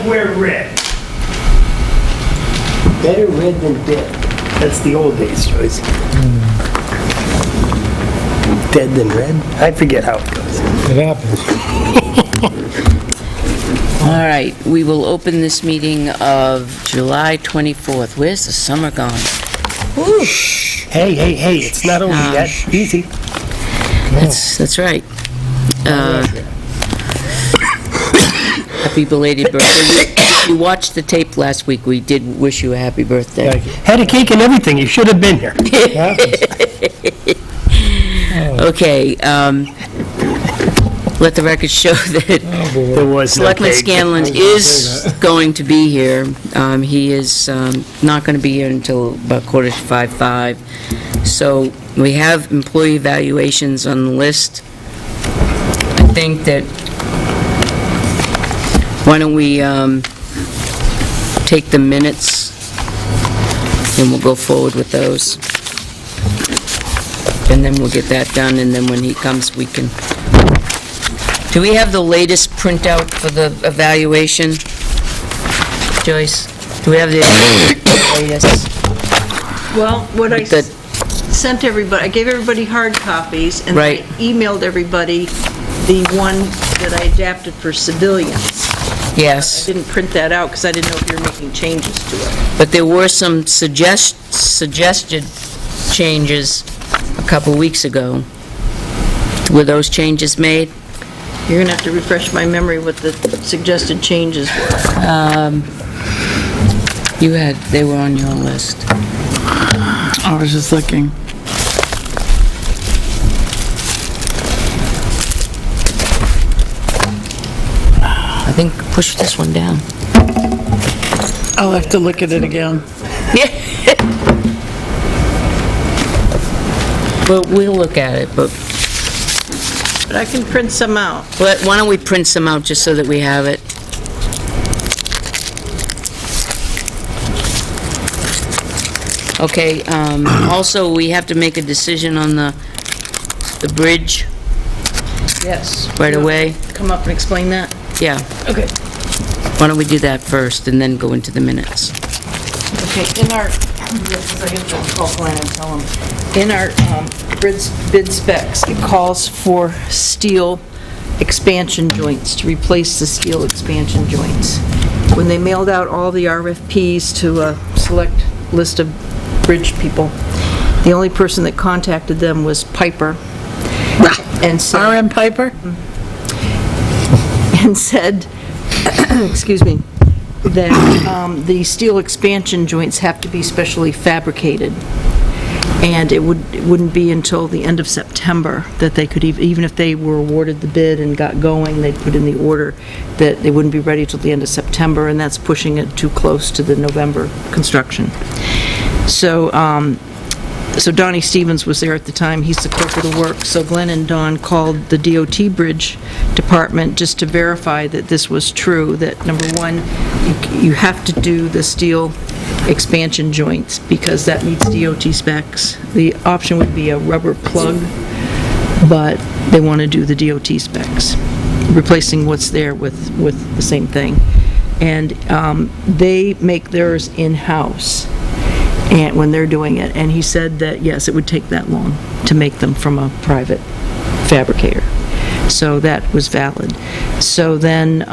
wear red. Better red than dead. That's the old days, Joyce. Dead than red? I forget how it goes. It happens. All right, we will open this meeting of July 24th. Where's the summer gone? Woo. Hey, it's not over yet. Easy. That's right. Happy belated birthday. You watched the tape last week. We did wish you a happy birthday. Thank you. Had a cake and everything. You should have been here. It happens. Okay, let the record show that Oh, boy. There was no Selectman cake. Scanlon is going to be here. He is not going to be here until about 5:45. So we have employee evaluations on the list. I think that, why don't we take the minutes and we'll go forward with those. And then we'll get that done, and then when he comes, we can... Do we have the latest printout for the evaluation? Joyce, do we have the latest? Well, what I The- sent everybody, I gave everybody hard copies, and I Right. emailed everybody the one that I adapted for civilians. I Yes, didn't print that out because I didn't know if you were making changes to it. but there were some suggested changes a couple weeks ago. Were those changes made? You're going to have to refresh my memory what the suggested changes were. They were on your list. I was just looking. I think, push this one down. I'll have to look at it again. Well, we'll look at it, but But I can print some out. why don't we print some out just so that we have it? Okay, also, we have to make a decision on the bridge Yes. right You want away. to Come up and explain that? Yeah, Okay. why don't we do that first and then go into the minutes? Okay, in our, because I have to call Glenn and tell him, in our bid specs, it calls for steel expansion joints, to replace the steel expansion joints. When they mailed out all the RFPs to a select list of bridge people, the only person that contacted them was Piper, and said, R.M. Piper? and said, excuse me, that the steel expansion joints have to be specially fabricated. And it wouldn't be until the end of September that they could, even if they were awarded the bid and got going, they'd put in the order, that they wouldn't be ready till the end of September, and that's pushing it too close to the November construction. So, so Donnie Stevens was there at the time, he's the clerk of the works, so Glenn and Don called the DOT Bridge Department just to verify that this was true, that number one, you have to do the steel expansion joints, because that meets DOT specs. The option would be a rubber plug, but they want to do the DOT specs, replacing what's there with the same thing. And they make theirs in-house, and when they're doing it, and he said that, yes, it would take that long to make them from a private fabricator. So that was valid. So then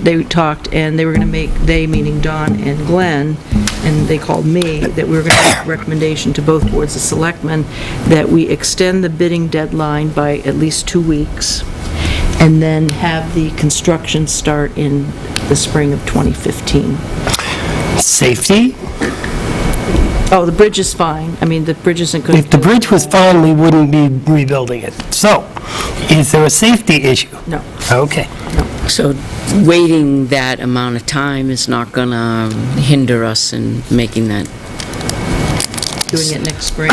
they talked, and they were going to make, they meaning Don and Glenn, and they called me, that we were going to make a recommendation to both boards of selectmen that we extend the bidding deadline by at least 2 weeks, and then have the construction start in the spring of 2015. Safety? Oh, the bridge is fine. I mean, the bridge isn't going to... If the bridge was fine, we wouldn't be rebuilding it. So, is there a safety issue? No. Okay. So waiting that amount of time is not going to hinder us in making that. Doing it next spring.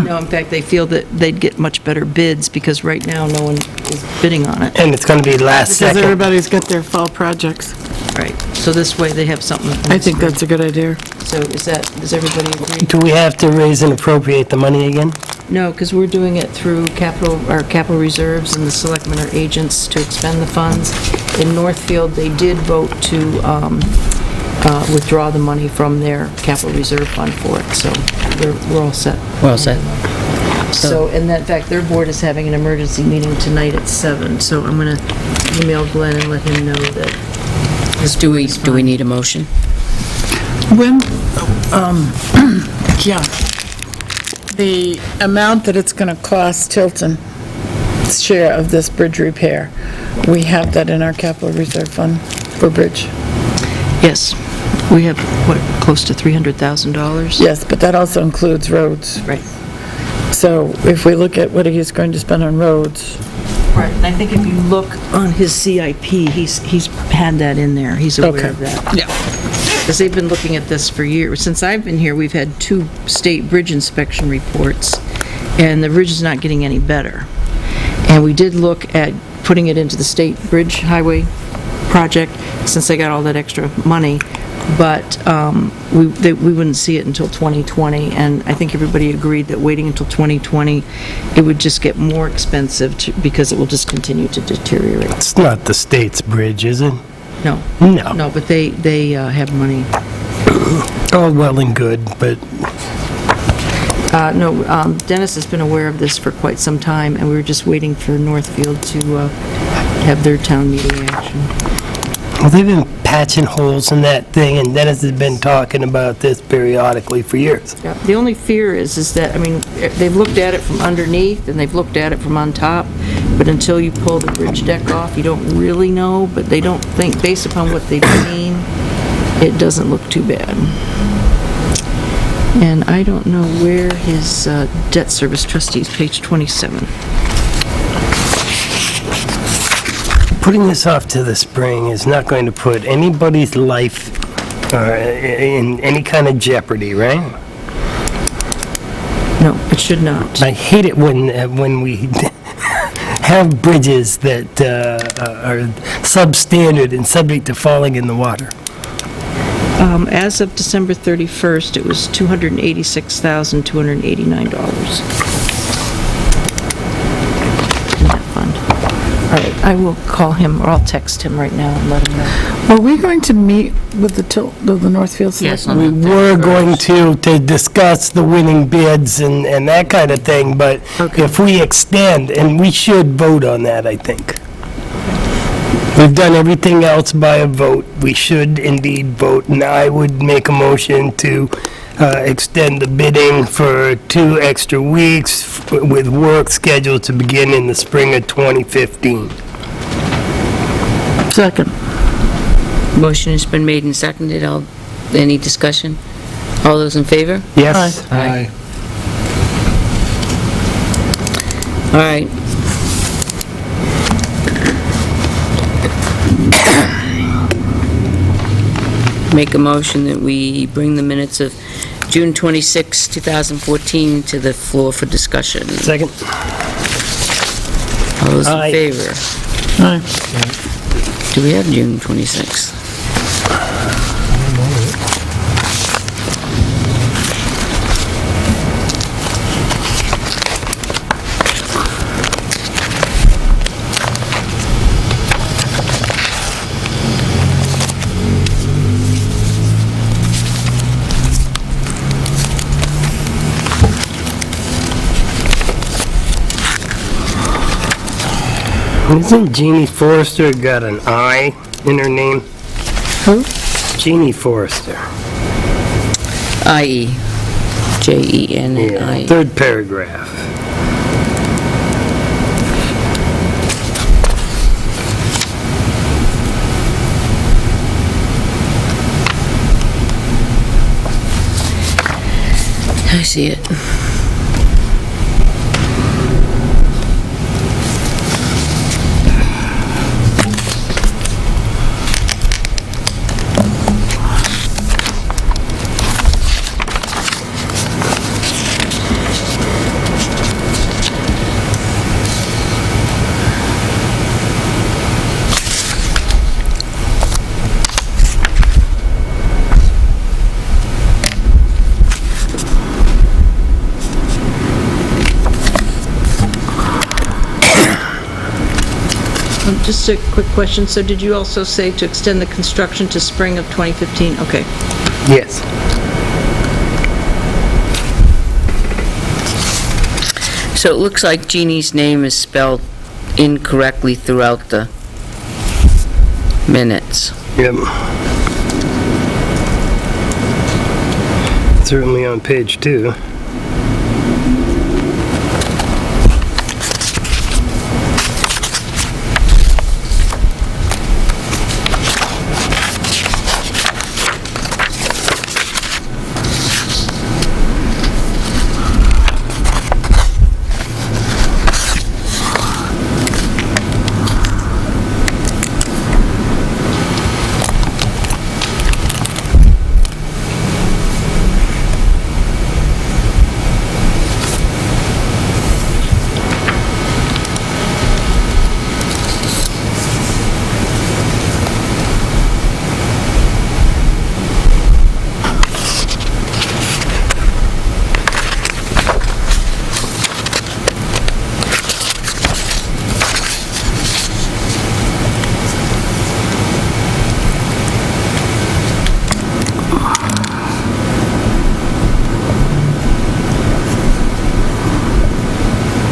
No, in fact, they feel that they'd get much better bids, because right now, no one is bidding on it. And it's going to be last Because second. everybody's got their fall projects. Right. So this way, they have something. in I the think spring. that's a good idea. So does everybody agree? Do we have to raise and appropriate the money again? No, because we're doing it through our capital reserves, and the selectmen are agents to expend the funds. In Northfield, they did vote to withdraw the money from their capital reserve fund for it, so we're all set. Well said. So, and in fact, their board is having an emergency meeting tonight at 7, so I'm going to email Glenn and let him know that. Do we need a motion? When, yeah, the amount that it's going to cost Tilton's share of this bridge repair, we have that in our capital reserve fund for bridge? Yes, we have, close to $300,000? Yes, but that also includes roads. Right. So if we look at what he's going to spend on roads, Right, and I think if you look on his CIP, he's had that in there, he's aware of that. yeah. Because they've been looking at this for years. Since I've been here, we've had 2 state bridge inspection reports, and the bridge is not getting any better. And we did look at putting it into the state bridge highway project, since they got all that extra money, but we wouldn't see it until 2020, and I think everybody agreed that waiting until 2020, it would just get more expensive because it will just continue to deteriorate. It's not the state's bridge, is it? No. No. No, but they have money. Oh, well and good, but No, Dennis has been aware of this for quite some time, and we were just waiting for Northfield to have their town meeting action. well, they've been patching holes in that thing, and Dennis has been talking about this periodically for years. Yeah, the only fear is that, I mean, they've looked at it from underneath, and they've looked at it from on top, but until you pull the bridge deck off, you don't really know, but they don't think, based upon what they've seen, it doesn't look too bad. And I don't know where his debt service trustees, page 27. Putting this off to the spring is not going to put anybody's life in any kind of jeopardy, right? No, it should not. I hate it when we have bridges that are substandard and subject to falling in the water. As of December 31st, it was $286,289. In that fund. All right, I will call him, or I'll text him right now and let him know. Are we going to meet with the Northfield Yes, Selectmen? We were going to discuss the winning bids and that kind of thing, but Okay. if we extend, and we should vote on that, I think. We've done everything else by a vote. We should indeed vote, and I would make a motion to extend the bidding for 2 extra weeks with work scheduled to begin in the spring of 2015. Second. Motion has been made and seconded. Any discussion? All those in favor? Yes? Aye. All right. Make a motion that we bring the minutes of June 26, 2014 to the floor for discussion. Second? All those in Aye. favor? Aye. Do we have June 26th? Isn't Jeannie Forrester got an I in her name? Who? Jeannie Forrester. I-E. J-E-N-N-I. Yeah, 3rd paragraph. I see it. Just a quick question. So did you also say to extend the construction to spring of 2015? Okay. Yes. So it looks like Jeannie's name is spelled incorrectly throughout the minutes. Yep. Certainly on page 2.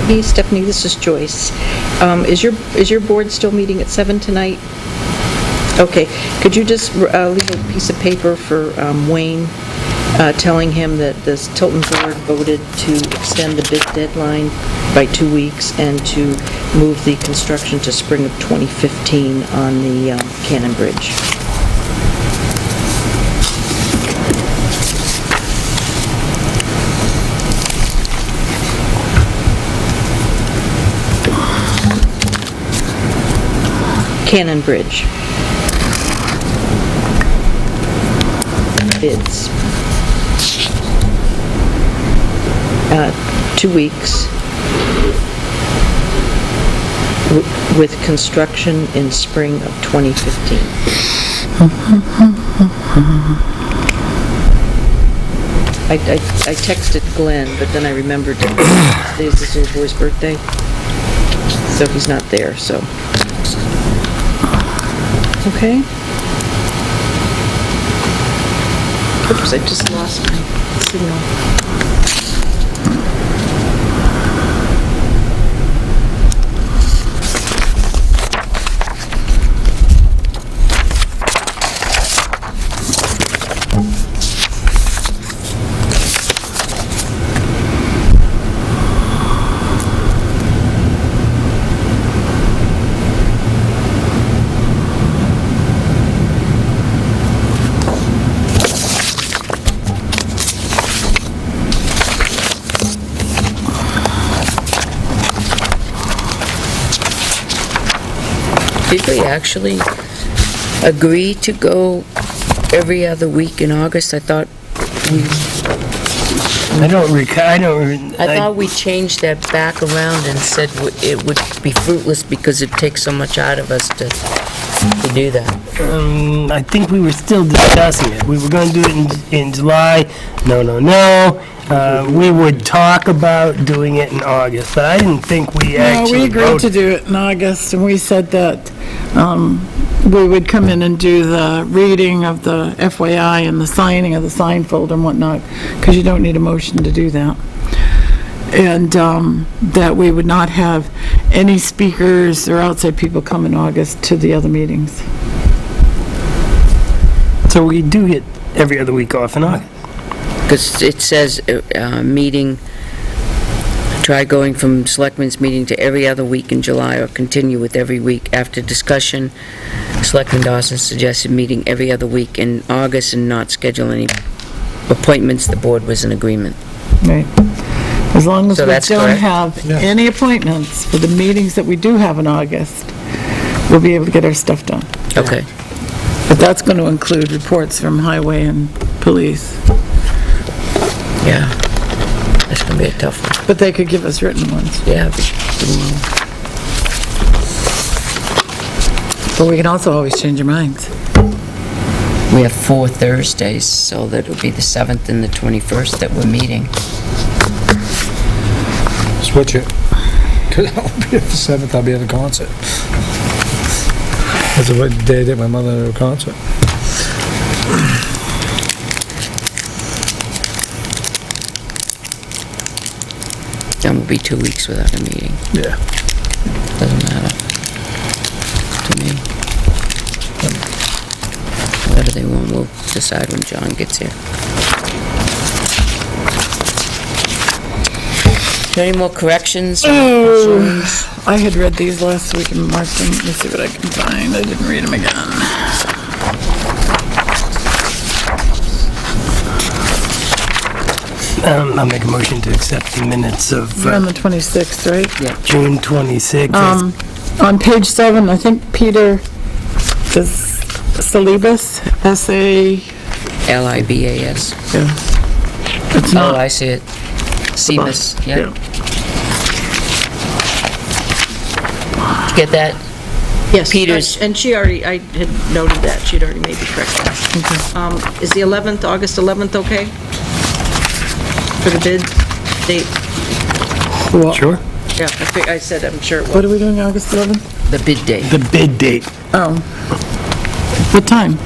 Hey, Stephanie, this is Joyce. Is your board still meeting at 7 tonight? Okay. Could you just leave a piece of paper for Wayne, telling him that this Tilton board voted to extend the bid deadline by 2 weeks and to move the construction to spring of 2015 on the Cannon Bridge? Cannon Bridge. Bids. 2 weeks with construction in spring of 2015. I texted Glenn, but then I remembered that today's this little boy's birthday, so he's not there, so. Okay. Oops, I just lost my signal. Did we actually agree to go every other week in August? I thought I thought we changed that back around and said it would be fruitless because it takes so much out of us to do that. I think we were still discussing it. We were going to do it in July. No. We would talk about doing it in August, but I didn't think we actually No, we agreed to voted. do it in August, and we said that we would come in and do the reading of the FYI and the signing of the sign folder and whatnot, because you don't need a motion to do that. And that we would not have any speakers or outside people come in August to the other meetings. So we do get every other week off in August. Because it says, try going from selectmen's meeting to every other week in July or continue with every week. After discussion, Selectman Dawson suggested meeting every other week in August and not schedule any appointments. The board was in agreement. Right. As long as So we that's don't correct? have any appointments for the meetings that we do have in August, we'll be able to get our stuff done. Okay. But that's going to include reports from highway and police. Yeah. That's going to be a tough one. But they could give us written ones. Yeah. But we can also always change our minds. We have 4 Thursdays, so that would be the 7th and the 21st that we're meeting. Switch it. 'Cause I'll be at the 7th, I'll be at a concert. That's the day that my mother had a concert. Then we'll be 2 weeks without a meeting. Yeah. Doesn't matter to me. Whatever they want, we'll decide when John gets here. Any more corrections? concerns? I had read these last week and marked them. Let me see what I can find. I didn't read them again. I'll make a motion to accept the minutes of We're on the 26th, right? June 26th. On page 7, I think Peter is Salibas, S-A, Libas. yeah. It's Oh, not, I see it. Seamus, yeah. Get that? Yes. Peters. And she already, I had noted that, she'd already made the correction. Is the 11th, August 11th, okay? For the bid date? Sure. Yeah, I said I'm sure it was. what are we doing, August 11th? The bid date. The bid date. Oh. What time?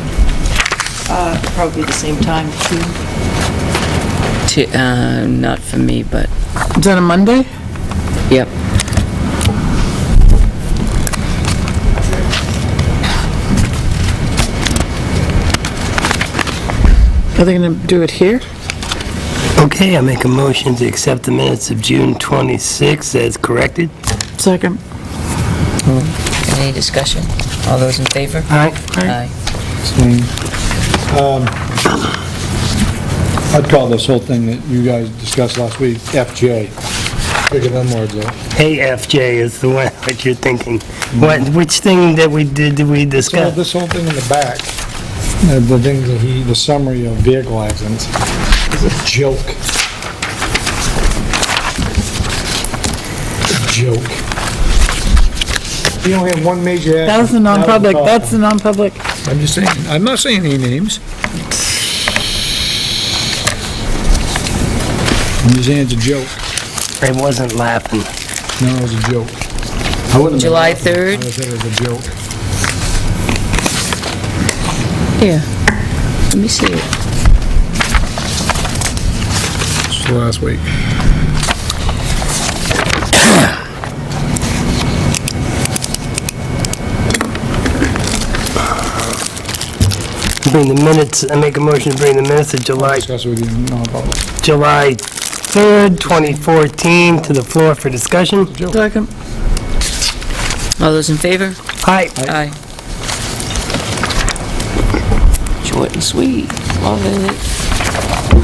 Probably the same time, too. Not for me, but, Is that a Monday? yep. Are they gonna do it here? Okay, I make a motion to accept the minutes of June 26th as corrected. Second. Any discussion? All those in favor? Aye. Aye. I'd call this whole thing that you guys discussed last week, FJ. Figure them words out. AFJ is the one that you're thinking. Which thing that we did we So discuss? this whole thing in the back, the thing that the summary of vehicle accidents is a joke. A joke. You only have one major accident. That was the non-public, that's the non-public. I'm just saying, I'm not saying any names. I'm just saying it's a joke. I wasn't laughing. No, it was a joke. I wouldn't have July been laughing. 3rd? I would have said it was a joke. Here. Let me see it. It's last week. Bring the minutes, I make a motion to bring the minutes of I'll July discuss it with you in non-public. 3rd, 2014 to the floor for discussion. Second. All those in favor? Aye. Aye. Short and sweet. Love it.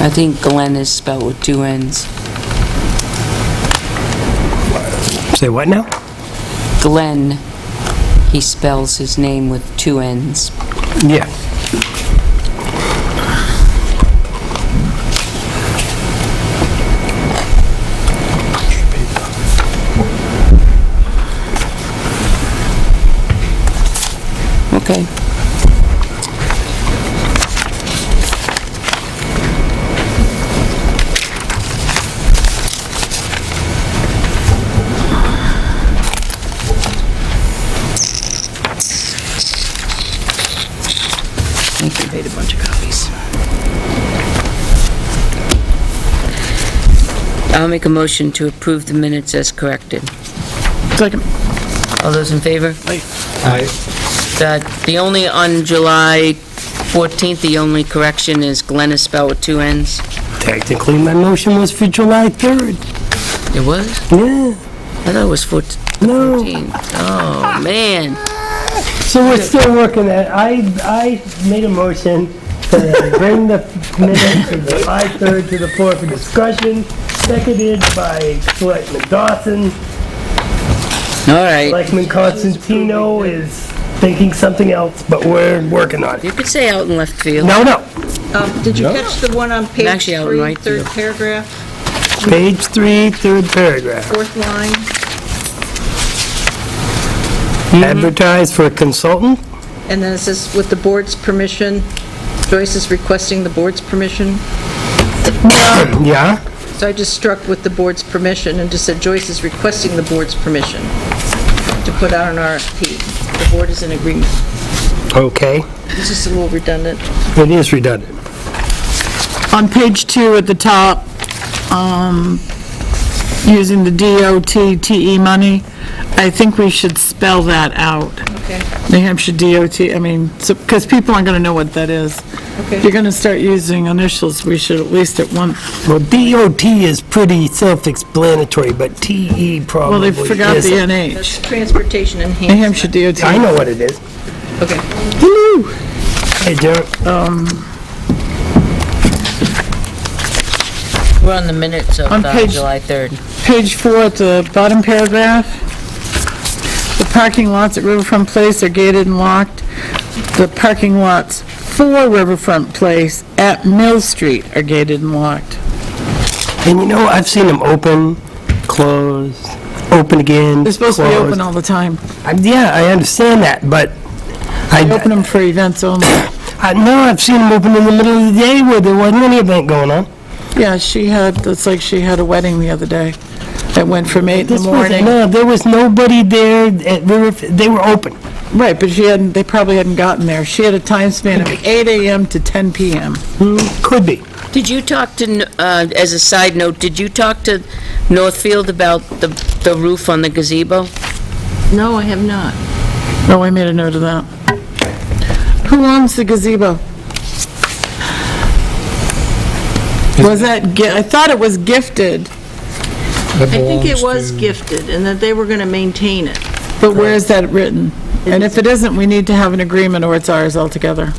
I think Glenn is spelled with 2 N's. Say what now? Glenn, he spells his name with 2 N's. Yeah. Okay. Thank you. Made a bunch of copies. I'll make a motion to approve the minutes as corrected. Second. All those in favor? Aye. The only, on July 14th, the only correction is Glenn is spelled with 2 N's. Technically, my motion was for July 3rd. It was? Yeah. I thought it was 14th. No. Oh, man. So we're still working at, I made a motion to bring the minutes of July 3rd to the floor for discussion, seconded by Selectman Dawson. All right. Selectman Constantino is thinking something else, but we're working on You it. could say out in left field. No, no. Did you catch the one on page actually out in 3, right third field. paragraph, Page 3, third paragraph. fourth line? Advertise for a consultant? And then it says, with the board's permission, Joyce is requesting the board's permission. Yeah? So I just struck with the board's permission and just said Joyce is requesting the board's permission to put out an RFP. The board is in agreement. Okay. It's just a little redundant. It is redundant. On page 2 at the top, using the DOT-TE money, I think we should spell that out. Okay. New Hampshire DOT, I mean, because people aren't going to know what that is. If you're Okay. going to start using initials, we should at least at one, Well, DOT is pretty self-explanatory, but TE well, probably they forgot the isn't. NH. That's transportation New enhancement. Hampshire DOT. I know what it is. Okay. Hello. Hey, John. We're on the minutes of On page- July 3rd. Page 4 at the bottom paragraph. The parking lots at Riverfront Place are gated and locked. The parking lots for Riverfront Place at Mill Street are gated and locked. And you know, I've seen them open, close, open again, They're supposed to be open close. all the time. Yeah, I understand that, but They open them for events only. I know I've seen them open in the middle of the day where there wasn't any event going on. Yeah, it's like she had a wedding the other day that went from 8 in the This was, morning. no, there was nobody there at they were open. Right, but they probably hadn't gotten there. She had a time span of 8 a.m. to 10 p.m. Could be. Did you talk to, as a side note, did you talk to Northfield about the roof on the gazebo? No, I have not. Oh, I made a note of that. Who owns the gazebo? Was that, I thought it was gifted, I think it was gifted and that they were going to maintain it. but where is that written? And if it isn't, we need to have an agreement or it's ours altogether.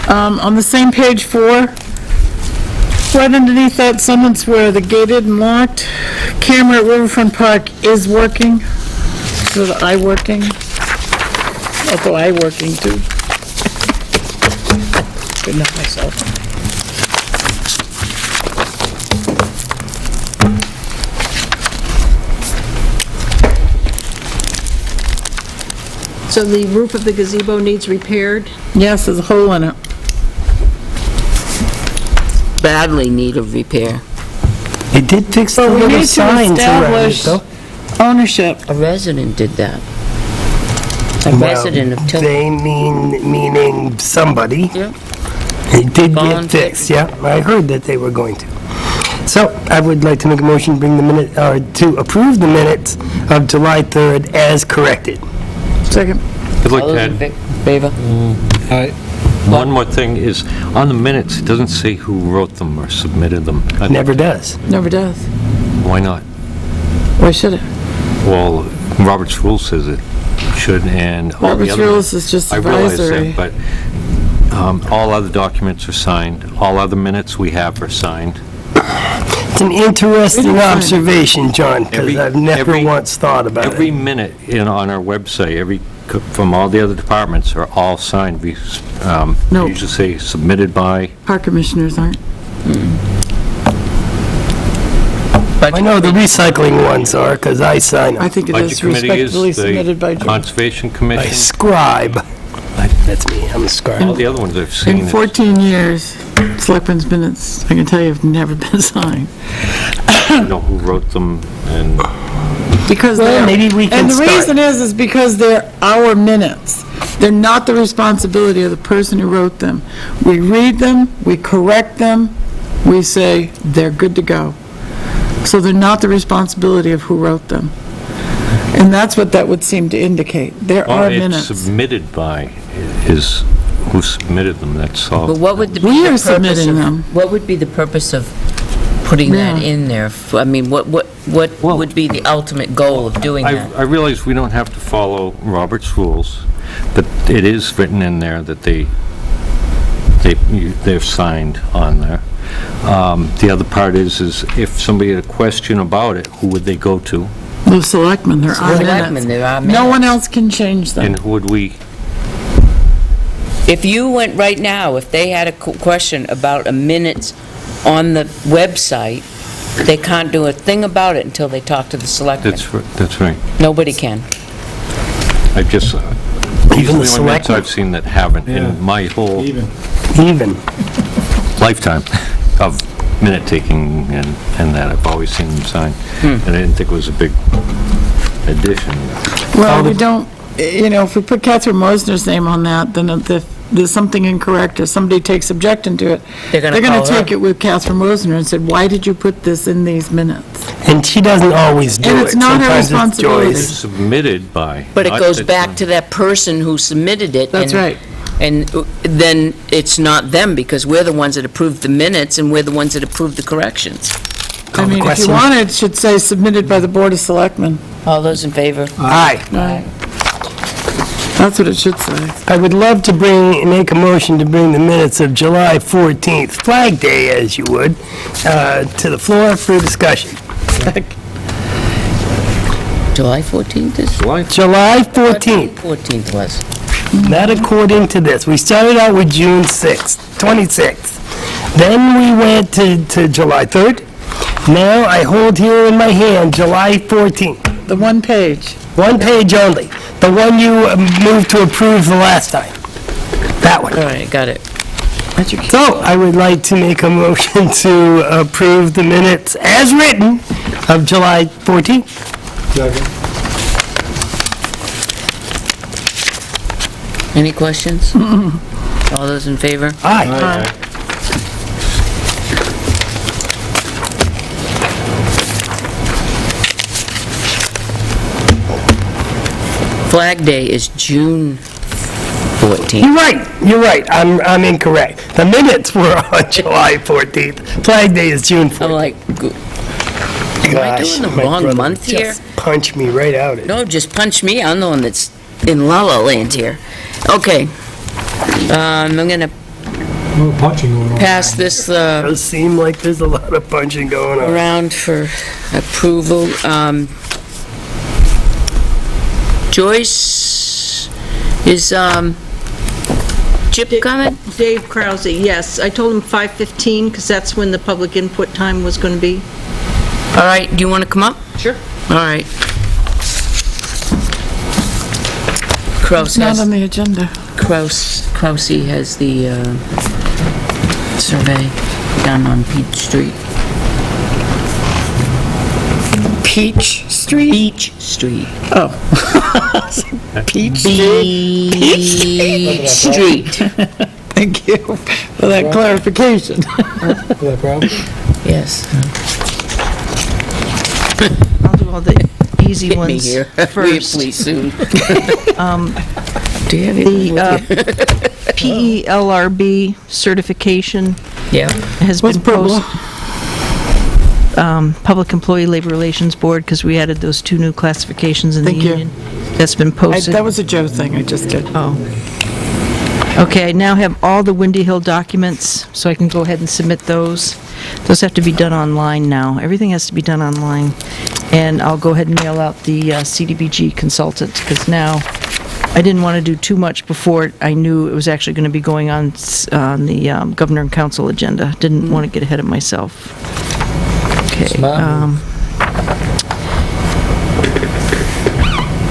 On the same page 4, right underneath that sentence where the gated and locked, camera at Riverfront Park is working, so the eye working, although I working too. Good enough myself. So the roof of the gazebo needs repaired? Yes, there's a hole in it. Badly need of repair. They did fix the But we little need to signs around it, establish though. ownership. A resident did that. A Well, resident of Tilton. They meaning somebody. Yeah. It did get Volunteer. fixed, yeah. I heard that they were going to. So I would like to make a motion to bring the minute, or to approve the minutes of July 3rd as corrected. Second. I'd like All to those in add favor? one more thing, is on the minutes, it doesn't say who wrote them or submitted them. Never does. Never does. Why not? Why should it? Well, Robert's Rule says it should, and all the Robert's other... Rules is just I realize advisory. that, but all other documents are signed, all other minutes we have are signed. It's an interesting Really? observation, John, because Every- I've never every- once thought about Every it. minute on our website, from all the other departments are all signed. We No. usually say submitted by, Park commissioners aren't. I know the recycling ones are, because I sign I them. think it budget is committee is respectfully submitted by the Joe. Conservation I Commission. scribe. That's me, I'm a All scribe. the other ones I've seen. In is- 14 years, selectmen's minutes, I can tell you, have never been signed. know who wrote them, and Because Well, they're... maybe we can And the start. reason is because they're our minutes. They're not the responsibility of the person who wrote them. We read them, we correct them, we say they're good to go. So they're not the responsibility of who wrote them. And that's what that would seem to indicate. There well, are it's minutes. submitted by is who submitted them, that's all. But what would be We the are purpose submitting of, them. what would be the purpose of putting that Yeah. in there? I mean, what Well, would be the ultimate goal of doing that? I realize we don't have to follow Robert's rules, but it is written in there that they've signed on there. The other part is if somebody had a question about it, who would they go to? The selectmen, they're our Selectmen, minutes. they're our No one minutes. else can change them. And who would we, If you went right now, if they had a question about a minutes on the website, they can't do a thing about it until they talk to the selectmen. that's right. Nobody can. I just, these Even are the the only minutes selectmen? I've seen that haven't Yeah. in my whole Even. lifetime of minute taking and that. I've always seen them sign. And I didn't think it was a big addition. Well, we don't, if we put Catherine Mosner's name on that, then if there's something incorrect or somebody takes objection to it, They're gonna gonna call her. take it with Catherine Mosner and said, why did you put this in these minutes? And she doesn't always do it. And it's not her Sometimes it's responsibility. It's Joyce. submitted by. But it not goes that- back to that person who submitted it. That's and- right. And then it's not them, because we're the ones that approved the minutes, and we're the ones that approved the corrections. I Call the mean, if you question. want it, it should say submitted by the Board of Selectmen. All those in favor? Aye. That's what it should say. I would love to make a motion to bring the minutes of July 14th, Flag Day, as you would, to the floor for discussion. July 14th is? July 14th, 14th was. not according to this. We started out with June 6th, 26th. Then we went to July 3rd. Now I hold here in my hand July 14th. The one page. One page only. The one you moved to approve the last time. That one. All right, got it. So I would like to make a motion to approve the minutes as written of July 14th. Any questions? All those in favor? Aye. Flag Day is June 14th. You're right. I'm incorrect. The minutes were on July 14th. Flag Day is June 14th. I'm like, am I doing the my wrong brother month here? just punched me right out. No, just punch me. I'm the one that's in La La Land here. Okay. I'm gonna Punching going on. pass this It does seem like there's a lot of punching going on. around for approval. Joyce, is Chip coming? Dave Krause, yes. I told him 5:15, because that's when the public input time was going to be. All right, do you want to come up? Sure. All right. Kraus It's not has, on the agenda. Krause has the survey down on Peach Street. Peach Street? Beach Street. Oh. Peach Beach Street. Thank you for that clarification. Is that a problem? Yes. I'll do all the easy Hit me ones here. first. Please soon. Do you have anything The with you? PELRB certification Yeah. has What's been purple? posted. Public Employee Labor Relations Board, because we added those two new classifications in the Thank you. union. That's been posted. That was a Joe thing I just did. Oh. Okay, I now have all the Windy Hill documents, so I can go ahead and submit those. Those have to be done online now. Everything has to be done online. And I'll go ahead and mail out the CDBG consultant, because now, I didn't want to do too much before I knew it was actually going to be going on the Governor and Council agenda. Didn't want to get ahead of myself. Okay. Smart.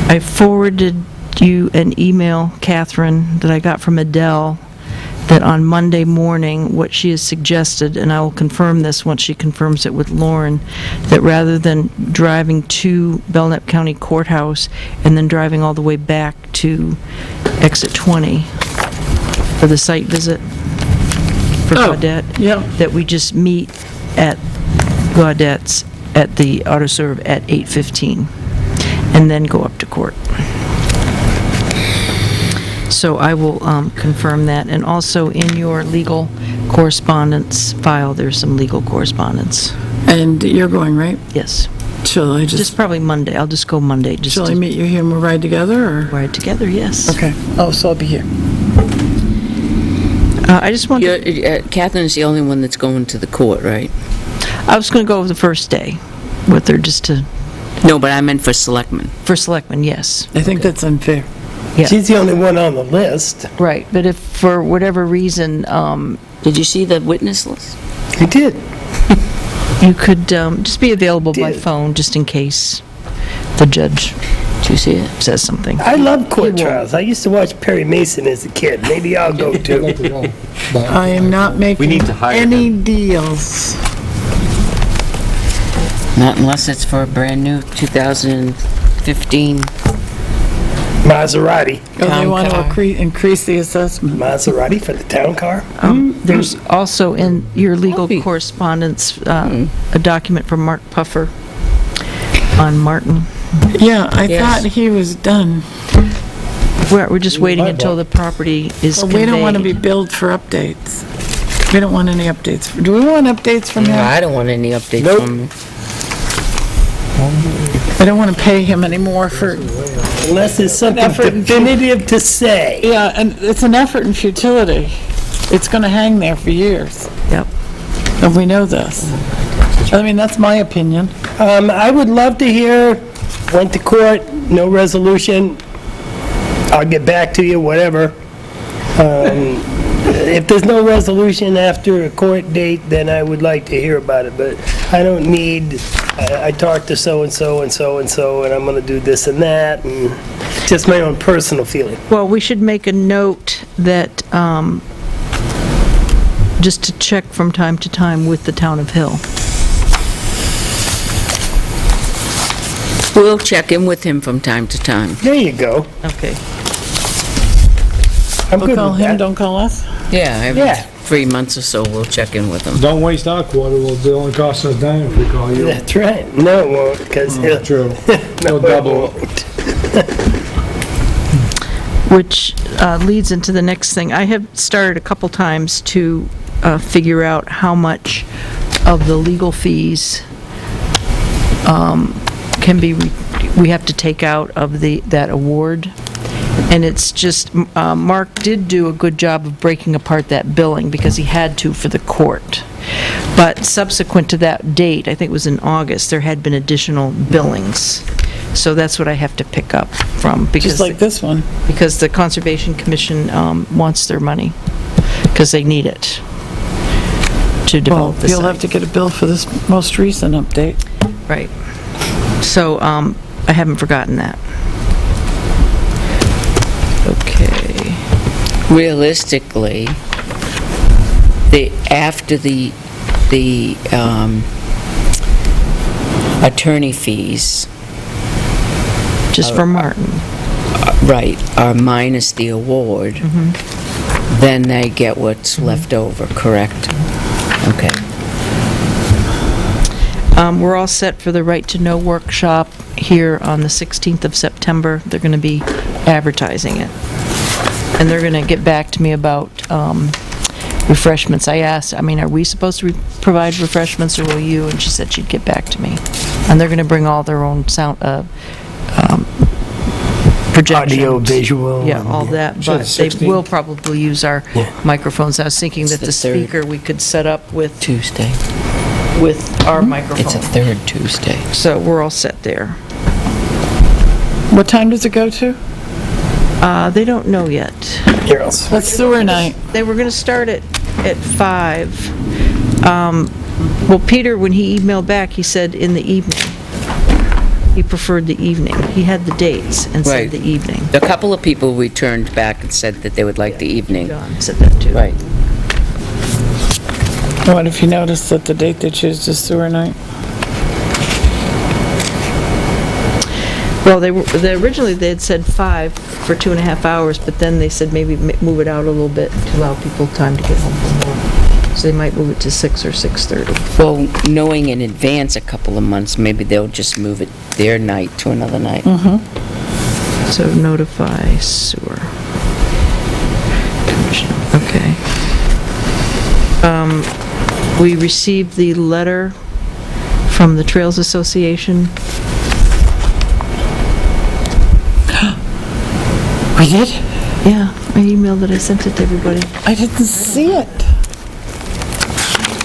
I forwarded you an email, Catherine, that I got from Adele, that on Monday morning, what she has suggested, and I will confirm this once she confirms it with Lauren, that rather than driving to Belknap County Courthouse and then driving all the way back to exit 20 for the site visit for Gaudette, yeah. that we just meet at Gaudette's at the AutoServe at 8:15 and then go up to court. So I will confirm that. And also in your legal correspondence file, there's some legal correspondence. And you're going, right? Yes. Shall I Just probably Monday. I'll just go Monday, just shall I to meet you here and we'll ride together, or? ride together, yes. Okay. Oh, so I'll be here. I just want to, Catherine's the only one that's going to the court, right? I was going to go the first day with her just to, No, but I meant for selectmen. for selectmen, yes. I think that's unfair. Yeah. She's the only one on the list. Right, but if for whatever reason, Did you see the witness list? I did. you could just be available by Did. phone, just in case the judge Did you see it? says something. I love court trials. I used to watch Perry Mason as a kid. Maybe I'll go I'd too. like to go, but I am not making need to hire any deals. Not unless it's for a brand-new 2015. Maserati. Oh, they Town want to car. increase the assessment. Maserati for the town car? There's also in your legal Copy. correspondence, a document from Mark Puffer on Martin. Yeah, I Yes. thought he was done. We're just waiting until the property is Well, conveyed. we don't want to be billed for updates. We don't want any updates. Do we want updates from No, him? I don't want any updates Nope. from him. I don't want to pay him anymore for, Unless there's something Effort and- definitive to say. yeah, and it's an effort and futility. It's going to hang there for years, Yep. and we know this. I mean, that's my opinion. I would love to hear, went to court, no resolution, I'll get back to you, whatever. If there's no resolution after a court date, then I would like to hear about it, but I don't need, I talked to so-and-so and so-and-so, and I'm gonna do this and that, and just my own personal feeling. Well, we should make a note that, just to check from time to time with the town of Hill. We'll check in with him from time to time. There you go. Okay. I'm We'll good call with him, that. don't call us. Yeah, every Yeah. 3 months or so, we'll check in with him. don't waste our quarter, it'll only cost us a dime if we call you. That's right. No, it won't, because he'll... True. No, No it double. won't. Which leads into the next thing. I have started a couple times to figure out how much of the legal fees can be, we have to take out of that award. And it's just, Mark did do a good job of breaking apart that billing because he had to for the court. But subsequent to that date, I think it was in August, there had been additional billings. So that's what I have to pick up from because Just like this one. because the Conservation Commission wants their money, because they need it to Well, develop the you'll have site. to get a bill for this most recent update. Right. So, I haven't forgotten that. Okay. Realistically, after the attorney fees, Just for Martin. right, are minus the award, then they get what's left over, correct? Okay. We're all set for the Right to Know workshop here on the 16th of September. They're going to be advertising it. And they're going to get back to me about refreshments. I asked, are we supposed to provide refreshments, or will you? And she said she'd get back to me. And they're going to bring all their own sound, projections. Audio, visual. Yeah, all that, Sure, but the they 16th. will probably use our microphones. I was thinking It's that the the third. speaker we could set up with Tuesday. our It's a microphone. third Tuesday. So we're all set there. What time does it go to? They don't know yet. Here else. That's sewer night. They were going to start it at 5. Well, Peter, when he emailed back, he said in the evening. He preferred the evening. He had the dates and Right. said the evening. A couple of people returned back and said that they would like the evening. John said that too. Right. What if you notice that the date they choose is sewer night? Well, originally they had said 5 for 2.5 hours, but then they said maybe move it out a little bit to allow people time to get home from work. So they might move it to 6 or 6:30. Well, knowing in advance a couple of months, maybe they'll just move it their night to another night. So notify sewer. Commission. Okay. We received the letter from the Trails Association. We did? Yeah, I emailed it, I sent it to everybody. I didn't see it.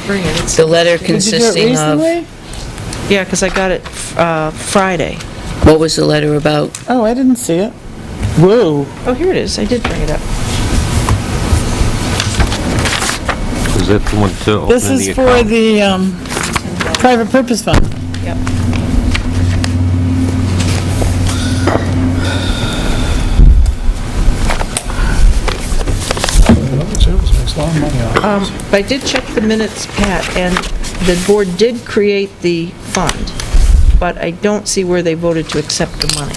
Bring it. The letter Did you do it consisting of, recently? Yeah, because I got it Friday. what was the letter about? Oh, I didn't see it. Whoa. Oh, here it is, I did bring it up. Is that the one to open This the is for account? the private purpose fund. Yep. It's a lot of money on it. But I did check the minutes, Pat, and the board did create the fund, but I don't see where they voted to accept the money.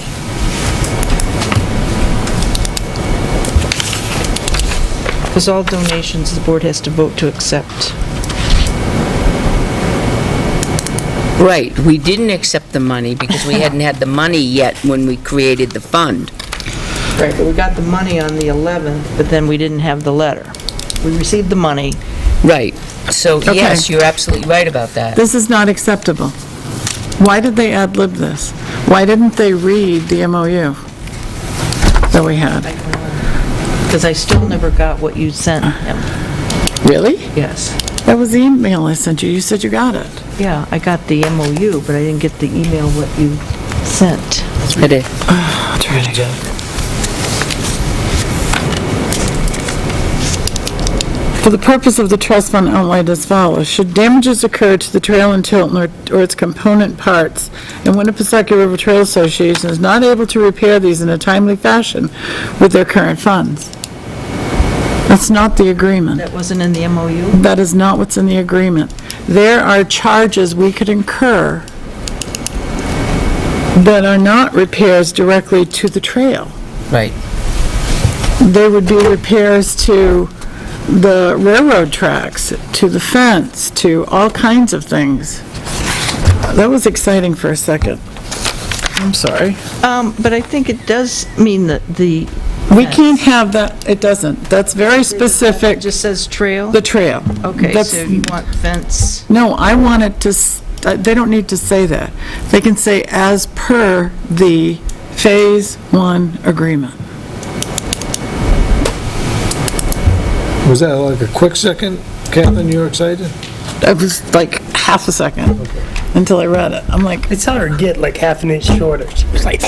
Because all donations, the board has to vote to accept. Right, we didn't accept the money because we hadn't had the money yet when we created the fund. Right, but we got the money on the 11th, but then we didn't have the letter. We received the money. Right, so Okay. yes, you're absolutely right about that. This is not acceptable. Why did they ad-lib this? Why didn't they read the MOU that we had? Because I still never got what you sent him. Really? Yes. That was the email I sent you. You said you got it. Yeah, I got the MOU, but I didn't get the email what you sent. I did. I'll try it again. For the purpose of the trust fund outlined as follows, should damages occur to the trail in Tilton or its component parts, and Winnipesaukee River Trail Association is not able to repair these in a timely fashion with their current funds. That's not the agreement. That wasn't in the MOU? That is not what's in the agreement. There are charges we could incur that are not repairs directly to the trail. Right. They would be repairs to the railroad tracks, to the fence, to all kinds of things. That was exciting for a second. I'm sorry. But I think it does mean that the... We can't have that, it doesn't. That's very specific, It just says trail? the trail. Okay, That's- so you want fence? No, I want it to, they don't need to say that. They can say as per the Phase 1 agreement. Was that like a quick second? Kathleen, you were excited? It was like half a second until I read it. I'm like, I saw her get like half an inch shorter. She was like,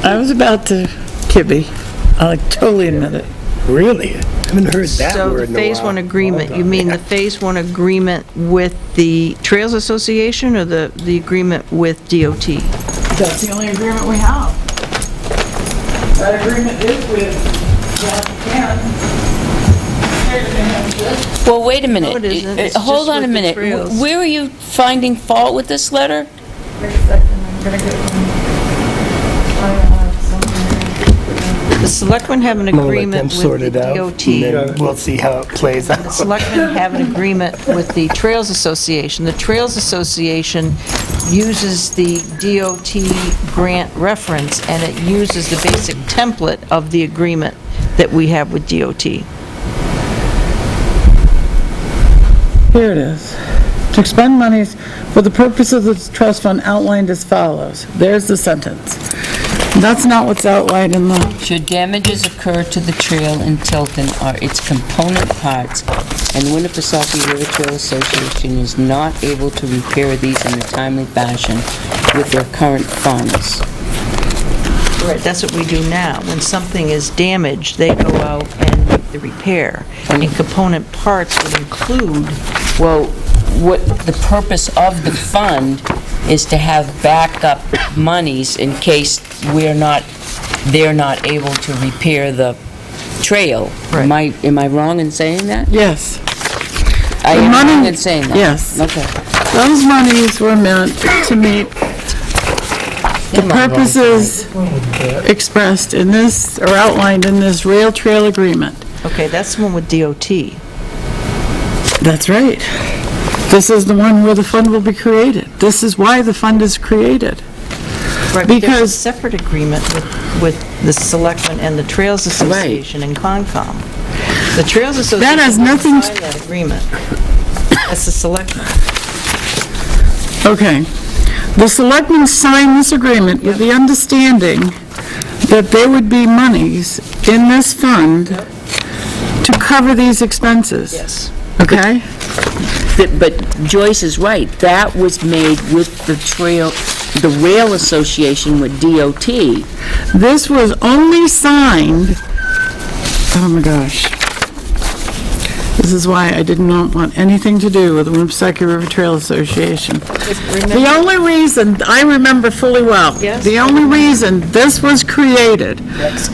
I was about to kibbe. I totally admit it. really? I haven't heard that So word the in a Phase while. 1 agreement, you mean the Phase 1 agreement with the Trails Association or the agreement with DOT? That's the only agreement we have. That agreement is with Well, wait a minute. No, it isn't. It's Hold just on a with the minute. trails. Where are you finding fault with this letter? The selectmen have an I'm gonna let them agreement sort with it the out, DOT. and then we'll see how it plays The out. selectmen have an agreement with the Trails Association. The Trails Association uses the DOT grant reference, and it uses the basic template of the agreement that we have with DOT. Here it is. To expend monies for the purpose of the trust fund outlined as follows. There's the sentence. That's not what's outlined in the, Should damages occur to the trail in Tilton or its component parts, and the Winnipesaukee River Trail Association is not able to repair these in a timely fashion with their current funds. Right, that's what we do now. When something is damaged, they go out and make the repair. And component parts would include, Well, what the purpose of the fund is to have backup monies in case they're not able to repair the trail. Right. Am I wrong in saying that? yes. I The am money- wrong in saying that? yes. Okay. Those monies were meant to meet the Am I wrong? purposes expressed in this, or outlined in this rail trail agreement. okay, that's the one with DOT. That's right. This is the one where the fund will be created. This is why the fund is created. Right, but there's a Because- separate agreement with the selectmen and the Trails Association and Concom. The Trails Association has didn't nothing- sign that agreement. That's the selectmen. Okay. The selectmen signed this agreement with the understanding that there would be monies in this fund to cover these expenses. Yes. Okay? But Joyce is right. That was made with the Rail Association with DOT. This was only signed, oh my gosh. This is why I did not want anything to do with the Winnipesaukee River Trail Association. The only reason, I remember fully well, Yes. the only reason this was created created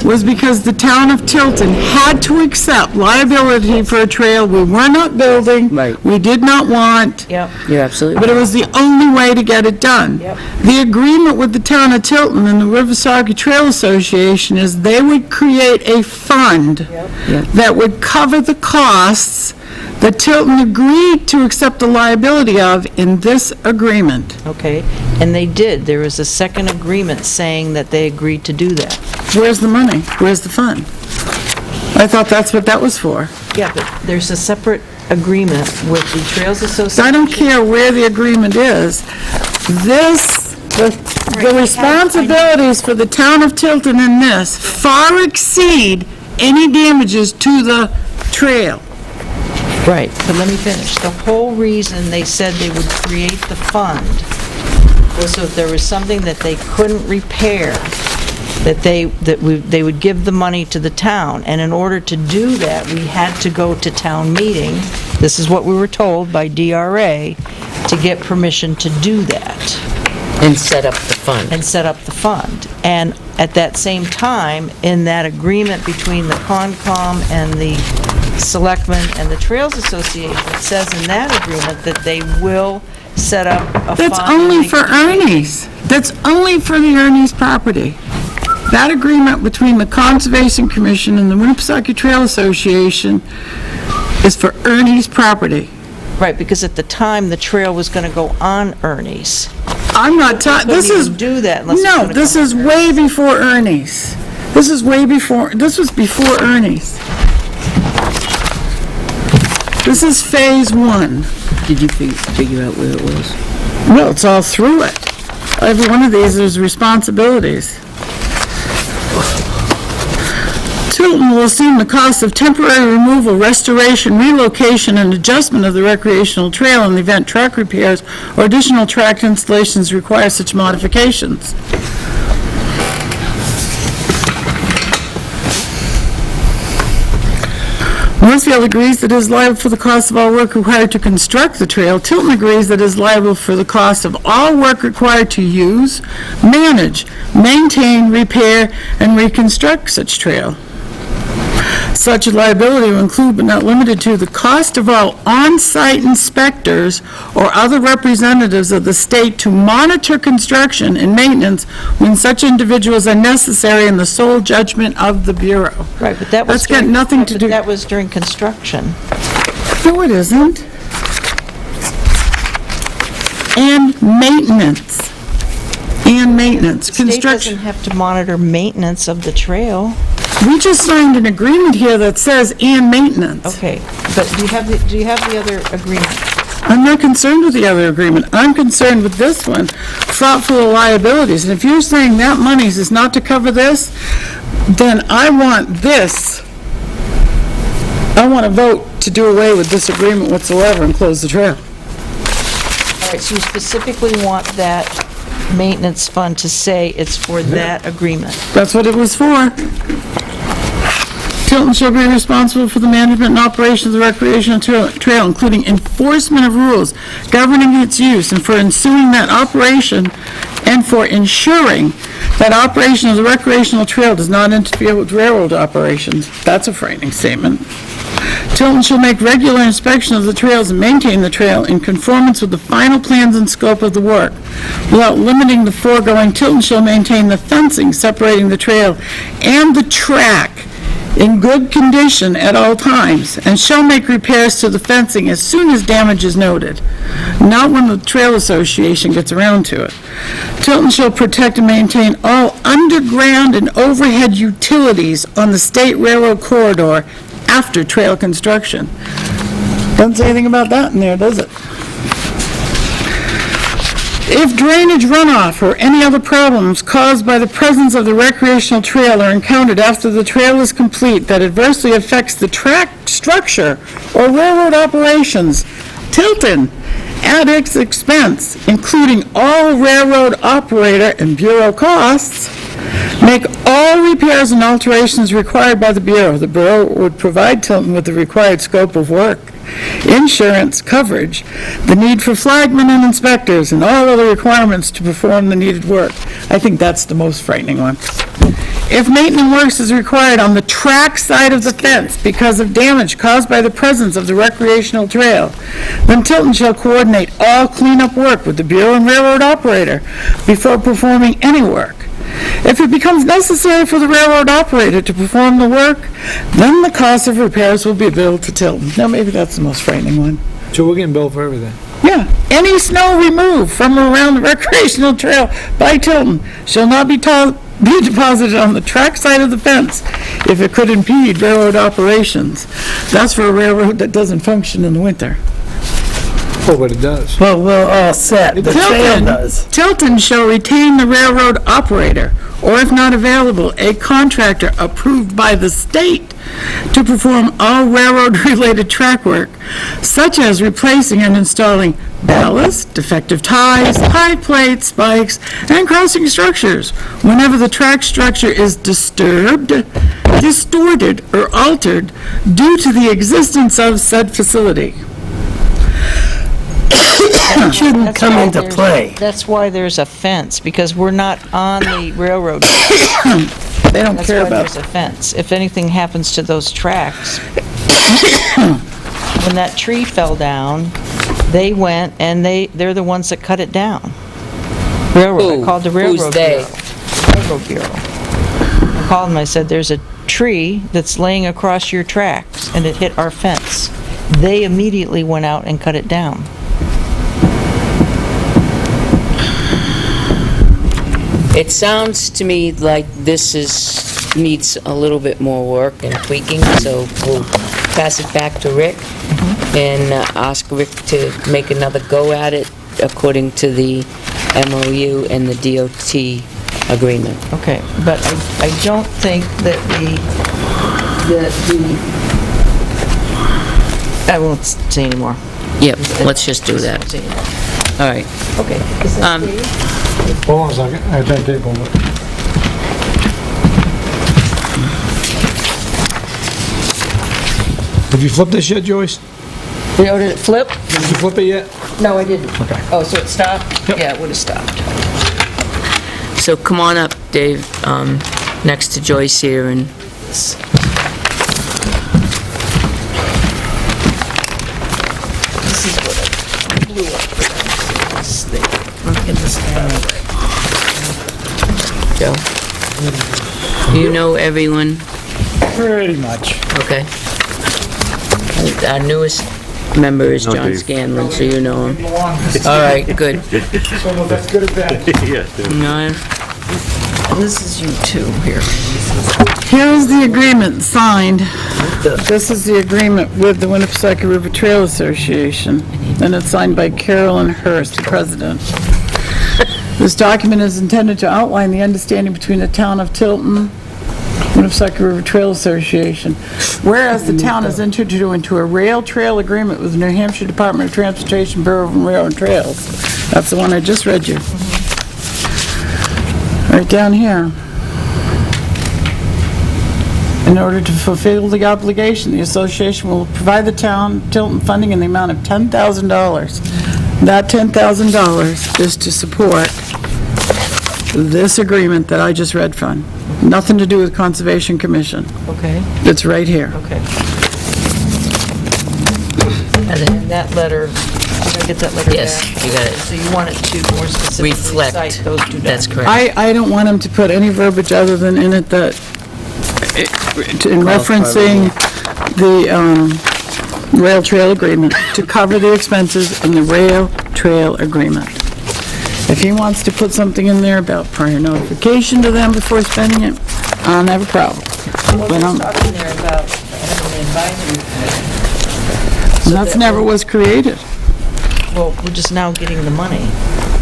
was because the town of Tilton had to accept liability for a trail we were not building. Right. We did not want. Yep. You're absolutely But it right. was the only way to get it done. Yep. The agreement with the town of Tilton and the Riverside Trail Association is they would create a fund that would cover the costs that Tilton agreed to accept the liability of in this agreement. Okay, and they did. There was a second agreement saying that they agreed to do that. Where's the money? Where's the fund? I thought that's what that was for. Yeah, but there's a separate agreement with the Trails Association. I don't care where the agreement is. The responsibilities for the town of Tilton in this far exceed any damages to the trail. Right, but let me finish. The whole reason they said they would create the fund was so if there was something that they couldn't repair, that they would give the money to the town. And in order to do that, we had to go to town meeting. This is what we were told by DRA, to get permission to do that. And set up the fund. And set up the fund. And at that same time, in that agreement between the Concom and the Selectmen and the Trails Association, it says in that agreement that they will set up a fund. That's only for Ernie's. That's only for the Ernie's property. That agreement between the Conservation Commission and the Winnipesaukee Trail Association is for Ernie's property. Right, because at the time, the trail was going to go on Ernie's. I'm not talking, this Couldn't is... even do that unless it's No, gonna this come is from way before Ernie's. This is way before, this was before Ernie's. This is phase one. Did you figure out where it was? Well, it's all through it. Every one of these is responsibilities. Tilton will assume the cost of temporary removal, restoration, relocation, and adjustment of the recreational trail in the event track repairs or additional track installations require such modifications. Northfield agrees that it is liable for the cost of all work required to construct the trail. Tilton agrees that it is liable for the cost of all work required to use, manage, maintain, repair, and reconstruct such trail. Such liability will include but not limited to the cost of all on-site inspectors or other representatives of the state to monitor construction and maintenance when such individuals are necessary in the sole judgment of the Bureau. Right, but that was... That's got nothing to do... That was during construction. No, it isn't. And maintenance. And maintenance. The state Construction. doesn't have to monitor maintenance of the trail. We just signed an agreement here that says and maintenance. Okay, but do you have the other agreement? I'm not concerned with the other agreement. I'm concerned with this one, fraught full of liabilities. And if you're saying that money is not to cover this, then I want this. I want to vote to do away with this agreement whatsoever and close the trail. All right, so you specifically want that maintenance fund to say it's for that agreement. That's what it was for. Tilton shall be responsible for the management and operation of the recreational trail, including enforcement of rules governing its use, and for ensuing that operation, and for ensuring that operation of the recreational trail does not interfere with railroad operations. That's a frightening statement. Tilton shall make regular inspection of the trails and maintain the trail in conformance with the final plans and scope of the work. Without limiting the foregoing, Tilton shall maintain the fencing separating the trail and the track in good condition at all times, and shall make repairs to the fencing as soon as damage is noted, not when the Trail Association gets around to it. Tilton shall protect and maintain all underground and overhead utilities on the state railroad corridor after trail construction. Doesn't say anything about that in there, does it? If drainage runoff or any other problems caused by the presence of the recreational trail are encountered after the trail is complete that adversely affects the track structure or railroad operations, Tilton, at its expense, including all railroad operator and Bureau costs, make all repairs and alterations required by the Bureau. The Bureau would provide Tilton with the required scope of work, insurance coverage, the need for flagmen and inspectors, and all other requirements to perform the needed work. I think that's the most frightening one. If maintenance works is required on the track side of the fence because of damage caused by the presence of the recreational trail, then Tilton shall coordinate all cleanup work with the Bureau and Railroad operator before performing any work. If it becomes necessary for the railroad operator to perform the work, then the cost of repairs will be billed to Tilton. Now, maybe that's the most frightening one. So we're getting billed for everything. Yeah, any snow removed from or around the recreational trail by Tilton shall not be deposited on the track side of the fence if it could impede railroad operations. That's for a railroad that doesn't function in the winter. Oh, but it does. Well, we're all set. The trail does. Tilton shall retain the railroad operator, or if not available, a contractor approved by the state to perform all railroad-related track work, such as replacing and installing ballast, defective ties, high plates, spikes, and crossing structures whenever the track structure is disturbed, distorted, or altered due to the existence of said facility. It shouldn't That's come why into there's- play. That's why there's a fence, because we're not on the railroad. They don't That's care why about there's a fence. If anything happens to those tracks, when that tree fell down, they went and they're the ones that cut it down. Railroad, I called the Who's Railroad they? Bureau. Railroad Bureau. I called them, I said, there's a tree that's laying across your tracks, and it hit our fence. They immediately went out and cut it down. It sounds to me like this needs a little bit more work and tweaking, so we'll pass it back to Rick and ask Rick to make another go at it according to the MOU and the DOT agreement. Okay, but I don't think that I won't say anymore. Yep, let's just do that. Won't say anymore. All right. Okay. Is this Um, Dave? Hold on a second, I have that tape over. Have you flipped this yet, Joyce? Did it flip? Did you flip it yet? No, I didn't. Okay. Oh, so it stopped? Yep. Yeah, it would have stopped. So come on up, Dave, next to Joyce here, and This is what I blew up. This thing. Look at this thing. Joe. You know everyone, Pretty much. okay? Our newest member is No, John Dave. Scanlon, so you know him. All right, good. So that's good at that. No, This is you too, here. Here is the agreement signed. This is the agreement with the Winnipesaukee River Trail Association, and it's signed by Carolyn Hurst, the president. This document is intended to outline the understanding between the town of Tilton, Winnipesaukee River Trail Association. Whereas the town has entered into a rail trail agreement with the New Hampshire Department of Transportation Bureau of Railroad Trails. That's the one I just read you. Right down here. In order to fulfill the obligation, the association will provide the town Tilton funding in the amount of $10,000. That $10,000 is to support this agreement that I just read from. Nothing to do with Conservation Commission. Okay, It's right here. okay. And then that letter, did I get that letter back? Yes, you got it. So you want it to more specifically reflect. cite those two That's documents? correct. I don't want him to put any verbiage other than in it that, in referencing the rail trail agreement, to cover the expenses in the rail trail agreement. If he wants to put something in there about prior notification to them before spending it, I don't have a problem. Well, But there's talking there about having an advisory committee. that's never was created. Well, we're just now getting the money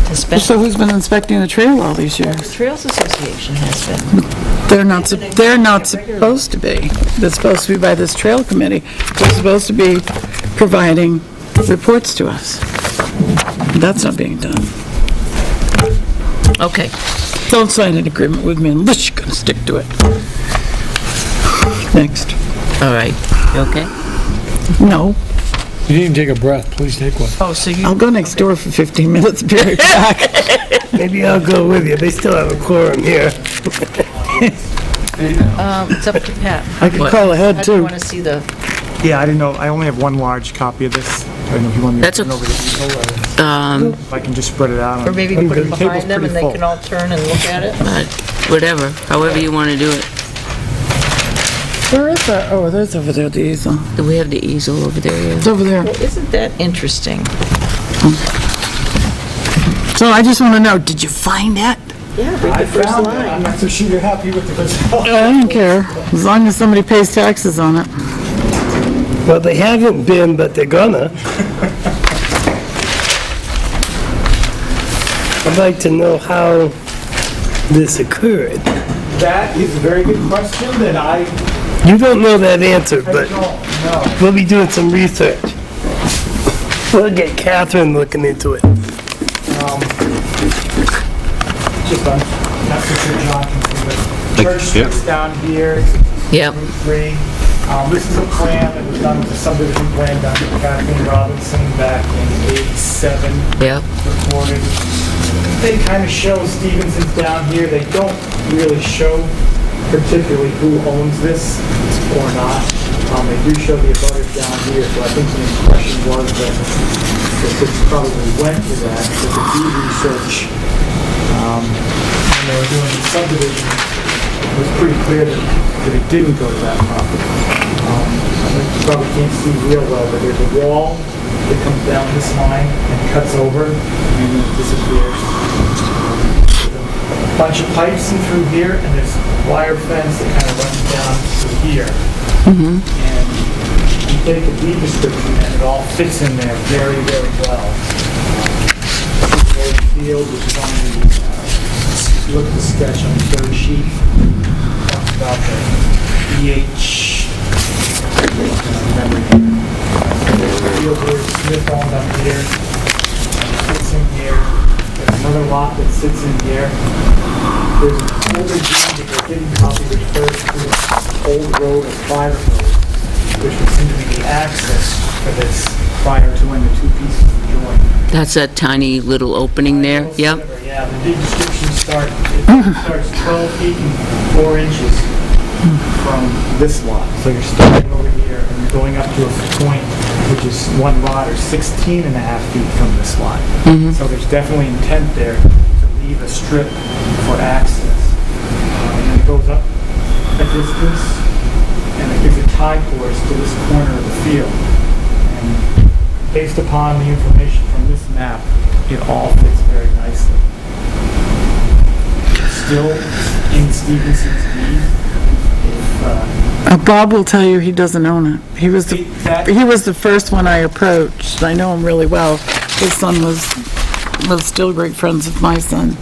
to spend. So who's been inspecting the trail all these The years? Trails Association has been. They're not supposed to be. They're supposed to be by this trail committee. They're supposed to be providing reports to us. That's not being done. Okay. Don't sign an agreement with me unless you're gonna stick to it. Next. All right. You okay? No, You didn't take a breath, please take one. Oh, so you, I'll go next door for 15 minutes, be right back. Maybe I'll go with you. They still have a quorum here. It's up to Pat. I could What? call ahead, How do you too. want to see the, Yeah, I didn't know, I only have one large copy of this. I don't know if you want me to That's turn over the easel, or if I can just spread it out. or maybe put it The table's behind them and pretty they can full. all turn and look at it? Whatever, however you want to do it. Where is that? Oh, there's over there, the easel. Do we have the easel over there? Yeah. It's over there. Well, isn't that interesting? So I just want to know, did you find it? Yeah, read the first I'm line. not so sure you're happy with the result. I don't care, as long as somebody pays taxes on it. Well, they haven't been, but they're gonna. I'd like to know how this occurred. That is a very good question that I You don't know that answer, but don't know. we'll be doing some research. We'll get Catherine looking into it. Just on, not so sure John can see, but Like, Church yeah. Street's down here, Yep. Route 3. This is a plan that was done, with a subdivision plan done by Kathleen Robinson back in '87, Yep. recorded. They kind of show Stevenson's down here. They don't really show particularly who owns this or not. They do show the abutters down here, so I think the impression was that this probably went to that, but the deed research, when they were doing the subdivision, it was pretty clear that it didn't go to that property. You probably can't see real well, but there's a wall that comes down this line and cuts over and then it disappears. There's a bunch of pipes in through here, and there's wire fence that kind of runs down through here. And you take the deed description and it all fits in there very, very well. Old field, which is on the, look at the sketch on the third sheet, talks about the EH, field here, Smith owned up here, sits in here, there's another lot that sits in here. There's an older deed that they didn't copy, which refers to an old road or private road, which would seem to be the access for this prior to when the two pieces were joined. That's that tiny little opening there. Yep. Yeah, the deed description starts 12 feet and 4 inches from this lot. So you're starting over here and you're going up to a point which is one lot or 16 and a half feet from this lot. So there's definitely intent there to leave a strip for access. And then it goes up a distance and it gives a tie course to this corner of the field. And based upon the information from this map, it all fits very nicely. It's still in Stevenson's deed. Bob will tell you he doesn't own it. He was the first one I approached. I know him really well. His son was still great friends with my son.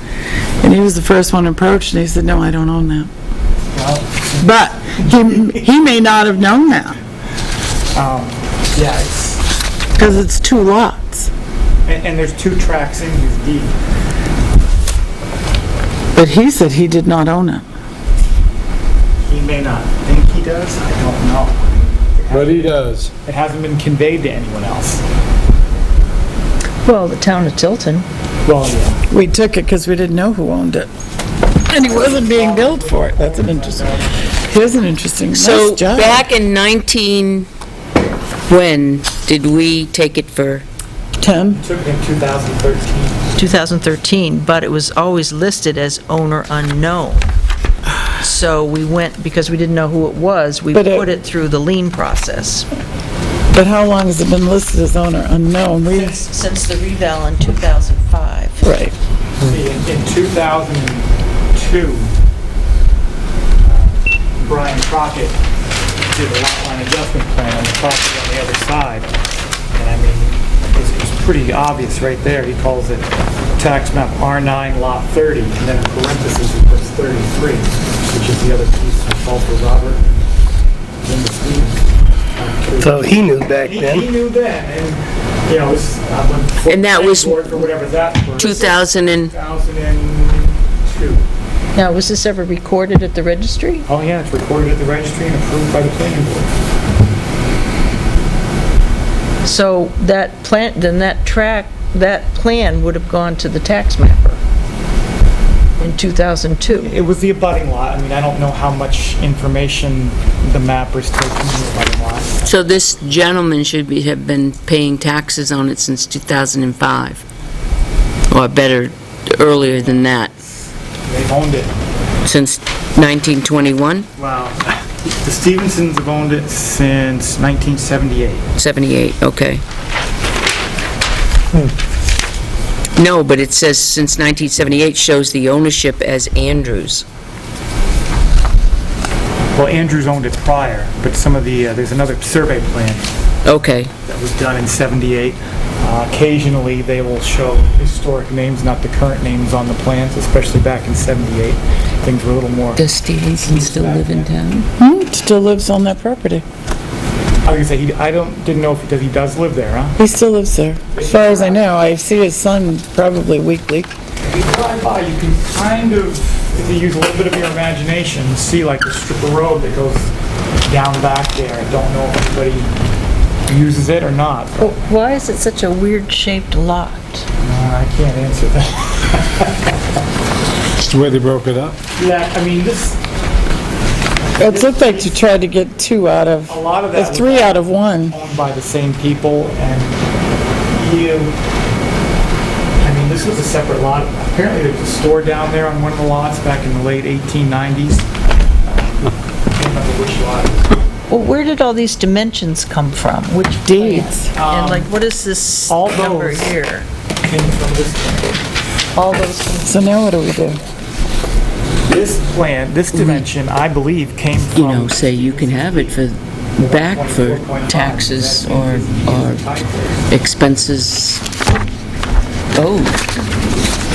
And he was the first one approached, and he said, no, I don't own that. But he may not have known that, Yeah, it's, because it's 2 lots. and there's 2 tracks in his deed. But he said he did not own it. He may not think he does, I don't know. But he does. It hasn't been conveyed to anyone else. Well, the town of Tilton. Well, yeah. We took it because we didn't know who owned it. And he wasn't being billed for it. That's an interesting, here's an interesting, So nice job. back in when did we take it for? 10. Took it in 2013. 2013, but it was always listed as owner unknown. So we went, because we didn't know who it was, we But put it through the lien process. But how long has it been listed as owner unknown? Since the reval in 2005. Right. See, in 2002, Brian Crockett did a lot line adjustment plan on the property on the other side. And I mean, it's pretty obvious right there. He calls it tax map R9 lot 30, and then in parentheses he puts 33, which is the other piece of fault for Robert and then the Stevens. So he knew back He then. knew then, and, you know, it was, when... And that was board for whatever that for 2000 and, 2002. Now, was this ever recorded at the registry? Oh, yeah, it's recorded at the registry and approved by the planning board. So that plan, then that plan would have gone to the tax mapper. in 2002. It was the abutting lot. I mean, I don't know how much information the mappers took from the abutting lot. So this gentleman have been paying taxes on it since 2005, or better, earlier than that, They've owned it. since 1921, Wow. The Stevensons have owned it since 1978. 78, okay. No, but it says since 1978 shows the ownership as Andrews. Well, Andrews owned it prior, but some of the, there's another survey plan Okay, that was done in 78. Occasionally, they will show historic names, not the current names on the plans, especially back in 78. Things were a little more, does Stevenson still live in town? Still lives on that property. I was gonna say, didn't know if he does live there, huh? He still lives there. As far as I know, I see his son probably weekly. If you drive by, you can kind of, if you use a little bit of your imagination, see like the strip of road that goes down back there. I don't know if anybody uses it or not. But, Why is it such a weird-shaped lot? I can't answer that. It's the way they broke it up. Yeah, I mean, this, It looked like you tried to get 2 out of, a lot of that was 3 out of 1. owned by the same people, and I mean, this was a separate lot. Apparently, there was a store down there on one of the lots back in the late 1890s. I can't remember which lot. Well, where did all these dimensions come from? Which Deeds. And like, what is this all number those- here? Came from this All those, So now what do we do? This plan, this dimension, I believe, came from... You know, say you can have it back for taxes or expenses owed.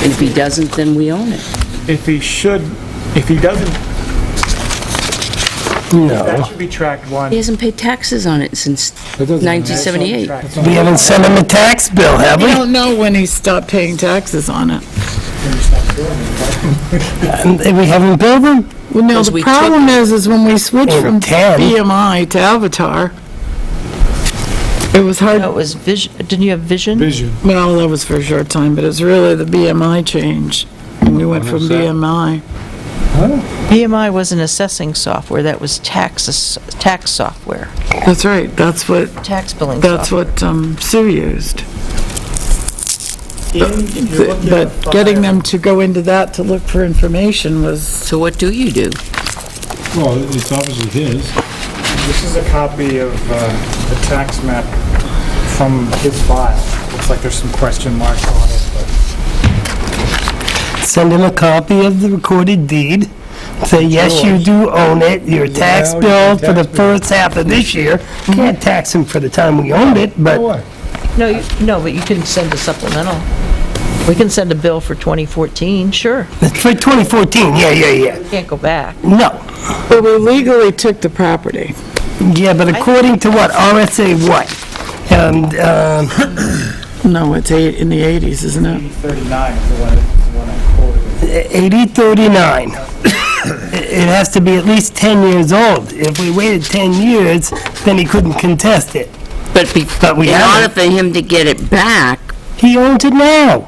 And if he doesn't, then we own it. If he doesn't, that No. should be tracked one. He hasn't paid taxes on it since doesn't- 1978. We haven't sent him a tax bill, have We we? don't know when he stopped paying taxes on it. And we haven't billed him? Well, no, Because the we problem is when we switched In from 10. BMI to Avatar, it was hard, no, it was Vision, didn't you have Vision? Vision. well, that was for a short time, but it's really the BMI change. When we went from How's that? BMI. BMI wasn't assessing software, that was tax software, That's right, that's what tax billing software. That's what Sue used. If you're looking at But getting them to go into that to look for information was, So what do you do? Well, it's obviously his. This is a copy of the tax map from his file. Looks like there's some question marks on it, but... Send him a copy of the recorded deed. Say, yes, you do own it. Your tax Yeah, bill your for the tax bill. first half of this year. Can't tax him for the time we owned it, but What? No, no, but you can send a supplemental. We can send a bill for 2014, sure. for 2014, yeah. Can't go back. No. but we legally took the property. Yeah, but according to what? RSA what? No, it's in the 80s, isn't it? 8039 is the one I quoted. 8039. It has to be at least 10 years old. If we waited 10 years, then he couldn't contest it. But we in haven't. order for him to get it back, He owns it now.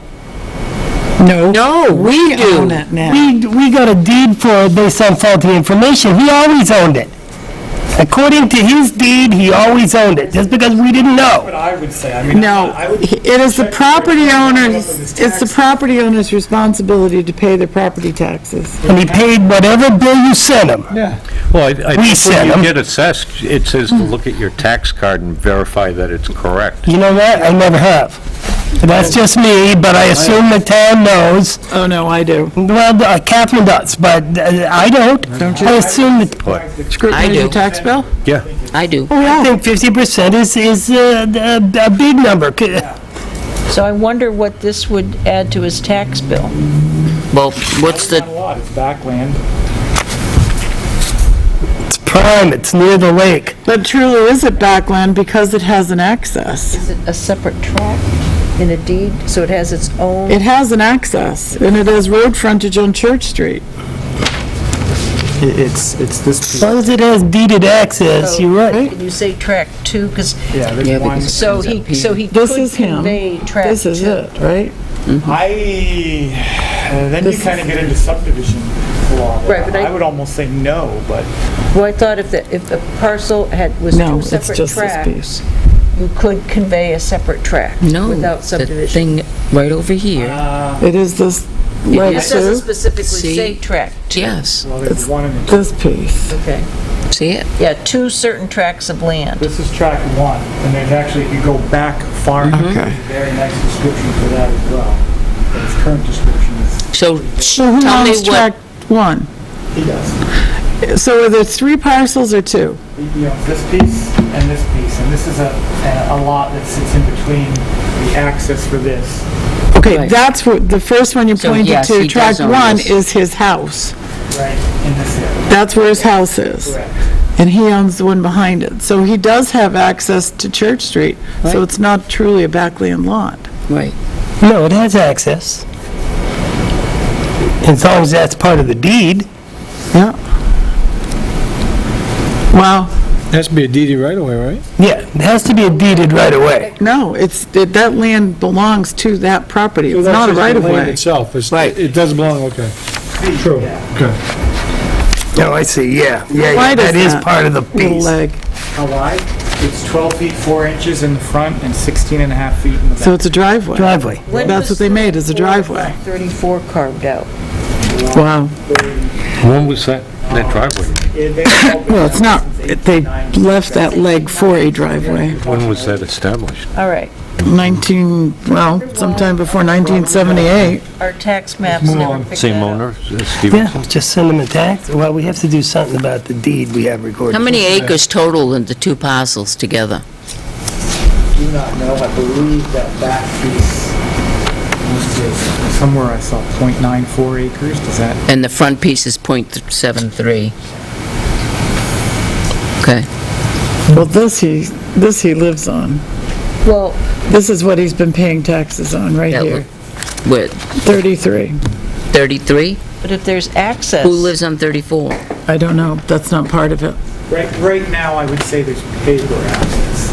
No. no, we do. Own it now. We got a deed for it based on faulty information. He always owned it. According to his deed, he always owned it, just because we didn't know. But I would say, I mean... No, I would it is the check property with his owner's, tax it's the property owner's responsibility to pay their property taxes. And he paid whatever bill you sent him. Yeah. Well, I We think sent when them. you get assessed, it says to look at your tax card and verify that it's correct. You know what? I never have. That's just me, but I assume the town knows. Oh, no, I do. Well, Catherine does, but I don't. Don't you? I assume that, Scrutinize do. your tax bill? Yeah. I do. I think 50% is a big number. So I wonder what this would add to his tax bill. Well, what's It's not the, a lot, it's backland. It's prime, it's near the lake. But truly, is it backland because it has an access? Is it a separate tract in a deed, so it has its own? It has an access, and it has road frontage on Church Street. It's this As piece. long as it has deeded access, you're right. Can you say track 2? Because, Yeah, Yeah, there's one. because- so he This could is him. convey track 2. This is it, right? Then you This kind of get into subdivision law. Right, but I would almost say no, but Well, I thought if the parcel was No, two it's separate just this tracks, piece. you could convey a separate track No, without the subdivision. thing right over here, It is this leg This doesn't two, specifically See? say track 2. yes, well, there's one in the, this piece. Okay. see it? Yeah, 2 certain tracks of land. this is track 1, and there's actually, if you go back far, Okay. there's a very nice description for that as well. But its current description is, So, So who tell me owns track what, 1? he does. So are there 3 parcels or 2? He owns this piece and this is a lot that sits in between the access for this. Okay, Right. that's what, the first one you So, pointed yes, to, he track does own 1 this. is his house. Right, in this area. That's where his house is. Correct. And he owns the one behind it. So he does have access to Church Street. So Right. it's not truly a backland lot. right, No, it has access. As long as that's part of the deed. Yeah. Well, Has to be a deeded right away, right? Yeah, it has to be a deeded right away. no, that land belongs to that property. It's not a right of Land way. itself, it's, Right. it doesn't belong, okay. True, okay. No, I see, yeah, yeah, wide that is is that part of the Little piece. leg. How wide? It's 12 feet 4 inches in the front and 16 and a half feet in the back. So it's a driveway. Driveway. When That's was what they made, is a 34 driveway. 34 carved out. Wow. When was that driveway? Well, it's not, they left that leg for a driveway. When was that established? All right. Sometime before 1978. Our tax maps Move never on. picked Same that up. owner, Yeah, Stevenson? just send them a tax. Well, we have to do something about the deed we have recorded. how many acres total in the 2 parcels together? Do not know, I believe that back piece is somewhere I saw .94 acres, does that? And the front piece is .73. Okay, Well, this he lives on. Well, This is what he's been paying taxes on right that here. look, what, 33. 33? but if there's access. Who lives on 34? I don't know, that's not part of it. Right now, I would say there's paper access,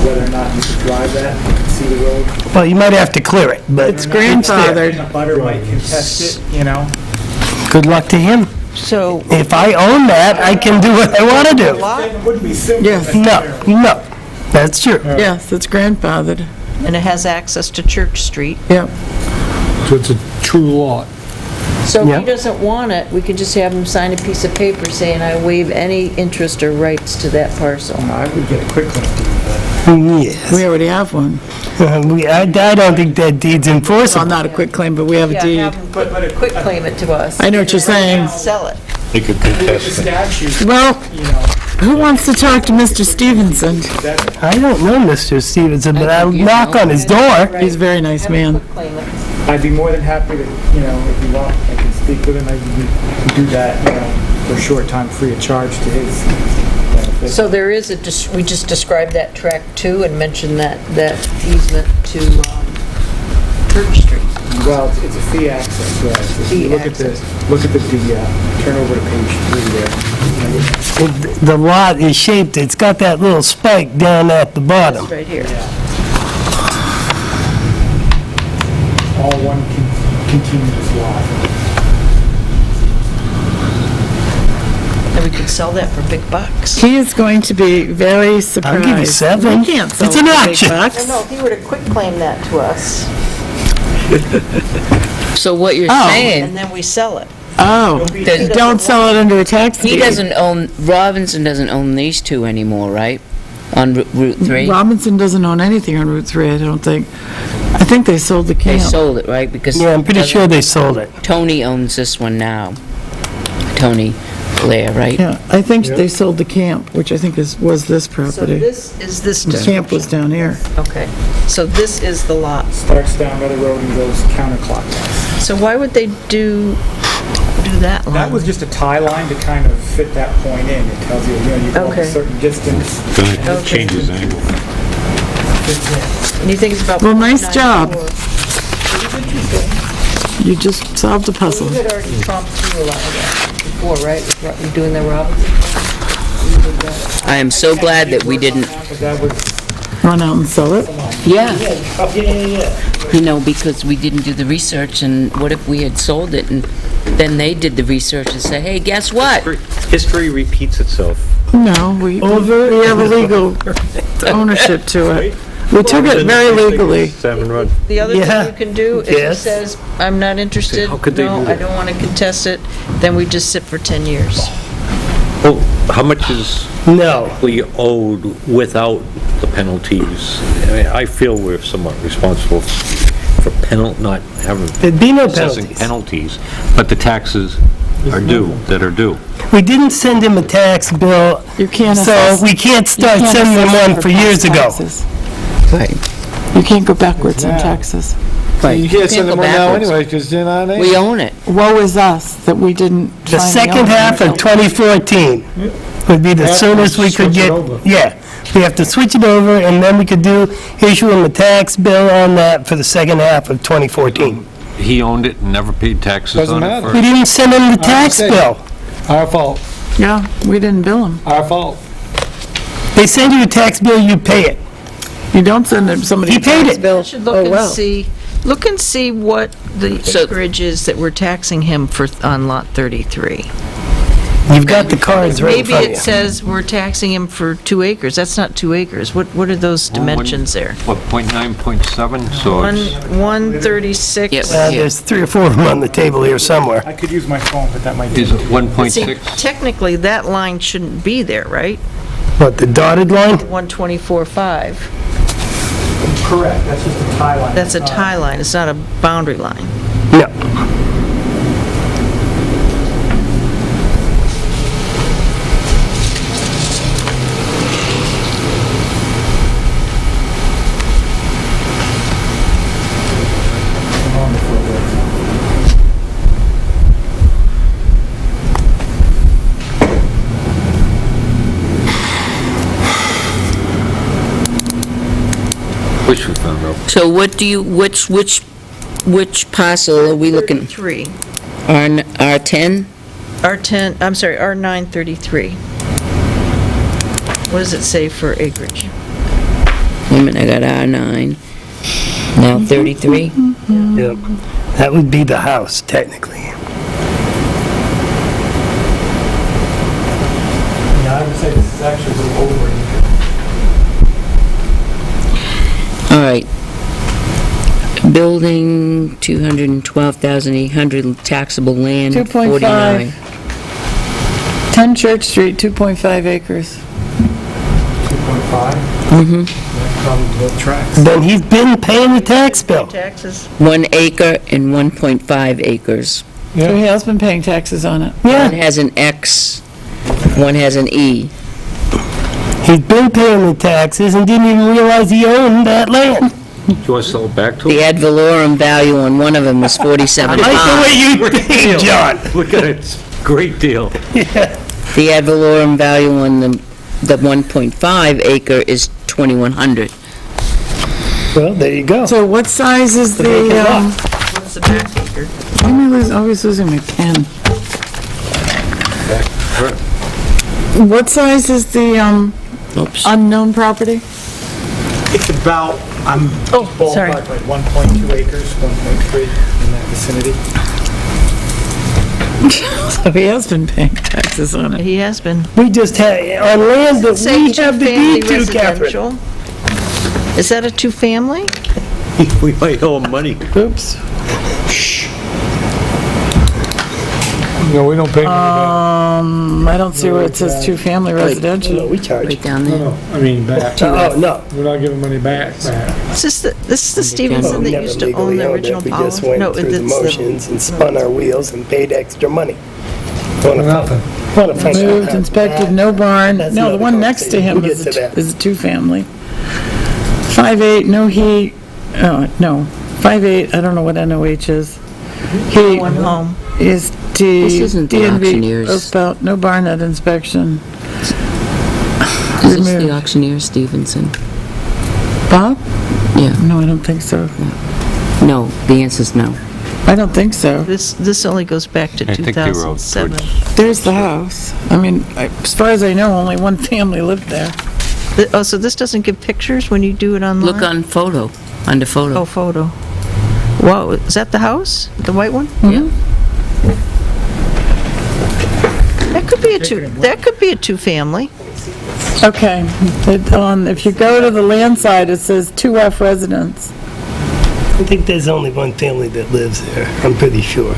whether or not you could drive that, you can see the road. Well, you might have to clear it, but It's grandfathered. And a butter might contest it, good luck to him. So, If I own that, I can do what I want to do. It wouldn't be simple. Yes. No, that's true. Yes, it's grandfathered. and it has access to Church Street. Yep. So it's a true lot. So if Yeah. he doesn't want it, we could just have him sign a piece of paper saying, I waive any interest or rights to that parcel. I would get a quick one. Yes. We already have one. I don't think that deed's Well, enforceable. not a quick claim, but we have a Yeah, deed. have him quick claim it to us. I know what you're saying. Sell it. They could The contest it. statute, Well, you know, who wants to talk to Mr. Stevenson? that, I don't know Mr. Stevenson, but I I'll think you knock know. on his door. He's a very nice Have him man. quick claim it. I'd be more than happy to, if you want, I can speak with him, I can do that, for a short time, free of charge to his benefit. So there is we just described that track 2 and mentioned that easement to Church Street. Well, it's a fee access, right. So if you Fee look at the, turn over to page 3 there. The lot is shaped, it's got that little spike down at the bottom. Right here. All one continuous lot. And we could sell that for big bucks. He is going to be very surprised. I'll give you 7. We can't sell It's it an for big auction. bucks. No, if he were to quick claim that to us, So what you're Oh. saying, and then we sell it. Oh, Does- don't sell it under a tax deed. he doesn't own, Robinson doesn't own these 2 anymore, right? On Route 3? Robinson doesn't own anything on Route 3, I don't think. I think they sold the They camp. sold it, right? Because Yeah, I'm pretty sure they sold it. Tony owns this one now. Tony Blair, right? Yeah, I think they sold the camp, which I think was this So property. this is this The camp was down here. Okay, so this is the lot. Starts down by the road and goes counterclockwise. So why would they do that line? That was just a tie line to kind of fit that point in. It tells you, you go Okay. a certain distance. Then it Okay. changes angle. And you think it's about... Well, nice job. 0.94. You just solved the puzzle. You had already tromped through a lot of that. before, right? With doing the Robinson? I am so glad that we didn't, But that was, Run out and sell it? yeah, yeah. you know, because we didn't do the research, and what if we had sold it, and then they did the research and say, hey, guess what? History repeats itself. No, we have a legal ownership to it. We took it very legally. Savin Road. The other Yeah. thing you can do, if he Yes. says, I'm not interested, How could they no, do I that? don't want to contest it, then we just sit for 10 years. Well, how much is No. we owed without the penalties? I mean, I feel we're somewhat responsible for not having There'd be no assessing penalties. penalties, but the taxes are due, that are due. We didn't send him a tax bill, You can't so assess. we can't start you can't sending him assess one for years past ago. taxes. Right. You can't go backwards in taxes. You can't send them go one now backwards. anyway, because they're not in. We own it. Woe is us that we didn't The finally second own it. half of 2014 would be the Have to soonest we could switch it get. over. Yeah, we have to switch it over, and then we could issue him a tax bill on that for the second half of 2014. He owned it and never paid taxes Doesn't on it matter. We for... didn't send him the tax saying. bill. Our fault, Yeah, we didn't bill them. our fault. They send you a tax bill, you pay it. You don't send them somebody He a paid tax it. bill. Should Oh, look and well. see, what the So- acreage is that we're taxing him for on Lot 33. You've got the cards right in Maybe front of it you. says we're taxing him for 2 acres. That's not 2 acres. What are those dimensions there? What, .9, .7? So it's... 136. Yes. There's 3 or 4 of them on the table here somewhere. I could use my phone, but that might be. Is it See, 1.6? technically, that line shouldn't be there, right? What, the dotted line? 124.5. Correct, that's just a tie line. That's a tie line, it's not a boundary line. No. Which we found out. So what do you, which parcel are we looking? 33. R10? R10, I'm sorry, R933. What does it say for acreage? Wait a minute, I got R9. Now 33? Yep. That would be the house, technically. Yeah, I would say this is actually a little over. All right. Building, 212,800, taxable land, 2.5. 49. 10 Church Street, 2.5 acres. 2.5. Mm-hmm. Probably both tracks. Then he's been paying the tax bill. Taxes? 1 acre and 1.5 acres. So he has been paying taxes on it. One Yeah, has an X, one has an E. he's been paying the taxes and didn't even realize he owned that land. Do you want to sell it back to The him? ad valorem value on one of them was I like the 47.5. way you think, John. Look at it, it's a great deal. The ad valorem value on the 1.5 acre is 2,100. Well, there you go. So what size is the, vacant lot. What's the back acre? I'm always losing my pen. What size is the, Oops. unknown property? It's about, I'm sorry. ballpark, like 1.2 acres, 1.3 in that vicinity. So he has been paying taxes on it. He has been. We just had, on land that Say we have the two-family deed to, Catherine. residential. Is that a two-family? We might owe him money. Oops. No, we don't pay money back. I don't see where it says two-family No, residential. we charge. Right down No, there. no, I mean back. Oh, no. We're not giving money back. Is this the Stevenson We that never used to legally own the owned original it. We Palo? just went No, through the it's motions and spun our wheels and paid extra money. Wanna Nothing. wanna find out Moved, how inspected, that- no barn. That's No, the another one next to him conversation. We'll get to that. is a two-family. 5.8, no heat, no, 5.8, I don't know what NOH is. Heat One home. is This isn't the DNV, auctioneer's. Oakville, no barn at inspection. Is this the Removed. auctioneer Stevenson? Bob? Yeah. No, I don't think so. No, the answer's no. I don't think so. This only goes back to I think they were out 2007. There's the house. I mean, as far as I know, only one family lived there. Oh, so this doesn't give pictures when you do it online? Look on photo, under photo. Oh, photo. Wow, is that the house? The white one? Yeah. That could be a two-family. Okay. If you go to the land side, it says 2F residents. I think there's only one family that lives there, I'm pretty sure.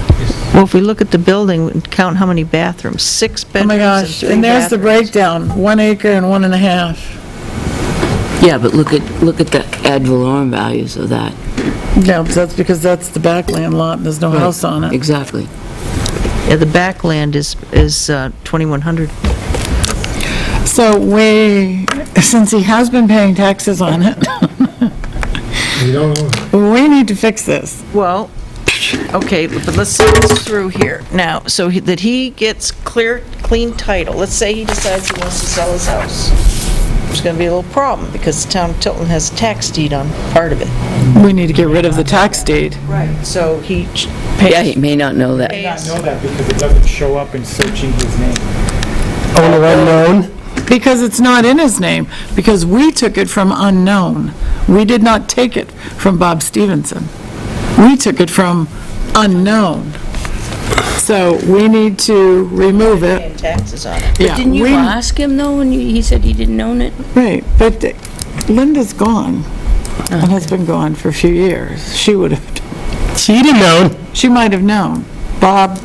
Well, if we look at the building and count how many bathrooms, 6 Oh bedrooms my and gosh, 3 and there's the bathrooms. breakdown, 1 acre and 1.5. Yeah, but look at the ad valorem values of that. Yeah, but that's because that's the backland lot, and there's no house on it. Exactly. Yeah, the backland is 2,100. So since he has been paying taxes on it, You don't know. we need to fix this. Well, okay, but let's see this through here. Now, so that he gets clean title. Let's say he decides he wants to sell his house. There's going to be a little problem because the town of Tilton has a tax deed on part of it. We need to get rid of the tax deed. Right. So he Yeah, he may not know that. I not know that because it doesn't show up in searching his name. Owner unknown? Because it's not in his name, because we took it from unknown. We did not take it from Bob Stevenson. We took it from unknown. So we need to remove it. paying taxes on it. Yeah, Didn't you we- ask him, though, when he said he didn't own it? Right, but Linda's gone, and has been gone for a few years. She would have, She didn't know. she might have known. Bob,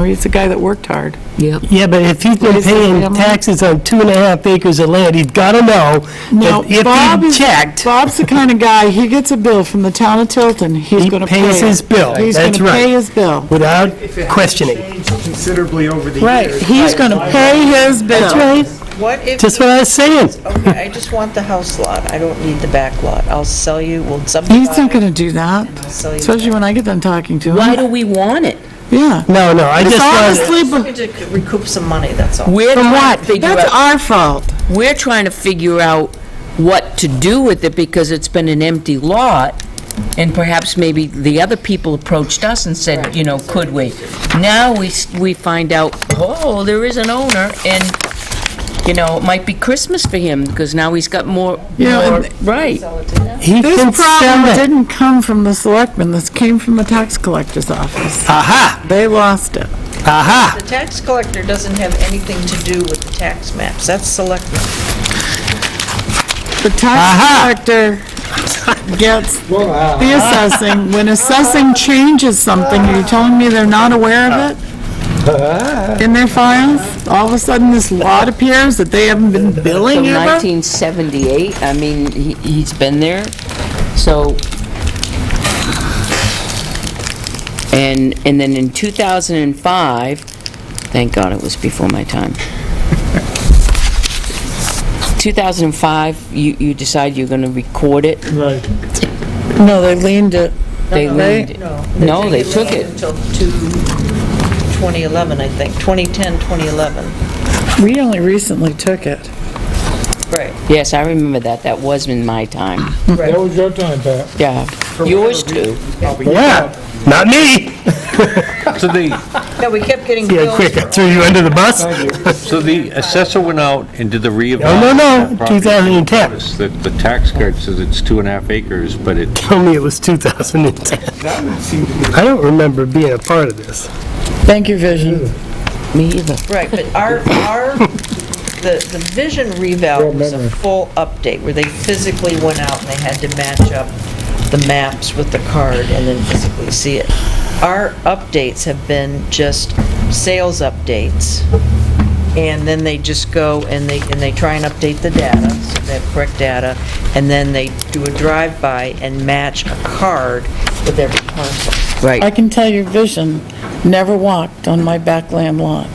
he's the guy that worked hard. Yep. Yeah, but if he's been Raise the paying family. taxes on 2.5 acres of land, he's gotta know No, that if Bob he is, checked, Bob's the kind of guy, he gets a bill from the town of Tilton, he's He gonna pay pays it. his bill. He's That's gonna right. pay his bill. without If it hasn't questioning. changed considerably over the Right, years. he's gonna pay his bill. That's right. What if... Just what I was saying. Okay, I just want the house lot. I don't need the back lot. I'll sell you, we'll subdivide. He's not gonna do that, and I'll sell you the especially back. when I get done talking to him. Why do we want it? Yeah. No, I It's just wanted, honestly, Just looking to recoup some money, that's all. We're from trying what? to figure That's out, our fault. we're trying to figure out what to do with it because it's been an empty lot. And perhaps maybe the other people approached us and said, could we? Now we find out, oh, there is an owner and, it might be Christmas for him because now he's got more, Yeah, right. Sell it to them. he This can problem sell it. didn't come from the selectmen, this came from the tax collector's office. Aha, They lost it. aha. The tax collector doesn't have anything to do with the tax maps. That's selectmen. The Aha. tax collector gets the assessing. When assessing changes something, are you telling me they're not aware of it? In their files? All of a sudden, this lot appears that they haven't been billing From ever? 1978, I mean, he's been there, so... And then in 2005, thank God it was before my time. 2005, you decide you're gonna record it? Right. No, they leaned it. They leaned it. No, they took it. Until 2011, I think, 2010, 2011. We only recently took it. Right. Yes, I remember that. That was in my time. That was your time, Pat. Yeah. Yours too. Yeah, not me. So No, we kept getting Yeah, billed. quick, I threw you under the bus. so the assessor went out and did the reevaluation. No, of the property. 2010. Notice that the tax card says it's 2.5 acres, but it, Tell me it was 2010. That would seem to be I don't remember being a part of this. Thank you, Vision. Me either. Right, but the vision reval was a full update where they physically went out and they had to match up the maps with the card and then physically see it. Our updates have been just sales updates. And then they just go and they try and update the data, so they have correct data, and then they do a drive-by and match a card with every parcel. Right. I can tell you, Vision never walked on my backland lot.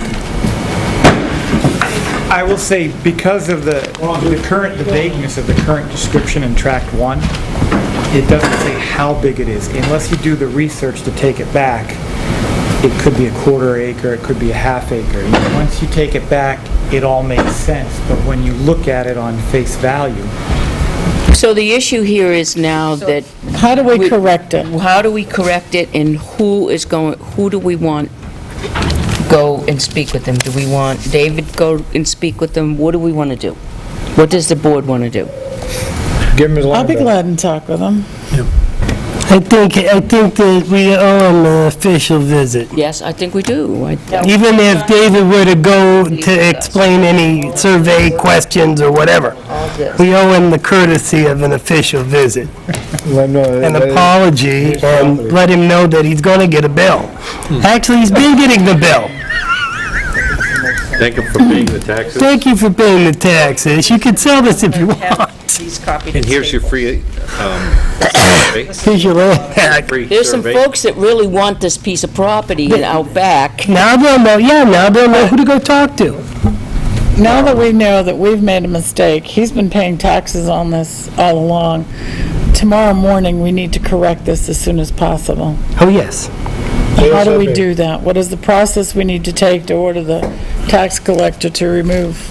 I will say, because of the vagueness of the current description in Tract 1, it doesn't say how big it is. Unless you do the research to take it back, it could be a quarter acre, it could be a half acre. Once you take it back, it all makes sense, but when you look at it on face value, So the issue here is now that, How do we correct it? how do we correct it, and who do we want go and speak with them? Do we want David go and speak with them? What do we want to do? What does the board want to do? Give him his line I'll be back. glad and talk with him. I think that we owe him an official visit. Yes, I think we do. Even if David were to go to explain any survey questions or whatever, we owe him the courtesy of an official visit, Let him know an that- apology, and let him know that he's going to get a bill. Actually, he's been getting the bill. Thank him for paying the taxes. Thank you for paying the taxes. You can sell this if you want. These copied. And here's your free, survey. Here's your land back. Free There's some survey. folks that really want this piece of property in out back. Now they'll know, now they'll know who to go talk to. Now that we know that we've made a mistake, he's been paying taxes on this all along. Tomorrow morning, we need to correct this as soon as possible. Oh, yes. How do we do that? What is the process we need to take to order the tax collector to remove?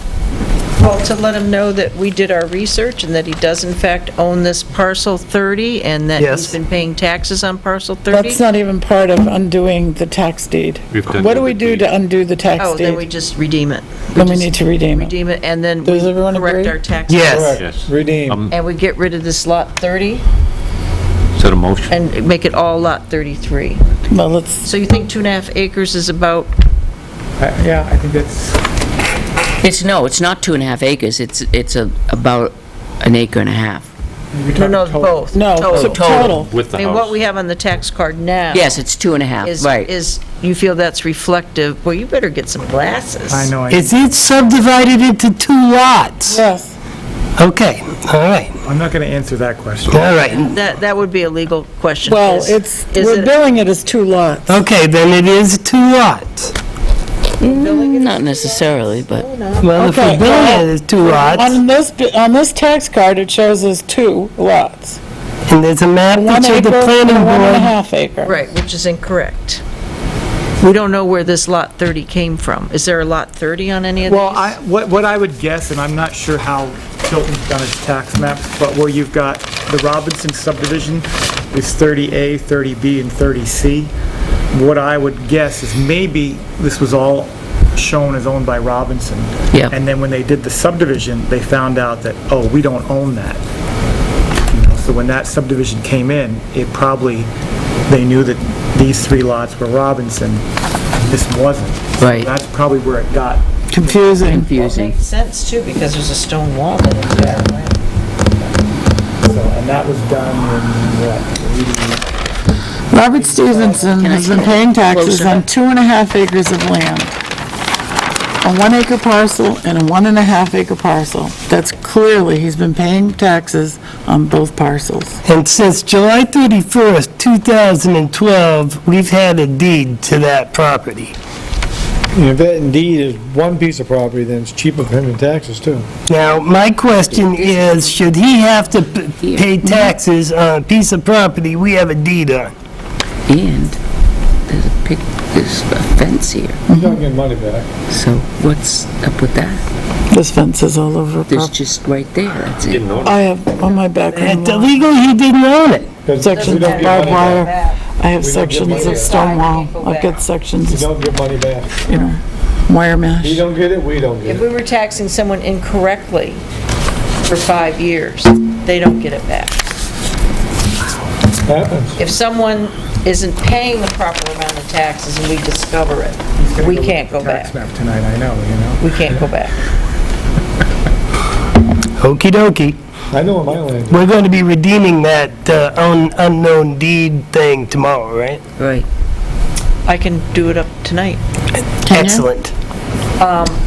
Well, to let him know that we did our research and that he does in fact own this parcel 30 and that Yes. he's been paying taxes on parcel 30. That's not even part of undoing the tax deed. We've done What do the we do deed. to undo the tax Oh, then we deed? just redeem it. Then we just need to redeem it. Redeem it, and then we Does everyone correct agree? our taxes. Yes. Correct. Yes. Redeem. And we get rid of this lot 30 Is that a motion? and make it all lot 33. Well, let's, So you think 2.5 acres is about, Yeah, I think that's, It's not 2.5 acres, it's about an acre and a half. no, both. no, Total. total. With I the mean, what house. we have on the tax card now. Yes, it's 2.5, Is, right. is, you feel that's reflective, well, you better get some glasses. I know, Is it subdivided into 2 lots? Yes. Okay, all right, I'm not going to answer that question. all right. That would be a legal question. Well, Is we're it- billing it as 2 lots. Okay, then it is 2 lots. Not necessarily, but, Well, if Okay, we're billing it as 2 lots, On this tax card, it shows as 2 lots. and there's a map 1 that shows the acre and planning a board. 1.5 acre. Right, which is incorrect. We don't know where this lot 30 came from. Is there a lot 30 on any of these? Well, what I would guess, and I'm not sure how Tilton's done its tax maps, but where you've got the Robinson subdivision is 30A, 30B, and 30C. What I would guess is maybe this was all shown as owned by Robinson. Yeah. And then when they did the subdivision, they found out that, oh, we don't own that. You know, so when that subdivision came in, they knew that these 3 lots were Robinson, this wasn't. So Right. that's probably where it got. Confusing. Well, it confusing. makes sense, too, because there's a stone wall that is there. So, and that was done in, what, Robert Stevenson has been paying taxes Closer. on 2.5 acres of land. A 1 acre parcel and a 1.5 acre parcel. That's clearly, he's been paying taxes on both parcels. And since July 31st, 2012, we've had a deed to that property. And if that indeed is one piece of property, then it's cheaper for him in taxes too. Now, my question is, should he have to pay taxes on a piece of property we have a deed on? and there's a fence here, You don't get money back. so what's up with that? This fence is all over the There's property. just right there, that's it. Didn't know. I have on my background wall, Legally, he didn't own it. Because sections we don't of get barbed money wire. back. I have We don't get sections money of back. stone wall. I've got We sections, don't get money back. wire mesh. You don't get it, we don't get If it. we were taxing someone incorrectly for 5 years, they don't get it back. Happens. If someone isn't paying the proper amount of taxes and we discover it, we can't go tax back. map tonight, I know, you know? We can't go back. Okey dokey. I know in my land. We're going to be redeeming that unknown deed thing tomorrow, right? Right. I can do it up tonight. Excellent.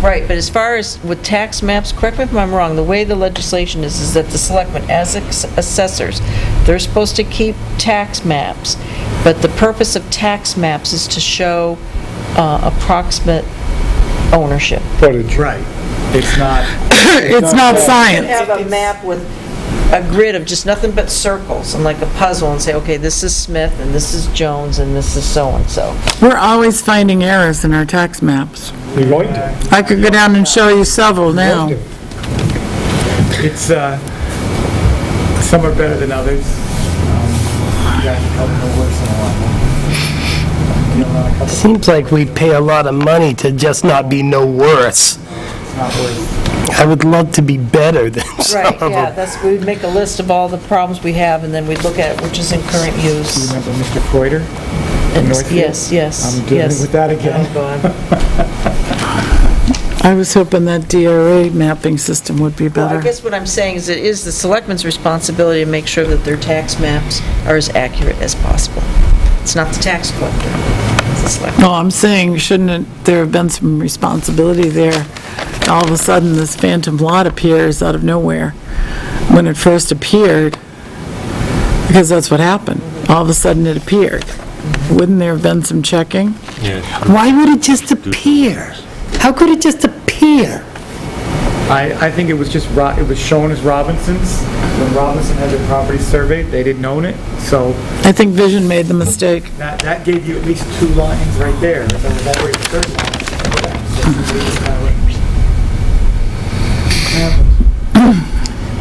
Right, but as far as with tax maps, correct me if I'm wrong, the way the legislation is that the selectmen, as assessors, they're supposed to keep tax maps, but the purpose of tax maps is to show approximate ownership. Footage. Right. It's not, It's not science. Have a map with a grid of just nothing but circles, and like a puzzle, and say, okay, this is Smith, and this is Jones, and this is so-and-so. We're always finding errors in our tax maps. You're going to. I could go down and show you several now. it's, Some are better than others. You guys are probably no worse than a lot. You know, a couple, Seems like we pay a lot of money to just not be no worse. it's not worse. I would love to be better than some Right, of yeah, them. that's, we'd make a list of all the problems we have, and then we'd look at which is in current Do you use. remember Mr. Croiter? And- Northfield? Yes, yes, I'm dealing yes. with that again. I was hoping that DRA mapping system would be Well, I better. guess what I'm saying is it is the selectmen's responsibility to make sure that their tax maps are as accurate as possible. It's not the tax collector, it's the selectmen. No, I'm saying, there have been some responsibility there? All of a sudden, this phantom lot appears out of nowhere. When it first appeared, because that's what happened, all of a sudden it appeared. Wouldn't there have been some checking? Yeah, Why would it just appear? How could it just appear? I think it was just, it was shown as Robinson's. When Robinson had their property surveyed, they didn't own it, so I think Vision made the mistake. that gave you at least 2 lines right there. That was already the third line.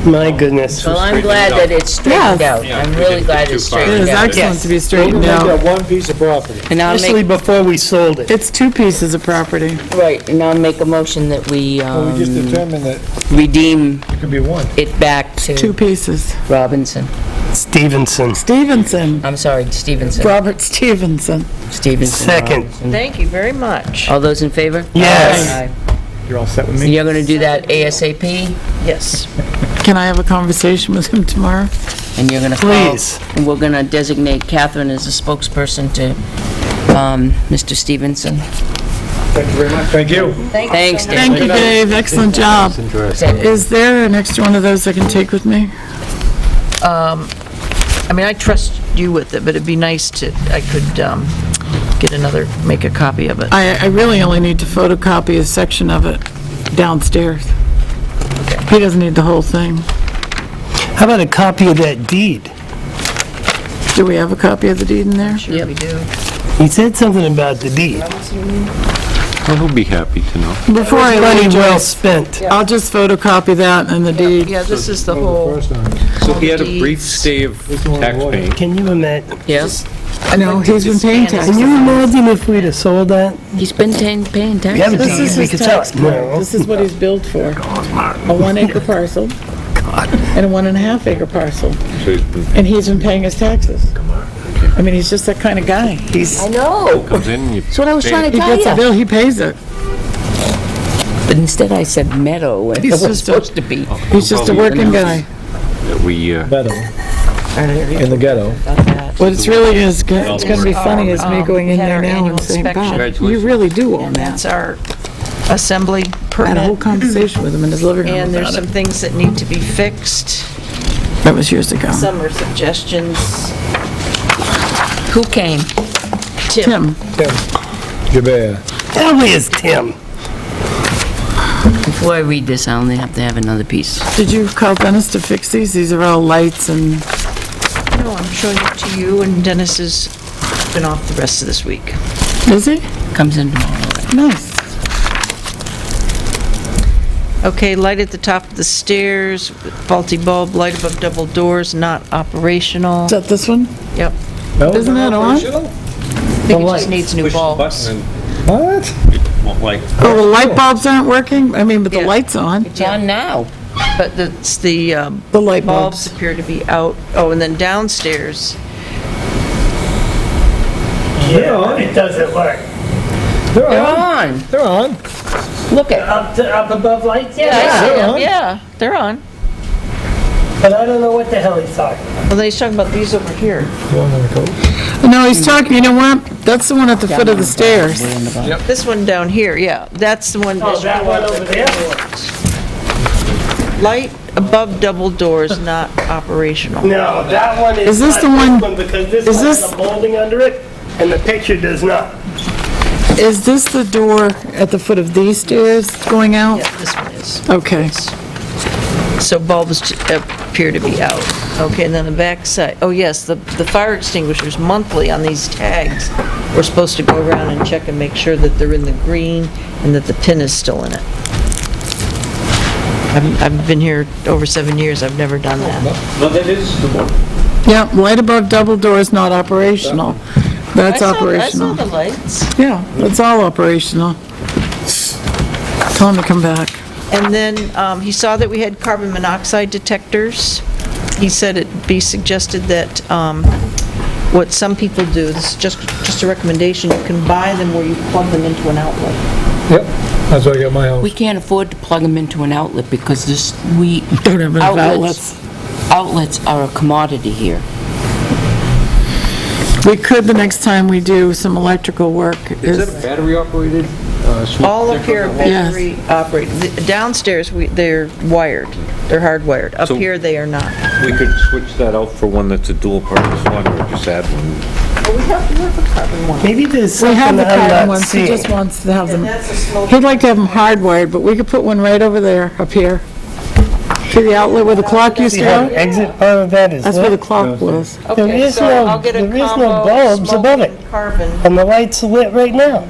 My goodness. Well, I'm glad that it's straightened out. I'm really glad it's It straightened is out. excellent to be We're straightened gonna make out. that one piece of property. And I'll Especially make, before we sold it. It's 2 pieces of property. right, and I'll make a motion that we Well, we just determined that redeem it could be one. it back 2 to pieces. Robinson. Stevenson. Stevenson, I'm sorry, Stevenson. Robert Stevenson. Stevenson. Second. Robinson. Thank you very much. All those in favor? Yes. Aye. You're all set with So me? you're going to do that ASAP, Yes. Can I have a conversation with him tomorrow? and you're going to call... Please. And we're going to designate Catherine as a spokesperson to Mr. Stevenson. Thank you very much. Thank you. Thanks, Dave. Thank you, Dave, excellent job. it's interesting. Is there an extra one of those I can take with me? I mean, I trust you with it, but it'd be nice to, I could get another, make a copy of it. I really only need to photocopy a section of it downstairs. He doesn't need the whole thing. How about a copy of that deed? Do we have a copy of the deed in there? Sure we do. He said something about the deed. Well, he'll be happy to know. Before I Money leave, well Joyce, spent. I'll just photocopy that and the deed. Yeah, this is the That was whole, the first time. So he had a brief deeds. stay of tax paying. Can you imagine? Yes? I know, he's been paying Can taxes. you imagine if we'd have sold that? He's been paying You have a taxes. This is deed, we his could sell tax it. card. No. This is what he's billed for. A 1-acre parcel and a 1.5-acre parcel. So he's been, And he's been paying his taxes. I mean, he's just that kind of guy. I know. comes in, you That's what I was trying to He tell gets a you. bill, he pays it. But instead I said meadow, and it He's was just a- supposed to be. He's just a working guy. that we, Ghetto, in the ghetto. What it's really is, it's gonna be funny is me going in we had there our now annual and saying, Bob, inspection. you really do own and that. that's our assembly I had a whole permit, conversation with him in his living room and there's about some it. things that need to be fixed. That was years ago. Some are suggestions. Who came? Tim, Tim, Jabea. Probably is Tim. Before I read this, I only have to have another piece. did you call Dennis to fix these? These are all lights and, No, I'm showing it to you, and Dennis has been off the rest of this week. is he? Comes in tomorrow. Nice. Okay, light at the top of the stairs, faulty bulb, light above double doors, not operational. Is that this one? Yep. No, Isn't that on? operational? I think it just needs new bulbs. What? won't like, Oh, the light bulbs aren't working? I mean, but the Yeah. light's on. It's on now. But it's the The light bulbs bulbs. appear to be out. Oh, and then downstairs, Yeah, it doesn't work. They're They're on. on. They're on. Look at, Up above lights? I see they're them. on. yeah, they're on. But I don't know what the hell he's talking about. Well, then he's talking about these over here. You want another coat? No, he's talking, you know what? That's the one at the foot of the stairs. This one down here, yeah, that's the one. Oh, that one over there? Light above double doors, not operational. No, that one is Is this not the one- because this is one has this- a molding under it, and the picture does not. Is this the door at the foot of these stairs going out? Yeah, this one is. Okay. So bulbs appear to be out. Okay, and then the back side, oh yes, the fire extinguishers monthly on these tags, we're supposed to go around and check and make sure that they're in the green and that the pin is still in it. I've been here over 7 years, I've never done that. No, that is the one. Yeah, light above double door is not operational. That's I saw operational. the lights. Yeah, it's all operational. Tell him to come back. And then he saw that we had carbon monoxide detectors. He said it'd be suggested that what some people do, this is just a recommendation, you can buy them where you plug them into an outlet. Yep, that's what I got my house. We can't afford to plug them into an outlet because we Don't have enough outlets. outlets are a commodity here. We could the next time we do some electrical work. Is that a battery operated? All up here are Yes. battery operated. Downstairs, they're wired, they're hardwired. Up So- here, they are not. We could switch that out for one that's a dual purpose one, or just add one. But we have to have a carbon one. Maybe there's We have something the I'm carbon not ones, he seeing. just wants to have them, And that's a smoke. he'd like to have them hardwired, but we could put one right over there, up here. See the outlet where the clock used See to how go? exit part of that is That's where the lit? clock was. There Okay, is so no- I'll get a there is no combo bulbs smoke above it. and carbon. And the light's lit right now.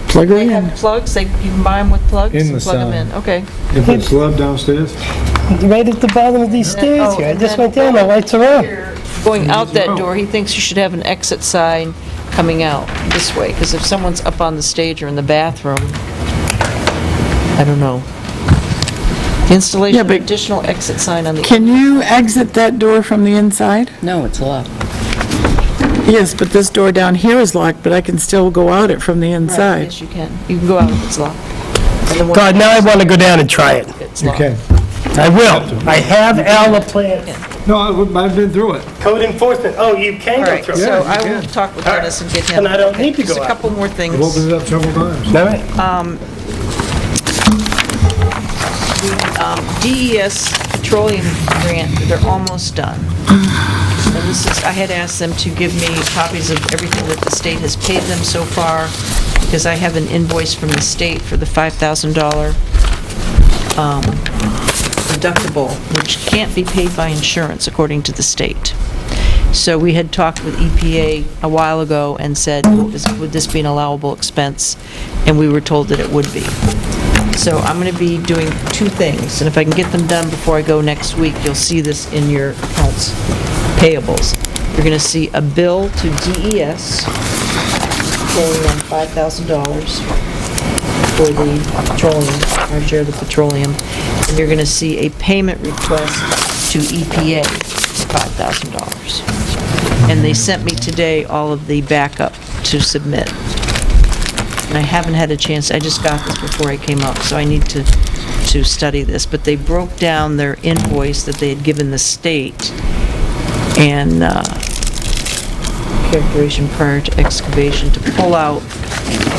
Plug it They in. have plugs, you can buy them with plugs In and the plug them sign. in, okay. You put slab downstairs? Right at the bottom of these stairs Oh, here. I and just then went down, the lights are on. Going out that door, he thinks you should have an exit sign coming out this way, because if someone's up on the stage or in the bathroom, I don't know. The installation Yeah, of but- additional exit sign on the... Can you exit that door from the inside? No, it's locked. Yes, but this door down here is locked, but I can still go out it from the Right, inside. yes, you can. You can go out if it's locked. And the one God, now I want to go down and try it. that's You locked. can. I will. I have Al the plan. No, I've been through it. Code enforcement, oh, you can All go right, through. so you I will can. talk with Dennis and get him... And I don't need to Just go a out. couple more things. I've opened it up several times. All right. DES petroleum grant, they're almost done. And this is, I had asked them to give me copies of everything that the state has paid them so far, because I have an invoice from the state for the $5,000 deductible, which can't be paid by insurance, according to the state. So we had talked with EPA a while ago and said, would this be an allowable expense? And we were told that it would be. So I'm going to be doing two things, and if I can get them done before I go next week, you'll see this in your accounts payables. You're going to see a bill to DES totaling on $5,000 for the petroleum, our share of the petroleum, and you're going to see a payment request to EPA for $5,000. And they sent me today all of the backup to submit. And I haven't had a chance, I just got this before I came up, so I need to study this. But they broke down their invoice that they had given the state and characterization prior to excavation to pull out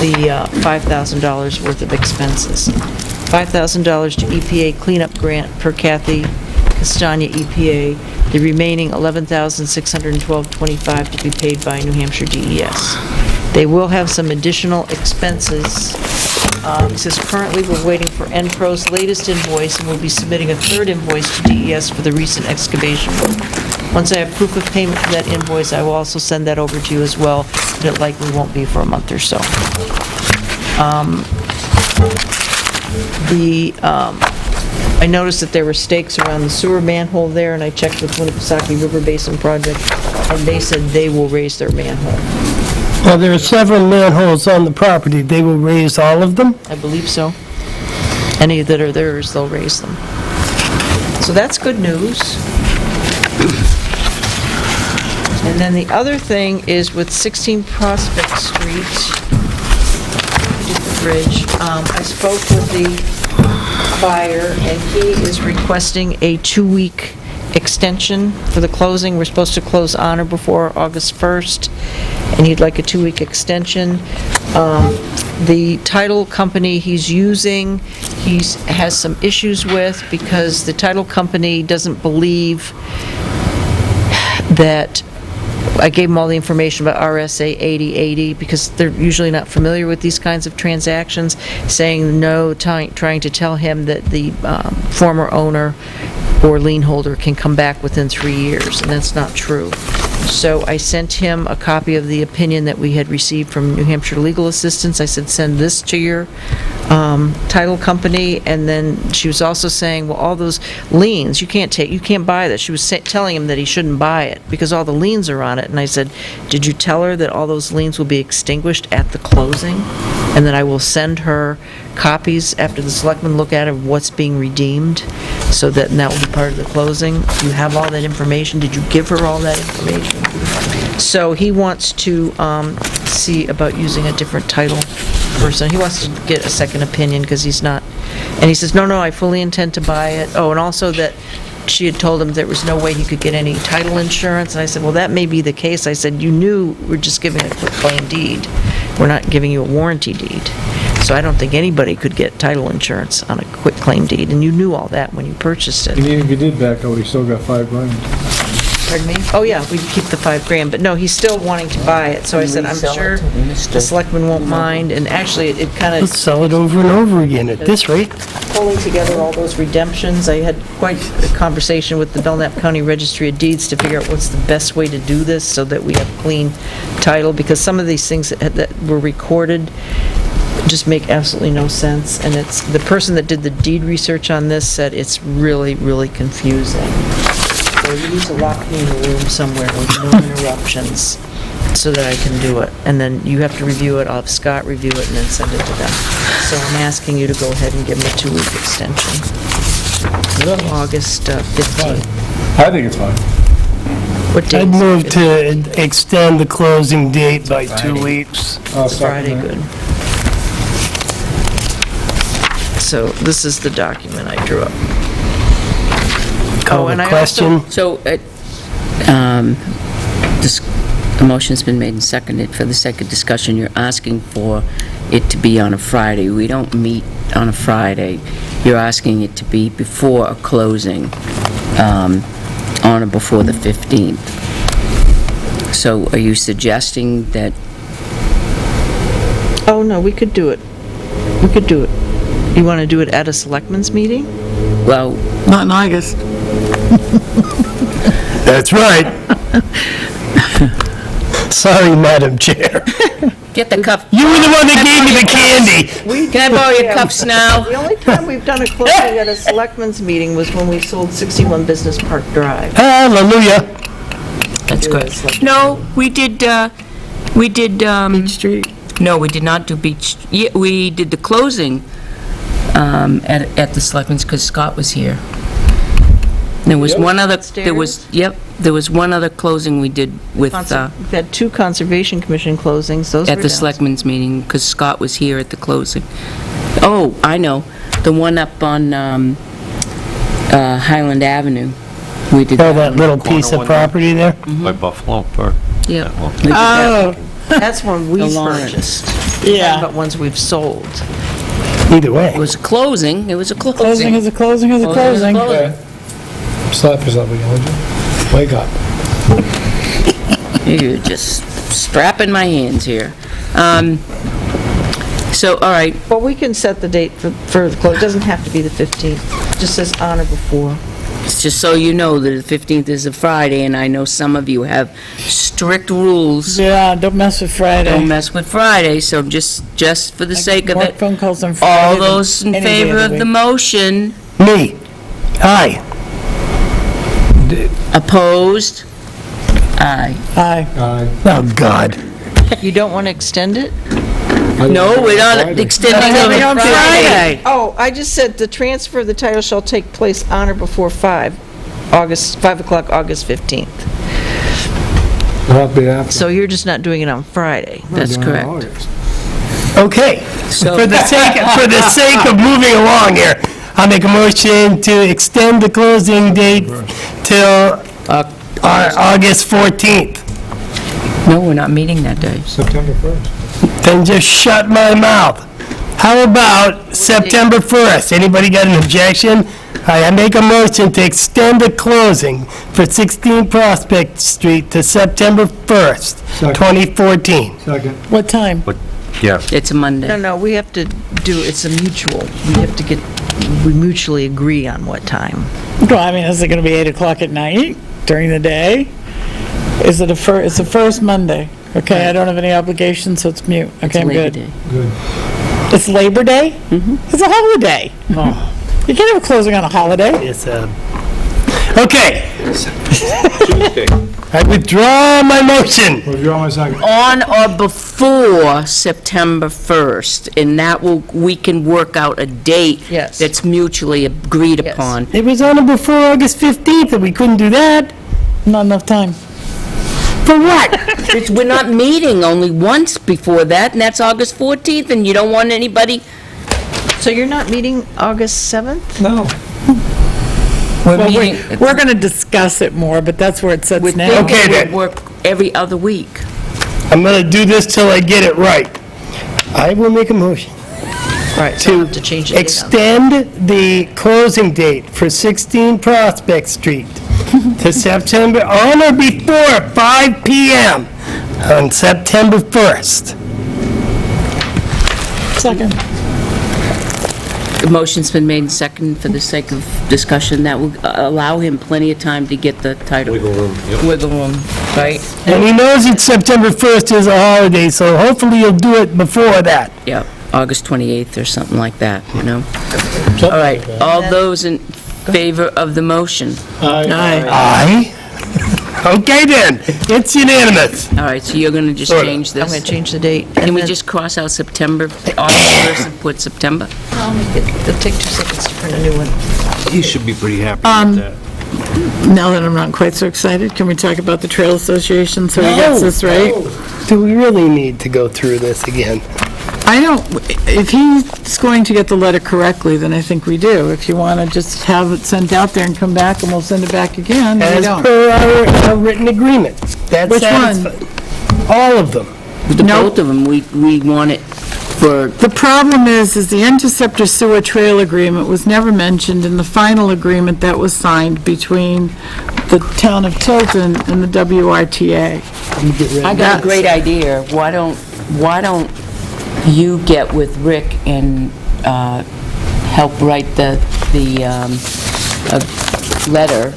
the $5,000 worth of expenses. $5,000 to EPA cleanup grant per Kathy Castagna EPA, the remaining $11,612.25 to be paid by New Hampshire DES. They will have some additional expenses. It says currently we're waiting for Enpro's latest invoice and we'll be submitting a third invoice to DES for the recent excavation work. Once I have proof of payment for that invoice, I will also send that over to you as well, but it likely won't be for a month or so. I noticed that there were stakes around the sewer manhole there, and I checked with Winnipesaukee River Basin Project, and they said they will raise their manhole. Well, there are several manholes on the property. They will raise all of them? I believe so. Any that are theirs, they'll raise them. So that's good news. And then the other thing is with 16 Prospect Street, the bridge, I spoke with the buyer, and he is requesting a 2-week extension for the closing. We're supposed to close on or before August 1st, and he'd like a 2-week extension. The title company he's using, he has some issues with because the title company doesn't believe that I gave them all the information about RSA 8080 because they're usually not familiar with these kinds of transactions, saying no, trying to tell him that the former owner or lien holder can come back within 3 years, and that's not true. So I sent him a copy of the opinion that we had received from New Hampshire Legal Assistance. I said, send this to your title company. And then she was also saying, well, all those liens, you can't buy this. She was telling him that he shouldn't buy it because all the liens are on it. And I said, did you tell her that all those liens will be extinguished at the closing? And that I will send her copies after the selectmen look at it of what's being redeemed, so that will be part of the closing. You have all that information. Did you give her all that information? So he wants to see about using a different title person. He wants to get a second opinion because he's not, and he says, no, I fully intend to buy it. Oh, and also that she had told him there was no way he could get any title insurance. And I said, well, that may be the case. I said, you knew we're just giving a quick claim deed. We're not giving you a warranty deed. So I don't think anybody could get title insurance on a quick claim deed, and you knew all that when you purchased it. And even if you did back out, he still got $5,000. Pardon me? Oh, yeah, we'd keep the $5,000, but no, he's still wanting to buy it, so I said, I'm sure the selectmen won't mind, and actually, it kind Let's of, sell it over and over again at this rate. pulling together all those redemptions, I had quite a conversation with the Belknap County Registry of Deeds to figure out what's the best way to do this, so that we have clean title, because some of these things that were recorded just make absolutely no sense, and it's, the person that did the deed research on this said it's really, really confusing. So you need to lock me in a room somewhere with no interruptions so that I can do it. And then you have to review it, I'll have Scott review it and then send it to them. So I'm asking you to go ahead and give them a 2-week extension. August 15th. I think it's fine. What date? I'd move to extend the closing date by 2 weeks. I'll second Friday, that. good. So this is the document I drew up. Call and the I question. So, the motion's been made and seconded. For the sake of discussion, you're asking for it to be on a Friday. We don't meet on a Friday. You're asking it to be before a closing, on or before the 15th. So are you suggesting that, Oh, no, we could do it. We could do it. You want to do it at a selectmen's meeting? well, Not in August. That's right. Sorry, Madam Chair. get the cup, You were the one that gave me the candy. can I borrow your cups now? The only time we've done a closing at a selectmen's meeting was when we sold 61 Business Park Drive. Hallelujah. That's good. No, we did, Street. no, we did not do Beach, yeah, we did the closing, at the Selectmen's, because Scott was here. There was one other, there was one other closing we did with, We've had 2 Conservation Commission closings, those were at the down. Selectmen's meeting, because Scott was here at the closing. Oh, I know, the one up on, Highland Avenue. We did Oh, that that. little piece of property there? By Buffalo Park. Yeah. Well, We did that. Oh, That's one we The Lawrence. purchased. yeah. But ones we've sold. Either way. It was a closing, it was a closing. Closing is a closing is a closing. Slap yourself again, would you? Wake up. You're just strapping my hands here. So, all right, Well, we can set the date for the close, it doesn't have to be the 15th, it just says on or before. it's just so you know that the 15th is a Friday, and I know some of you have strict rules. Yeah, don't mess with Friday. Don't mess with Friday, so just for the sake of More it, phone calls on Friday. all than those in any day favor of the the week. motion, Me. Aye. opposed? Aye. Aye. Oh, God. You don't want to extend it? No, we're not extending Having it on on Friday. Oh, I just said the transfer of the title shall take place on or before 5 o'clock, August 15th. It'll have to be after. So you're just not doing it on Friday. That's We're doing it in correct. August. Okay. So- For the sake of moving along here, I'll make a motion to extend the closing date till August 14th. No, we're not meeting that day. September 1st. Then just shut my mouth. How about September 1st? Anybody got an objection? I make a motion to extend the closing for 16 Prospect Street to September 1st, Second. 2014. Second. What time? Yeah, It's a Monday. No, we have to do, it's a mutual. We mutually agree on what time. Well, I mean, is it going to be 8 o'clock at night, during the day? Is it it's the first Monday? Okay, I don't have any obligations, so it's mute. Okay, I'm Labor good. Day. It's Labor Day? Mm-hmm. It's a holiday. Oh. You can't have a closing on a holiday. It's, okay. I withdraw my motion. Withdraw my second. On or before September 1st, and that we can work out a date Yes. that's mutually agreed Yes. upon. It was on or before August 15th, and we couldn't do that. Not enough time. For what? We're not meeting only once before that, and that's August 14th, and you don't want anybody, So you're not meeting August 7th? No. we're Well, meeting, we're going to discuss it more, but that's where it sits we're now. Okay, thinking then. we'll work every other week. I'm gonna do this till I get it right. I will make a motion All right, so we'll have to change it. extend the closing date for 16 Prospect Street to September, on or before 5 PM on September 1st. Second. The motion's been made and seconded for the sake of discussion. That will allow him plenty of time to get the title. Wiggle room, yep. Wiggle room, right? And he knows it's September 1st is a holiday, so hopefully he'll do it before that. Yeah, August 28th or something like that, you know? All right, all those in favor of the motion? Aye. Aye. Okay then, it's unanimous. All right, so you're going to just Sorta. change I'm going this? to change the date. Can we just cross out September, August 1st and put September? It'll take 2 seconds to print a new one. He should be pretty happy with that. Now that I'm not quite so excited, can we talk about the Trail Association so he gets this right? Do we really need to go through this again? I don't, if he's going to get the letter correctly, then I think we do. If you want to just have it sent out there and come back and we'll send it back again, then we As don't. per our written agreement. That Which one? satisfies all of them. The Nope. both of them, we want it for, The problem is the Interceptor Sewer Trail Agreement was never mentioned in the final agreement that was signed between the town of Tilton and the WRTA. I got a great idea. Why don't you get with Rick and help write the letter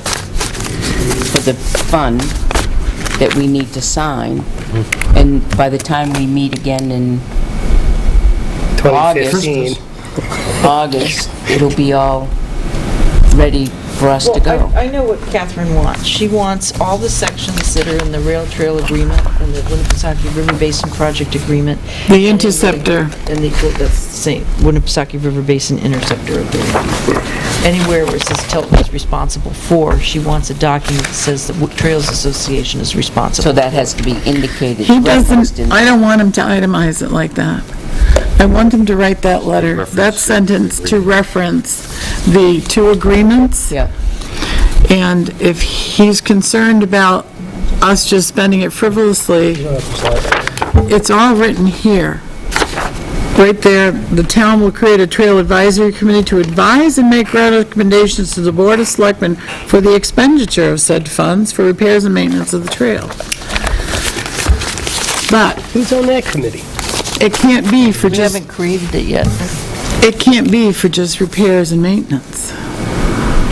for the fund that we need to sign, and by the time we meet again in 2015. August, it'll be all ready for us to go. I know what Catherine wants. She wants all the sections that are in the rail trail agreement and the Winnipesaukee River Basin Project Agreement. The Interceptor. And that's the same, Winnipesaukee River Basin Interceptor Agreement. Anywhere where it says Tilton is responsible for, she wants a document that says the Trails Association is responsible. So that has to be indicated, He referenced doesn't, in. I don't want him to itemize it like that. I want him to write that letter, that sentence to reference the two agreements. Yeah. And if he's concerned about us just spending it frivolously, it's all written here. Right there, the town will create a trail advisory committee to advise and make recommendations to the Board of Selectmen for the expenditure of said funds for repairs and maintenance of the trail. But Who's on that committee? it can't be for We just, haven't created it yet. it can't be for just repairs and maintenance.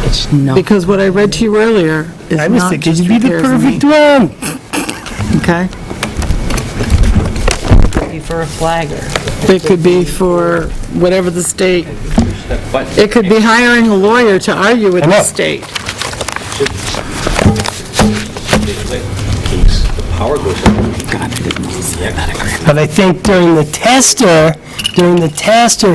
It's not. Because what I read to you earlier is I was not thinking just you'd be the repairs and perfect maintenance. one. Okay? Maybe for a flagger. It could be for whatever the state, it could be hiring a lawyer to argue with I the know. state. Case the power goes out. But I think during the tester,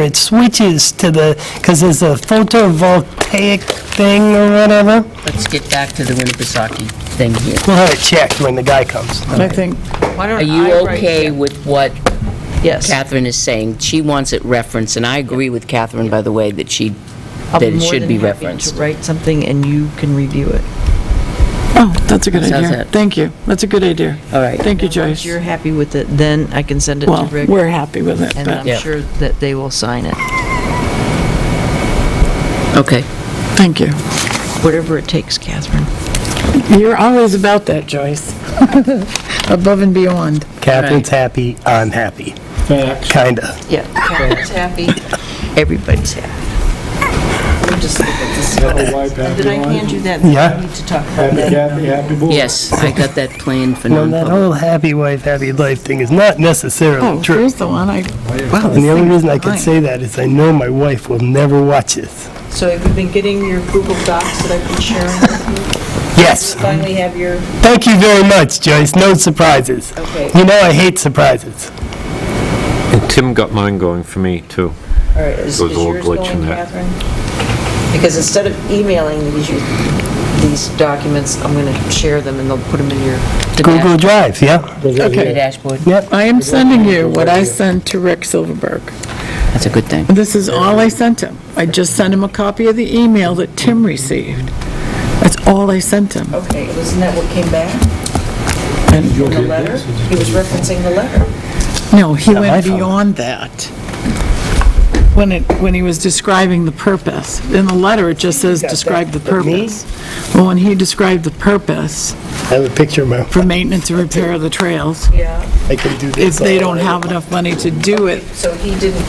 it switches to because there's a photovoltaic thing or whatever. Let's get back to the Winnipesaukee thing here. We'll have it checked when the guy comes. I think, Why don't Are you I write- okay with what Yes. Catherine is saying? She wants it referenced, and I agree with Catherine, by the way, that I'll that it more should than be happy referenced. to write something and you can review it. oh, that's a good How's idea. that? Thank you. That's a good idea. All right. Thank you, Once Joyce. you're happy with it, then I can send it to Well, Rick. we're happy with it, And but I'm Yeah. sure that they will sign it, Okay. thank you. whatever it takes, Catherine. You're always about that, Joyce. Above and beyond. Catherine's happy, I'm happy. Facts. Kinda. Yeah, Catherine's happy, everybody's happy. me just look at this. Have a wife, happy Did I life. hand you that? Yeah. We need to talk about Happy, that. happy, happy boy. Yes, I got that planned for No, that non-public. whole happy wife, happy life thing is not necessarily Oh, true. here's the one. Wow, And the only reason I can say that is I know my wife will never watch this. So have you been getting your Google Docs that I've been sharing with you? Yes. Finally have your, Thank you very much, Joyce. No surprises. okay, You know I hate surprises. And Tim got mine going for me, too. all right, is There was a little yours glitch in going, there. Catherine? Because instead of emailing these documents, I'm going to share them and they'll put them in your, Google Drive, yeah? Goes right The here. dashboard, Yep. I am sending you what I sent to Rick Silverberg. that's a good thing. This is all I sent him. I just sent him a copy of the email that Tim received. That's all I sent him. okay, wasn't that what came back And, in the letter? He was referencing the letter. no, he Not my went fault. beyond that. When he was describing the purpose. In the letter, it just says, got describe the that, but me? purpose. Well, when he described the purpose I have a picture of my, for maintenance and repair of the trails, Yeah. I can do if this. they all don't night. have enough money to do it, So he didn't,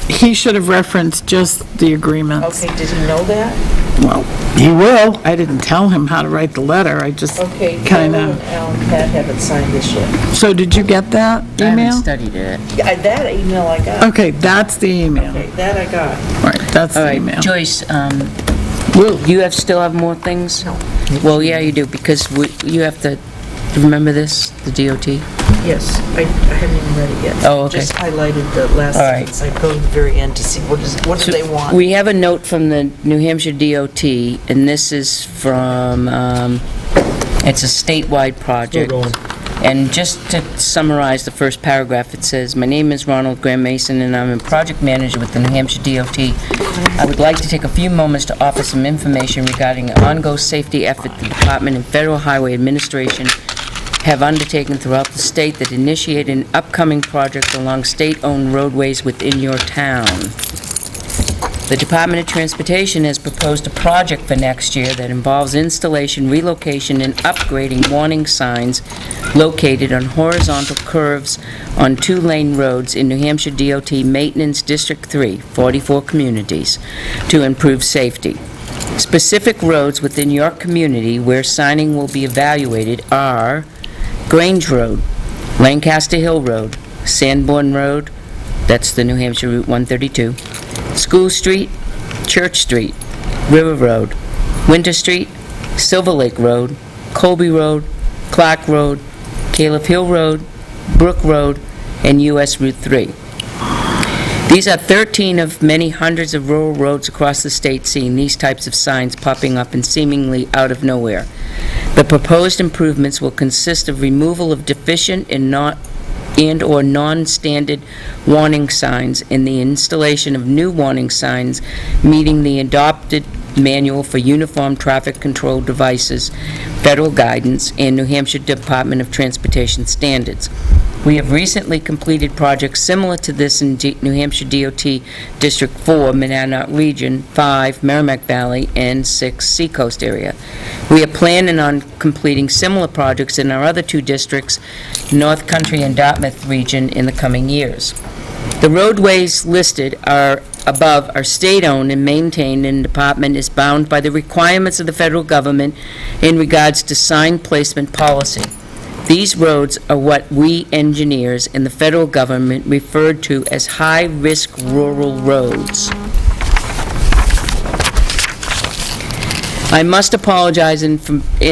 he should have referenced just the agreements. okay, did he know that? Well, He will. I didn't tell him how to write the letter, I just Okay, kind Carol of... and Al and Pat haven't signed this yet. So did you get that I haven't email? studied it. Yeah, that email I got. Okay, that's the email. Okay, that I got. All right, that's All the right, email. Joyce, Will, still have more things? No. Well, yeah, you do, because you have to, remember this, the DOT? Yes, I haven't even read it yet. Oh, okay. Just highlighted the last All right. sentence. I go to the very end to see what do they want. We have a note from the New Hampshire DOT, and this is from, it's a statewide Still project. going. And just to summarize the first paragraph, it says, "My name is Ronald Graham Mason, and I'm a project manager with the New Hampshire DOT. I would like to take a few moments to offer some information regarding an ongoing safety effort the Department and Federal Highway Administration have undertaken throughout the state that initiate an upcoming project along state-owned roadways within your town. The Department of Transportation has proposed a project for next year that involves installation, relocation, and upgrading warning signs located on horizontal curves on two-lane roads in New Hampshire DOT Maintenance District 3, 44 communities, to improve safety. Specific roads within your community where signing will be evaluated are Grange Road, Lancaster Hill Road, Sanborn Road, that's the New Hampshire Route 132, School Street, Church Street, River Road, Winter Street, Silver Lake Road, Colby Road, Clark Road, Caleb Hill Road, Brook Road, and US Route 3. These are 13 of many hundreds of rural roads across the state seeing these types of signs popping up and seemingly out of nowhere. The proposed improvements will consist of removal of deficient and/or non-standard warning signs and the installation of new warning signs meeting the adopted Manual for Uniform Traffic Control Devices, federal guidance, and New Hampshire Department of Transportation standards. We have recently completed projects similar to this in New Hampshire DOT District 4, Monadnock Region, 5, Merrimack Valley, and 6, Seacoast area. We are planning on completing similar projects in our other two districts, North Country and Dartmouth Region, in the coming years. The roadways listed above are state-owned and maintained, and the department is bound by the requirements of the federal government in regards to sign placement policy. These roads are what we engineers and the federal government referred to as high-risk rural roads. I must apologize in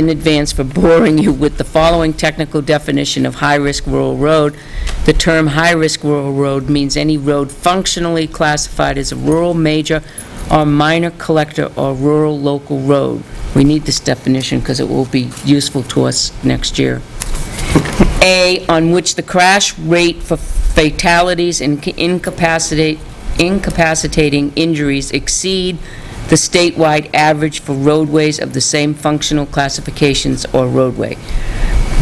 advance for boring you with the following technical definition of high-risk rural road. The term high-risk rural road means any road functionally classified as a rural major or minor collector or rural local road. We need this definition because it will be useful to us next year. A, on which the crash rate for fatalities and incapacitating injuries exceed the statewide average for roadways of the same functional classifications or roadway.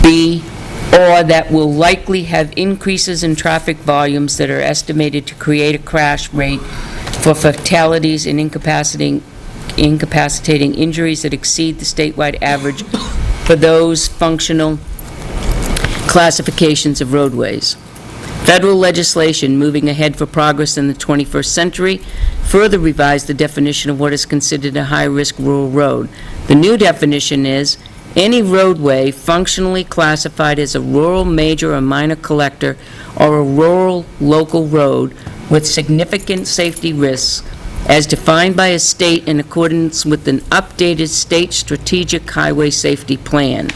B, or that will likely have increases in traffic volumes that are estimated to create a crash rate for fatalities and incapacitating injuries that exceed the statewide average for those functional classifications of roadways. Federal legislation moving ahead for progress in the 21st century further revised the definition of what is considered a high-risk rural road. The new definition is any roadway functionally classified as a rural major or minor collector or a rural local road with significant safety risks as defined by a state in accordance with an updated state strategic highway safety plan.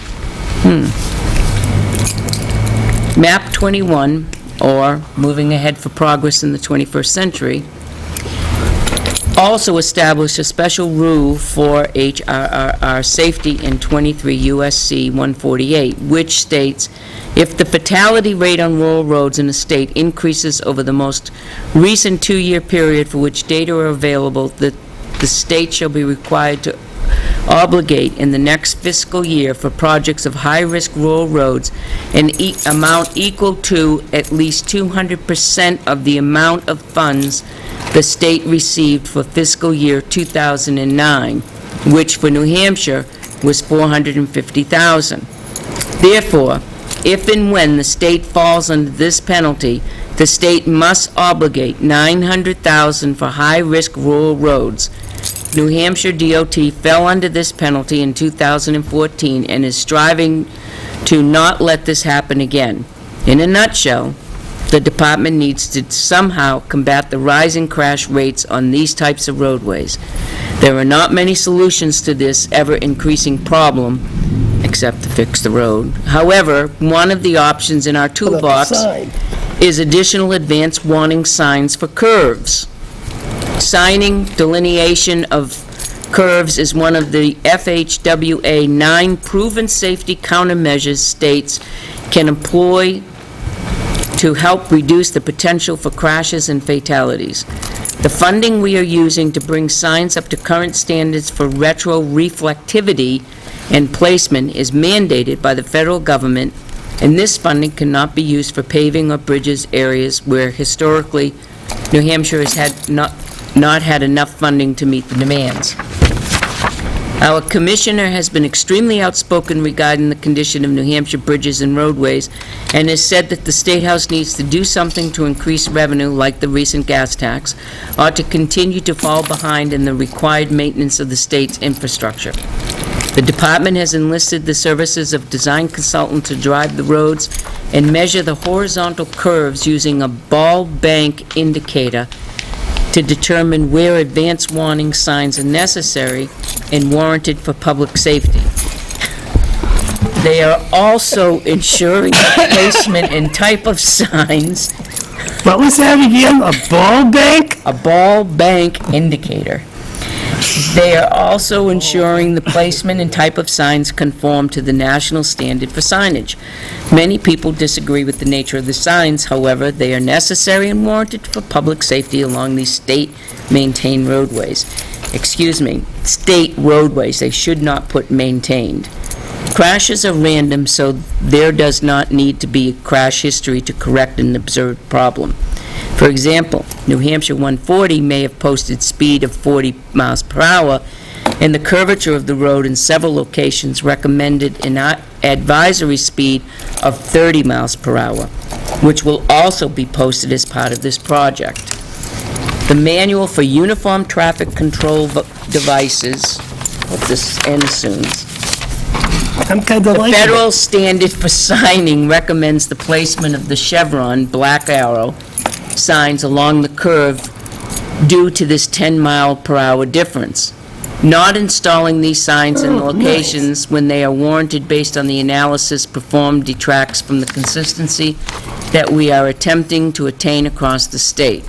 Map 21, or Moving Ahead for Progress in the 21st Century, also established a special rule for HRRR safety in 23 U.S.C. 148, which states, if the fatality rate on rural roads in a state increases over the most recent 2-year period for which data are available, the state shall be required to obligate in the next fiscal year for projects of high-risk rural roads an amount equal to at least 200% of the amount of funds the state received for fiscal year 2009, which for New Hampshire was $450,000. Therefore, if and when the state falls under this penalty, the state must obligate $900,000 for high-risk rural roads. New Hampshire DOT fell under this penalty in 2014 and is striving to not let this happen again. In a nutshell, the department needs to somehow combat the rising crash rates on these types of roadways. There are not many solutions to this ever-increasing problem, except to fix the road. However, one of the options in our toolbox is additional advance warning signs for curves. Signing delineation of curves is one of the FHWA 9 proven safety countermeasures states can employ to help reduce the potential for crashes and fatalities. The funding we are using to bring signs up to current standards for retroreflectivity and placement is mandated by the federal government, and this funding cannot be used for paving or bridges areas where historically New Hampshire has had not had enough funding to meet the demands. Our commissioner has been extremely outspoken regarding the condition of New Hampshire bridges and roadways and has said that the State House needs to do something to increase revenue like the recent gas tax or to continue to fall behind in the required maintenance of the state's infrastructure. The department has enlisted the services of design consultant to drive the roads and measure the horizontal curves using a ball bank indicator to determine where advance warning signs are necessary and warranted for public safety. They are also ensuring the placement and type of signs. What was that again? A ball bank? A ball bank indicator. They are also ensuring the placement and type of signs conform to the national standard for signage. Many people disagree with the nature of the signs, however, they are necessary and warranted for public safety along these state-maintained roadways. State roadways, they should not put maintained. Crashes are random, so there does not need to be a crash history to correct an observed problem. For example, New Hampshire 140 may have posted speed of 40 miles per hour, and the curvature of the road in several locations recommended an advisory speed of 30 miles per hour, which will also be posted as part of this project. The manual for uniform traffic control devices, hope this ends soon. I'm kind of The like federal standard for signing recommends the placement of the chevron black arrow signs along the curve due to this 10-mile-per-hour difference. Not installing these signs in locations when they are warranted based on the analysis performed detracts from the consistency that we are attempting to attain across the state.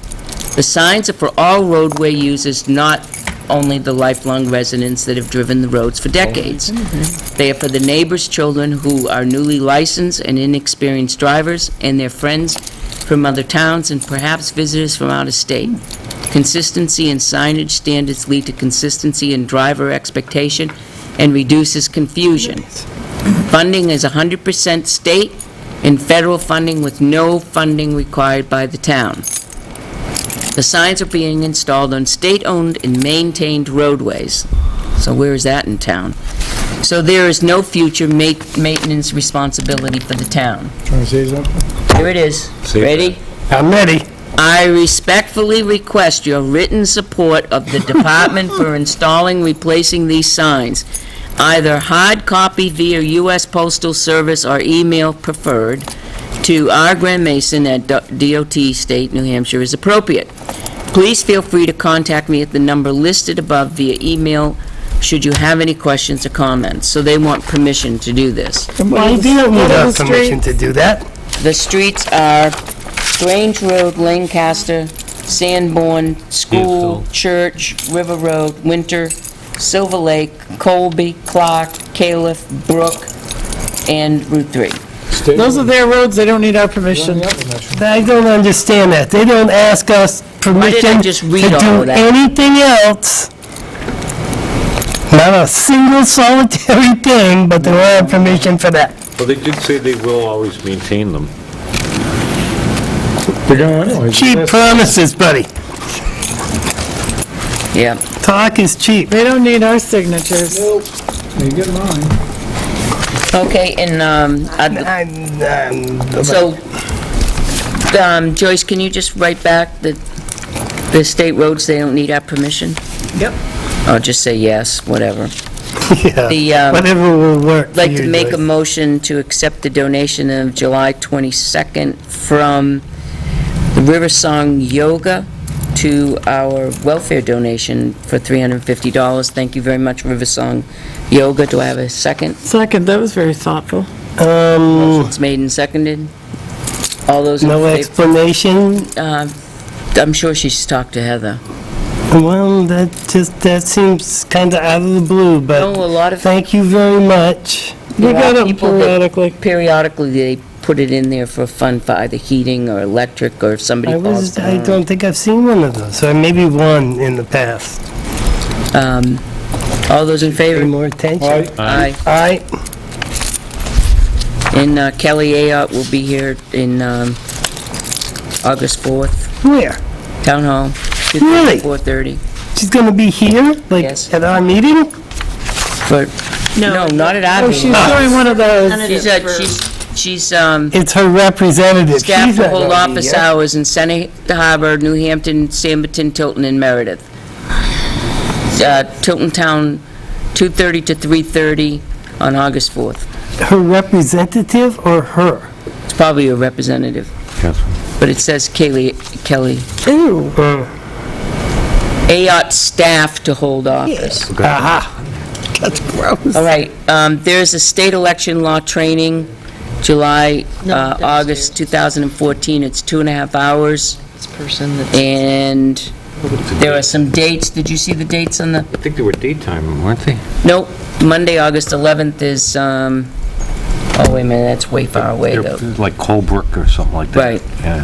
The signs are for all roadway users, not only the lifelong residents that have driven the roads for decades. They are for the neighbors' children who are newly licensed and inexperienced drivers, and their friends from other towns, and perhaps visitors from out of state. Consistency in signage standards lead to consistency in driver expectation and reduces confusion. Funding is 100% state and federal funding with no funding required by the town. The signs are being installed on state-owned and maintained roadways. So where is that in town? So there is no future maintenance responsibility for the town. Trying to say something? Here it is. Say Ready? I'm ready. I respectfully request your written support of the department for installing, replacing these signs, either hard copy via U.S. Postal Service or email preferred, to R. Graham Mason at DOT State, New Hampshire, is appropriate. Please feel free to contact me at the number listed above via email should you have any questions or comments. So they want permission to do this. Well, you don't need what are our the permission to do that. The streets are Grange Road, Lancaster, Sanborn, School, Deerfield. Church, River Road, Winter, Silver Lake, Colby, Clark, Califf, Brook, and Route 3. Those are their roads, they don't need our permission. I don't understand that. They don't ask us permission to just read all do of that? anything else. Not a single solitary thing, but they don't have permission for that. Well, they did say they will always maintain them. They're going anyways. Cheap promises, buddy. Yeah. Talk is cheap. They don't need our signatures. You get mine. Okay, and, so, Joyce, can you just write back that the state roads, they don't need our permission? Yep. I'll just say yes, whatever. The, Yeah, whatever will work for I'd like you, to make a Joyce. motion to accept the donation of July 22nd from the River Song Yoga to our welfare donation for $350. Thank you very much, River Song Yoga. Do I have a second? Second, that was very thoughtful. It's made and seconded. All those in No favor? explanation? I'm sure she's talked to Heather. Well, that seems kind of out of the blue, but No, a lot of, thank you very much. We There are got them people that- periodically. periodically, they put it in there for fun, for either heating or electric, or if somebody falls I down. don't think I've seen one of those, or maybe one in the past. All those in Pay favor? more attention. Aye. Aye. And Kelly Ayotte will be here in August 4th, Where? Town Hall, Really? 4:30. She's gonna be here, like, Yes. at our meeting? But, no, not at our Oh, she's meeting. doing one of those. She's It's her representative. staff She's to not hold gonna be office here. hours in Center Harbor, New Hampton, Sanborn, Tilton, and Meredith. Tilton Town, 2:30 to 3:30 on August 4th. Her representative or her? It's probably a representative, but it says Kelly Ew. Ayotte staff to hold office. Aha. That's gross. All right, there's a state election law training, August 2014. It's 2.5 hours, This person that's... and there are some dates. Did you see the dates on the? I think they were daytime, weren't they? Nope. Monday, August 11th is, oh, wait a minute, that's way far away, They're though. like Colebrook or something like that. Right. Yeah.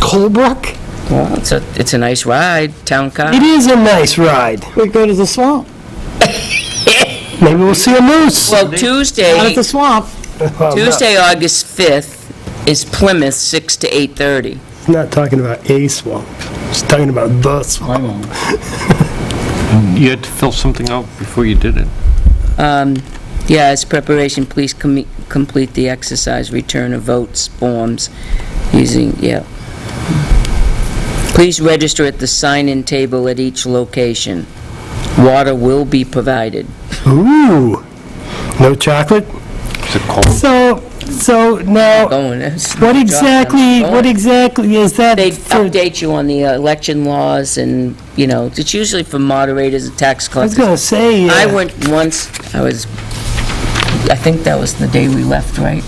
Colebrook? Well, it's a nice ride, town car. It is a nice ride. We go to the swamp. Maybe we'll see a moose. Well, Out at Tuesday, the swamp. August 5th is Plymouth, 6 to 8:30. He's not talking about a swamp. He's talking about the swamp. You had to fill something out before you did it. Yeah, as preparation, please complete the exercise return of votes forms using, yeah. Please register at the sign-in table at each location. Water will be provided. Ooh. No chocolate? Is it cold? So now, Going, what exactly is that They for? update you on the election laws and, it's usually for moderators and tax I was collectors. gonna say, I went once, I think that was the day we left, right?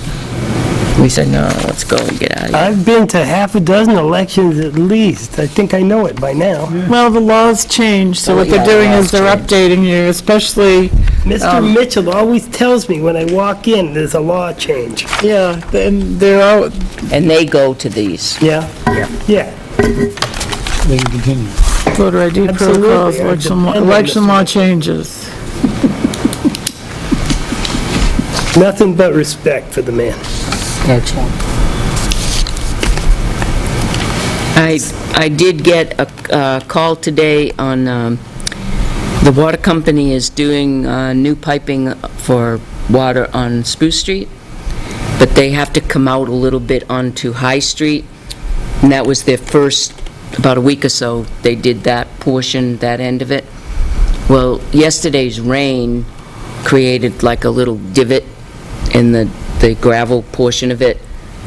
We said, no, let's go and get out of here. I've been to half a dozen elections at least. I think I know it by now. Well, the laws change, so Oh, what yeah, they're the doing laws is they're change. updating you, especially, Mr. Mitchell always tells me when I walk in, there's a law change. yeah, and they're out, And they go to these. Yeah? Yeah. They can continue. voter ID Absolutely, protocols, I depend on election this. law changes. Nothing but respect for the man. I did get a call today on, the water company is doing new piping for water on Spruce Street, but they have to come out a little bit onto High Street, and that was their first, about a week or so, they did that portion, that end of it. Well, yesterday's rain created like a little divot in the gravel portion of it,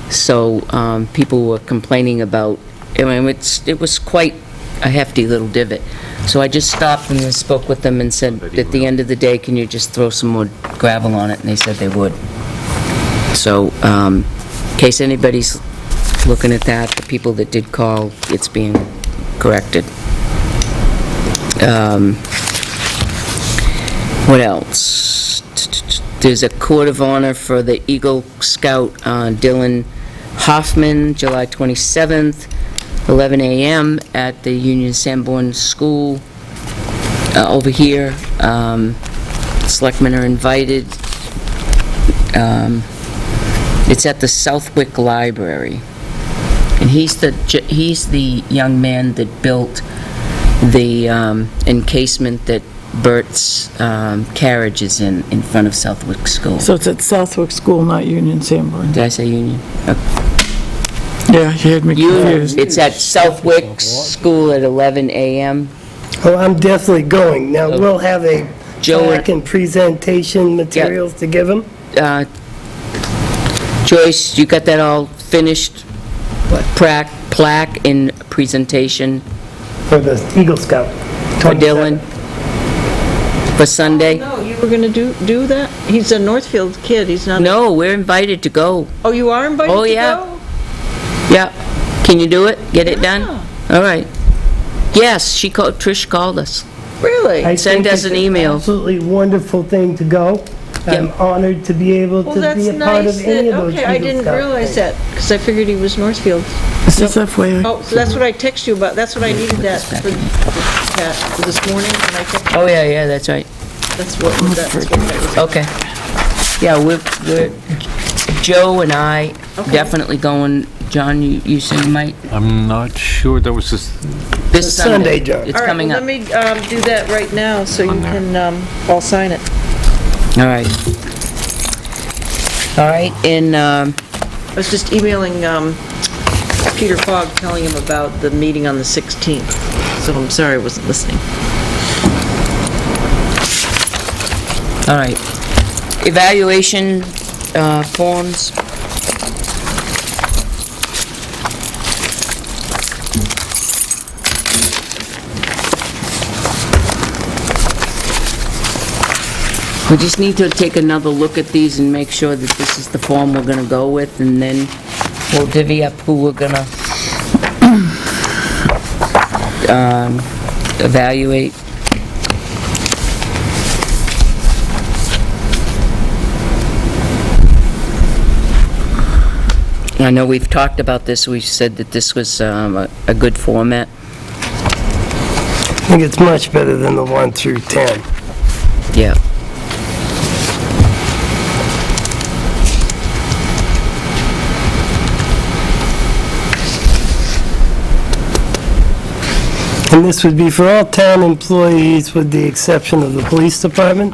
so people were complaining about, I mean, it was quite a hefty little divot. So I just stopped and spoke with them and said, at the end of the day, can you just throw some more gravel on it? And they said they would. So, in case anybody's looking at that, the people that did call, it's being corrected. What else? There's a court of honor for the Eagle Scout Dylan Hoffman, July 27th, 11 a.m. at the Union Sanborn School over here. Selectmen are invited. It's at the Southwick Library. And he's the young man that built the encasement that Bert's carriage is in front of Southwick School. So it's at Southwick School, not Union Sanborn. Did I say Union? Yeah, you had me confused. It's at Southwick School at 11 a.m. Oh, I'm definitely going. Now, we'll have a Joe plaque and presentation materials to give them? Joyce, you got that all finished? Plaque and presentation For the Eagle Scout. for Dylan? For Sunday? No, you were going to do that? He's a Northfield kid, he's not... No, we're invited to go. Oh, you are invited to go? Oh, yeah. Yeah. Can you do it? Get it done? All right. Yes, Trish called us. Really? I Send think us it's an email. Absolutely wonderful thing to go. I'm Yep. honored to be able Well, to that's be a part nice of any that, of those okay, I Eagle didn't Scout realize things. that, because I figured he was Northfield. This is FYI. Oh, so that's what I texted you about, that's what I needed that for this morning, and I texted, Oh, yeah, that's right. that's what that was. Okay. Yeah, we're, Joe and I Okay. definitely going. John, you said you might? I'm not sure, that was just, This Sunday, John. It's coming up. All right, well, let me do that right now, so you can all sign it. All right. All right, and, I was just emailing Peter Fogg, telling him about the meeting on the 16th, so I'm sorry I wasn't listening. all right. Evaluation forms. We just need to take another look at these and make sure that this is the form we're gonna go with, and then we'll divvy up who we're gonna evaluate. I know we've talked about this, we said that this was a good format. I think it's much better than the 1 through 10. Yeah. And this would be for all town employees with the exception of the police department?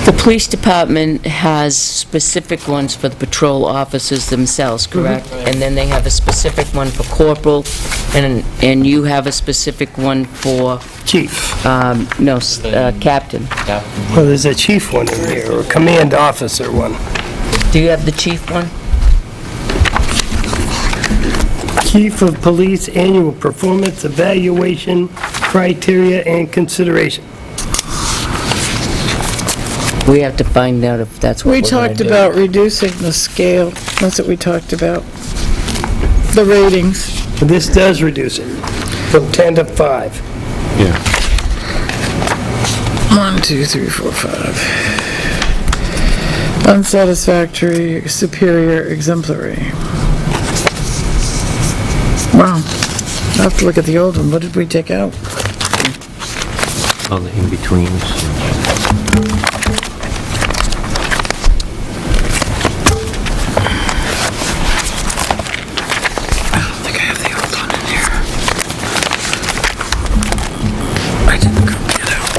The police department has specific ones for the patrol officers themselves, correct? And then they have a specific one for corporal, and you have a specific one for, Chief. captain. Well, there's a chief one in here, or command officer one. Do you have the chief one? Chief of Police Annual Performance Evaluation Criteria and Consideration. We have to find out if that's what We we're gonna talked do. about reducing the scale. That's what we talked about. The ratings. But this does reduce it from 10 to 5. yeah. 1, 2, 3, 4, 5. Unsatisfactory, superior, exemplary. Wow. I'll have to look at the old one. What did we take out? All the in-betweens. I don't think I have the old one in here. I didn't copy it out.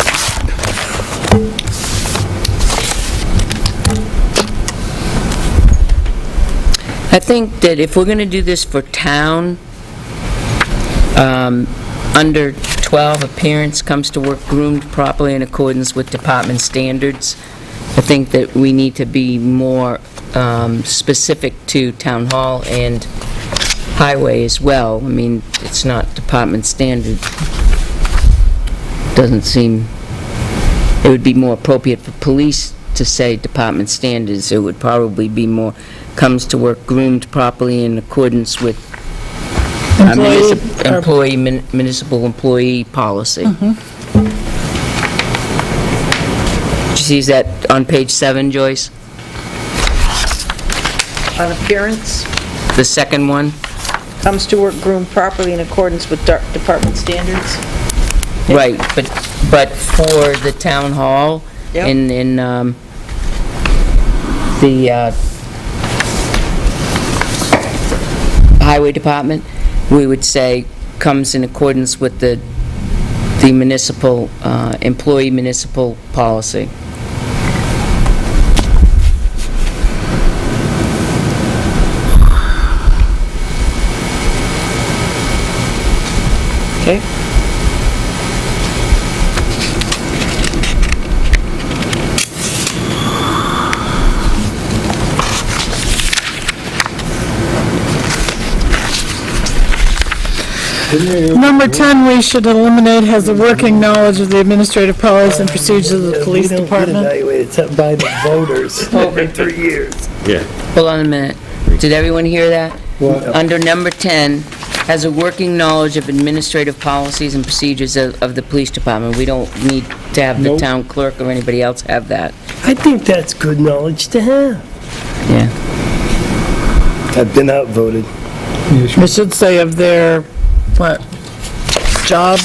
I think that if we're going to do this for town, under 12, appearance comes to work groomed properly in accordance with department standards. I think that we need to be more specific to town hall and highway as well. I mean, it's not department standard. Doesn't seem, it would be more appropriate for police to say department standards. It would probably be more, comes to work groomed properly in accordance with municipal employee policy. Did you see that on page 7, Joyce? On appearance, The second one? comes to work groomed properly in accordance with department standards. Right, but for the town hall, Yep. in the highway department, we would say comes in accordance with the municipal, employee municipal policy. Okay. Number 10, we should eliminate has a working knowledge of the administrative policies and procedures of the police We don't get department. evaluated except by the voters every 3 years. Yeah. Hold on a minute. Did everyone hear that? Under number 10, has a working knowledge of administrative policies and procedures of the police department. We don't need to have the Nope. town clerk or anybody else have that. I think that's good knowledge to have. Yeah. I've been outvoted. It should say of their, what, job,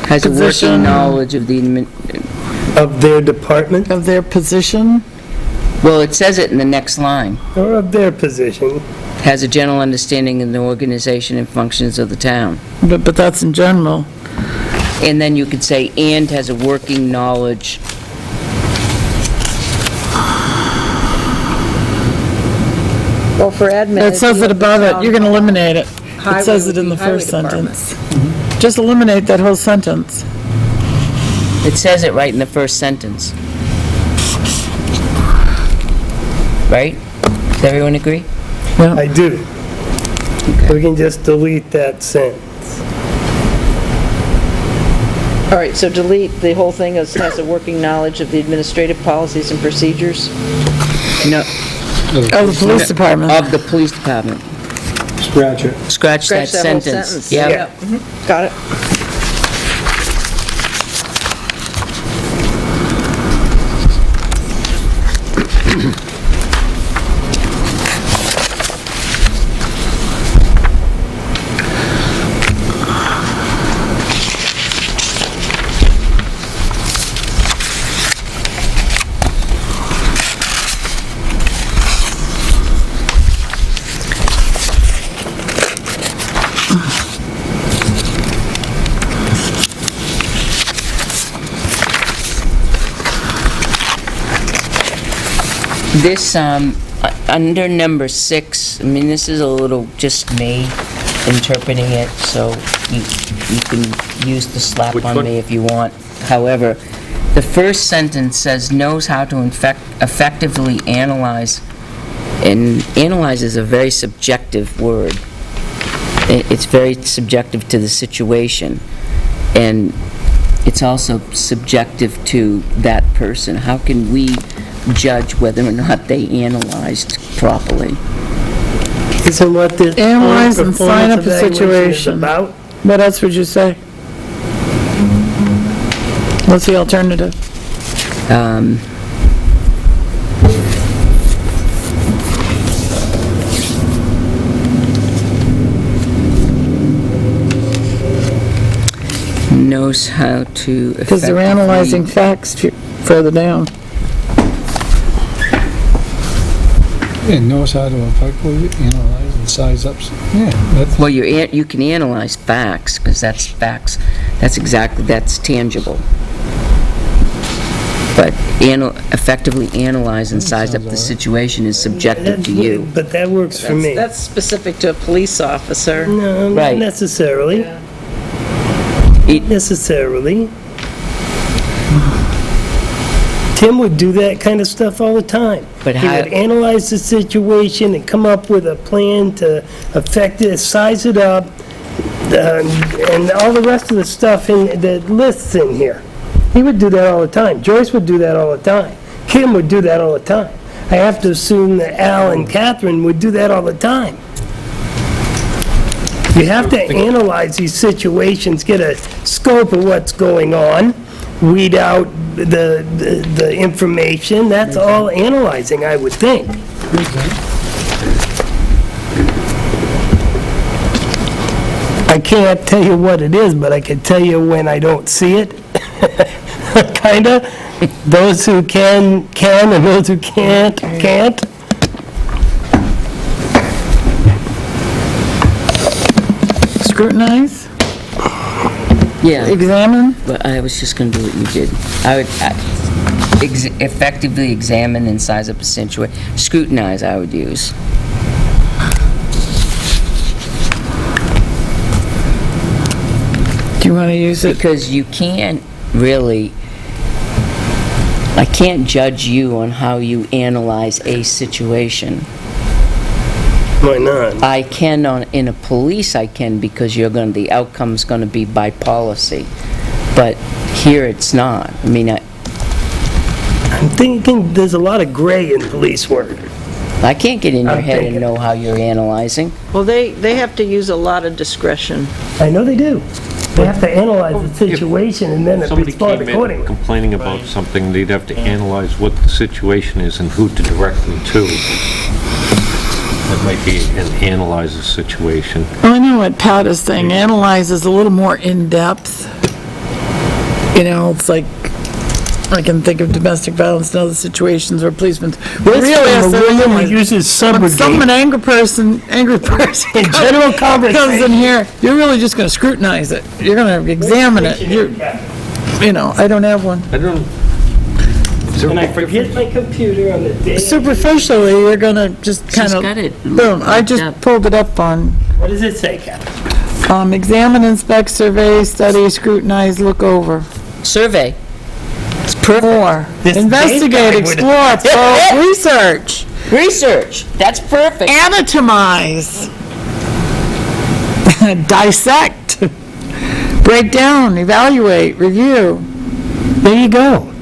Has a Position. working knowledge of the, Of their department of their position. well, it says it in the next line. or of their position. Has a general understanding of the organization and functions of the town. But that's in general. And then you could say, and has a working knowledge. Well, for admin. It says it above it, you can eliminate it. It Highway says it would in be the first highway department. sentence. Just eliminate that whole sentence. It says it right in the first sentence. Right? Does everyone agree? I do. We can just delete that sentence. All right, so delete the whole thing has a working knowledge of the administrative policies and procedures. No, Of the police department. of the police department. Scratch it. Scratch that Scratch that whole sentence. sentence. Yep. Got it. This, under number 6, I mean, this is a little just me interpreting it, so you can use the slap Which on one? me if you want. However, the first sentence says, knows how to effectively analyze, and analyze is a very subjective word. It's very subjective to the situation, and it's also subjective to that person. How can we judge whether or not they analyzed properly? Isn't what the Analyze and sign up performance the evaluation is situation. about? What else would you say? What's the alternative? Knows how to effectively... Because they're analyzing facts further down. Yeah, knows how to effectively analyze and size up. Yeah, that's, Well, you can analyze facts, because that's facts, that's exactly, that's tangible. But effectively analyze and size up the situation is subjective to you. But that works for me. That's specific to a police officer. No, not Right. necessarily. It- Necessarily. Tim would do that kind of stuff all the time. But He how- would analyze the situation and come up with a plan to affect it, size it up, and all the rest of the stuff in the lists in here. He would do that all the time. Joyce would do that all the time. Kim would do that all the time. I have to assume that Al and Catherine would do that all the time. You have to analyze these situations, get a scope of what's going on, weed out the information. That's all analyzing, I would think. I can't tell you what it is, but I can tell you when I don't see it. Kinda. Those who can, and those who can't. Scrutinize, Yeah, examine, but I was just going to do what you did. I would effectively examine and size up a situation. Scrutinize, I would use. do you want to use it? Because you can't really, I can't judge you on how you analyze a situation. Why not? I can in a police, I can, because the outcome's going to be by policy. But here it's not. I mean, I'm thinking there's a lot of gray in police work. I can't get in your I'm head and thinking- know how you're analyzing. Well, they have to use a lot of discretion. I know they do. They have to analyze the situation and then Somebody respond came in accordingly. complaining about something, they'd have to analyze what the situation is and who to direct them to. That might be an analyze the situation. Well, I know what Pat is saying, analyze is a little more in-depth. You know, it's like, I can think of domestic violence and other situations where policemen really has to William analyze. uses When some an subrogate angry person in general comes in conversation. here, you're really just gonna scrutinize it. You're gonna examine it. You know, I don't have one. I don't, And I forget my computer on the day. Superficially, you're gonna just She's kind of, got it boom, I looked just up. pulled it up on, What does it say, Captain? examine, inspect, survey, study, scrutinize, look over. Survey. It's more. This Investigate, date guy would- explore, probe, research, Research. That's perfect. anatomize, dissect, break down, evaluate, review. There you go.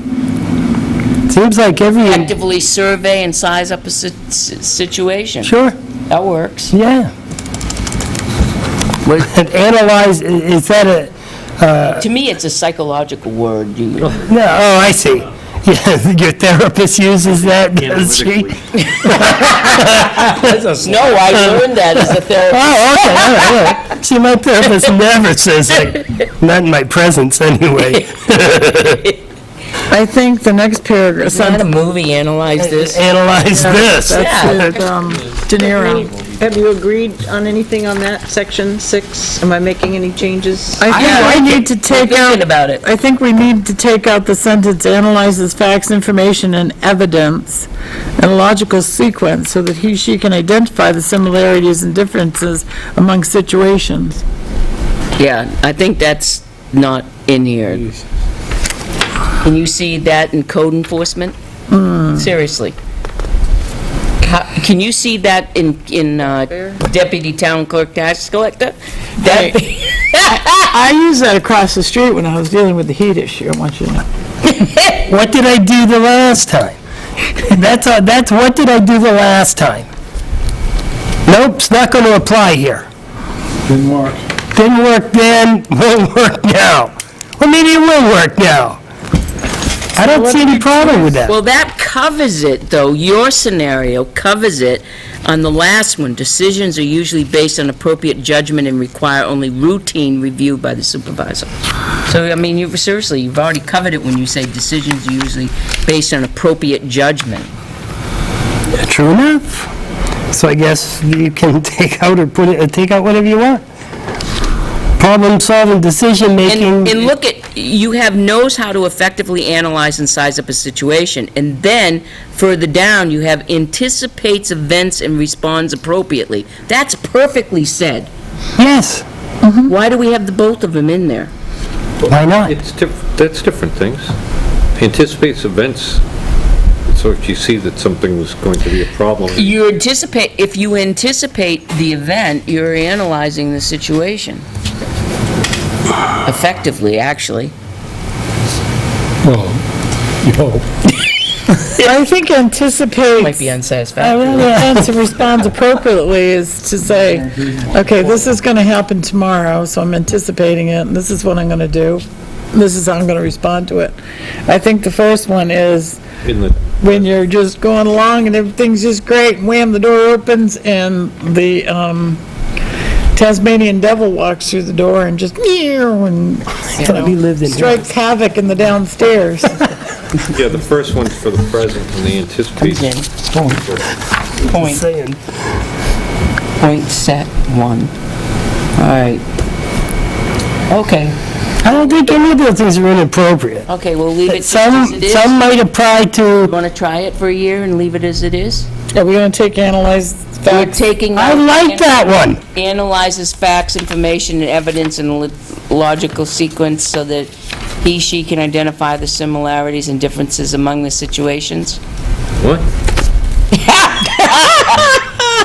Seems like every, Effectively survey and size up a situation. sure, That works. yeah. And analyze, is that a, To me, it's a psychological word. no, oh, I see. Yeah, your therapist uses that, does she? No, I learned that as a therapist. Oh, okay, all right. See, my therapist never says that, not in my presence, anyway. I think the next paragraph, Is that a movie, Analyze This? Analyze this. that's it, De Niro. Have you agreed on anything on that, section 6? Am I making any changes? I think we need to take Thinking out, about it. I think we need to take out the sentence, analyzes facts, information, and evidence in a logical sequence so that he, she can identify the similarities and differences among situations. Yeah, I think that's not in here. Can you see that in code enforcement? Seriously. Can you see that in deputy town clerk tax collector? That- I used that across the street when I was dealing with the heat issue, I want you to know. What did I do the last time? That's what did I do the last time? Nope, it's not going to apply here. Didn't work. Didn't work then, won't work now. Well, maybe it will work now. I don't see any problem with that. Well, that covers it, though. Your scenario covers it on the last one. Decisions are usually based on appropriate judgment and require only routine review by the supervisor. So, I mean, you've already covered it when you say decisions are usually based on appropriate judgment. True enough. So I guess you can take out or take out whatever you want. problem-solving, decision-making. And look at, you have knows how to effectively analyze and size up a situation. And then, further down, you have anticipates events and responds appropriately. That's perfectly said. Yes, Why do we have the both of them in there? why not? That's different things. Anticipates events, so if you see that something was going to be a problem. If you anticipate the event, you're analyzing the situation. Effectively, actually. Well, you hope. I think anticipates. Might be unsatisfactory. And to respond appropriately is to say, okay, this is going to happen tomorrow, so I'm anticipating it, and this is what I'm going to do. This is how I'm going to respond to it. I think the first one is In the, when you're just going along and everything's just great, and wham, the door opens, and the Tasmanian devil walks through the door and just, and, We lived in strikes havoc in the downstairs. yeah, the first one's for the present, and the anticipates. Point, saying. point set one. All right. Okay, I don't think any of those things are inappropriate. okay, we'll leave it just Some, as it is. some might apply to, Want to try it for a year and leave it as it is? Are we going to take analyze We're facts? taking I out like that one. analyzes facts, information, and evidence in a logical sequence so that he, she can identify the similarities and differences among the situations. What?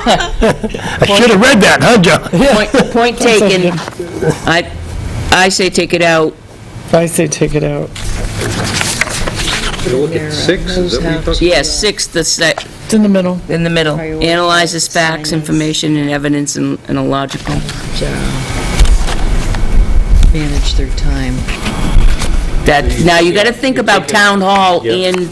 I should have read that, huh, John? Point taken. I say take it out. I say take it out. You look at 6, is that what you're talking? Yes, six, It's in the middle. in the middle. Analyzes facts, information, and evidence in a logical. Manage their time. Now, you gotta think about town hall Yeah. in,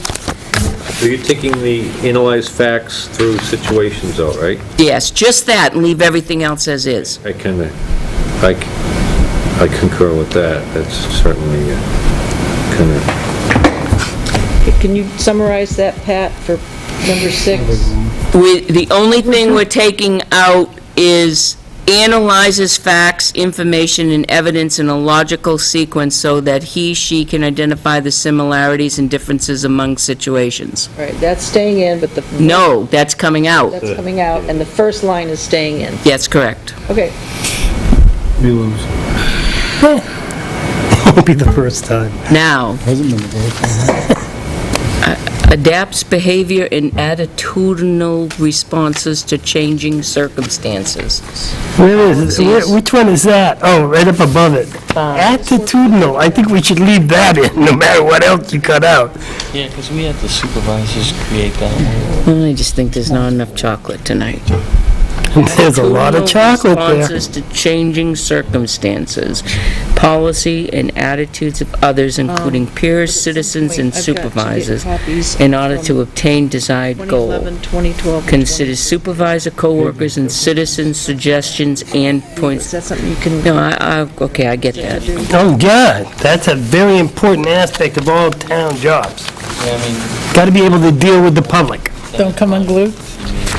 So you're taking the analyze facts through situations out, right? yes, just that, and leave everything else as is. I kind of, I concur with that. That's certainly kind of, Can you summarize that, Pat, for number 6? The only thing we're taking out is analyzes facts, information, and evidence in a logical sequence so that he, she can identify the similarities and differences among situations. Right, that's staying in, but the... No, that's coming out. That's coming out, and the first line is staying in. That's correct. Okay. We lose. Won't be the first time. Now, Hasn't been the first time. adapts behavior and attitudinal responses to changing circumstances. Where is it? Which one is that? Oh, right up above it. Attitudinal. I think we should leave that in, no matter what else you cut out. Yeah, because we had the supervisors create that one. I just think there's not enough chocolate tonight. There's a lot of chocolate there. Responses to changing circumstances, policy and attitudes of others, including peers, citizens, and I've got to get supervisors, copies in order to from obtain desired goal. 2011, 2012. and Consider supervisor, co-workers, and citizens' suggestions and 20. Is points. that something you can... No, okay, I get that. Oh, God, that's a very important aspect of all town jobs. Yeah, I mean, Got to be able to deal with the public. Don't come unglued.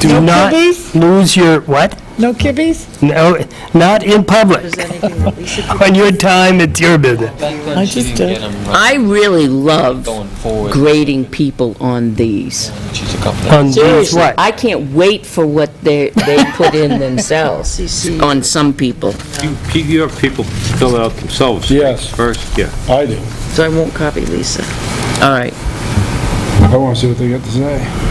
Do No not kibbies? lose your, what? No kibbies? No, not in public. Is that anything that Lisa could... On your time, it's your business. back then I she just didn't did. get them I really love going forward. grading people on these. She's a couple On of... these Seriously, what? I can't wait for what they put in themselves, on some people. you have people fill it out themselves. Yes. First, yeah. I do. So I won't copy Lisa. All right. I want to see what they got to say.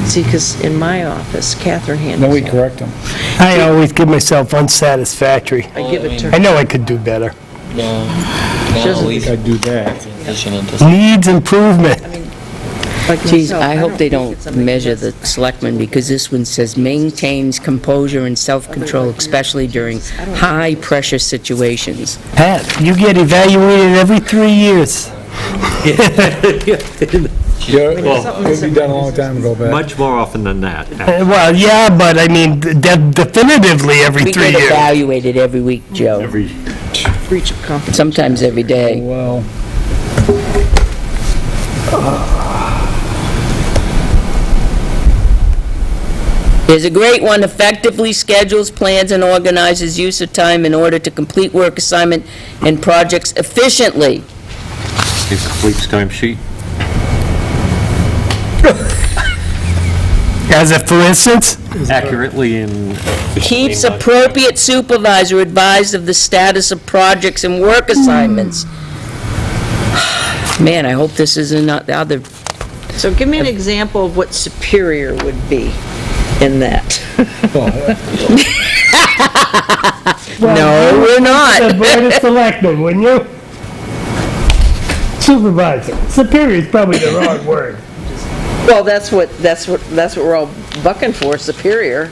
See, because in my office, Catherine handles Then we that. correct them. I always give myself unsatisfactory. I give it to I her. know I could do better. No, doesn't at least I'd do that. transition into... Needs improvement. Like Geez, myself, I hope they think don't it's something measure that's- the selectmen, because this one says maintains composure and self-control, especially during high-pressure situations. Pat, you get evaluated every 3 years. Yeah, it'd be done a long time ago, Pat. Much more often than that. Well, yeah, but I mean, definitively every We 3 get years. evaluated every week, Joe, Breach of confidence. sometimes every day. Well, There's a great one, effectively schedules, plans, and organizes use of time in order to complete work assignment and projects efficiently. It completes time sheet. As a for instance? Accurately and... Keeps appropriate supervisor advised of the status of projects and work assignments. Man, I hope this isn't the other. So give me an example of what superior would be in that. No, we're The not. Board of Selectmen, wouldn't you? Supervisor. Superior is probably the wrong word. Well, that's what we're all bucking for, superior.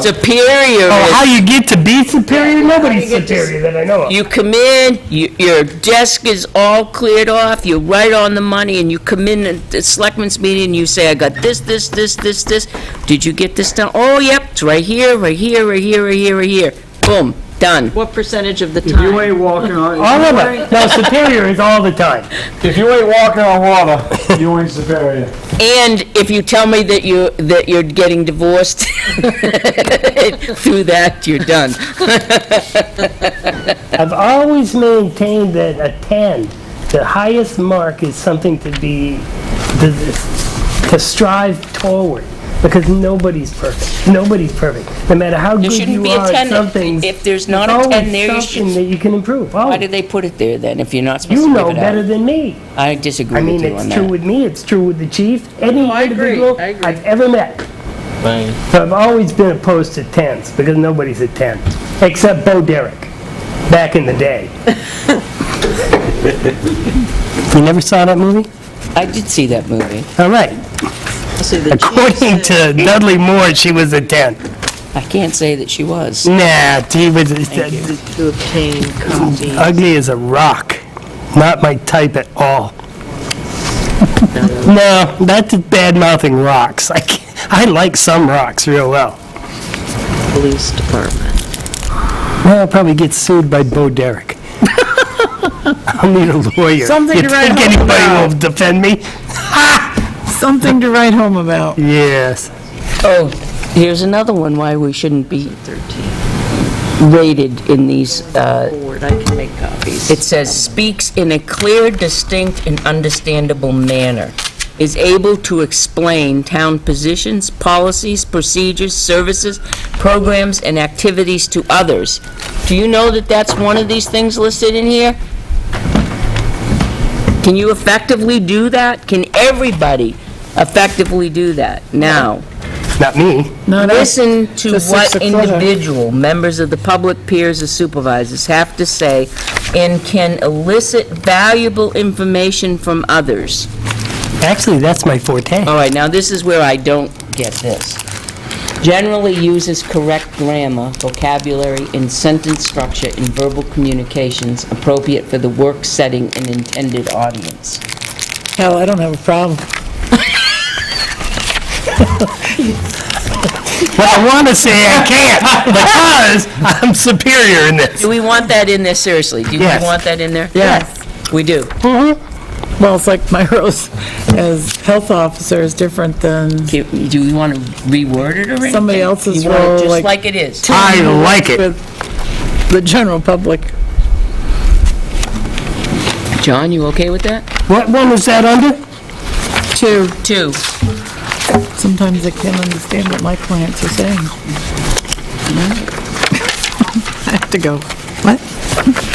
Superior Oh, is, how you get to be superior? Nobody's you get to- superior that I know of. you come in, your desk is all cleared off, you're right on the money, and you come in at the selectmen's meeting, and you say, I got this. Did you get this done? Oh, yep, it's right here. Boom, done. What percentage of the If you time? ain't walking on, All of it. No, superior is all the time. if you ain't walking on water, you ain't superior. And if you tell me that you're getting divorced, through that, you're done. I've always maintained that a 10, the highest mark is something to strive toward, because nobody's perfect. Nobody's perfect. No matter how There good shouldn't you be a are 10. at something, If there's there's not a 10 there, you always something should. that you can improve. Why Always. did they put it there then, if you're not supposed You to know give it better out? than me. I disagree I with mean, you on it's true that. with me, it's true with the chief, any I agree, individual I agree. I've ever met. Right. So I've always been opposed to 10s, because nobody's a 10, except Bo Derek, back in the day. You never saw that movie? I did see that movie. All right. See, the chief According said- to Dudley Moore, she was a 10. I can't say that she was. Nah, he was To obtain copies. ugly as a rock. Not my type at all. No, that's bad-mouthing rocks. I like some rocks real well. Police department. Well, I'll probably get sued by Bo Derek. I'll need a lawyer. Something to You write think home anybody about. will defend me? Something to write home about. Yes. Oh, here's another one why we shouldn't be 13. rated in these, Forward, I can make copies. it says, speaks in a clear, distinct, and understandable manner, is able to explain town positions, policies, procedures, services, programs, and activities to others. Do you know that that's one of these things listed in here? Can you effectively do that? Can everybody effectively do that? Now, Not me. No, that's listen to just what 6 o'clock. individual, members of the public, peers, or supervisors have to say, and can elicit valuable information from others. Actually, that's my forte. All right, now this is where I don't get this. Generally uses correct grammar, vocabulary, and sentence structure in verbal communications appropriate for the work setting and intended audience. Hell, I don't have a problem. Well, I want to say I can't, because I'm superior in this. Do we want that in there, seriously? Do you Yes. want that in there? Yes. We do. Well, it's like my roles as health officer is different than Do we want to reword it or anything? Somebody else's You want it role, just like- like it is? I like it. with the general public. John, you okay with that? What one is that under? 2, 2. sometimes I can't understand what my clients are saying. I have to go, what?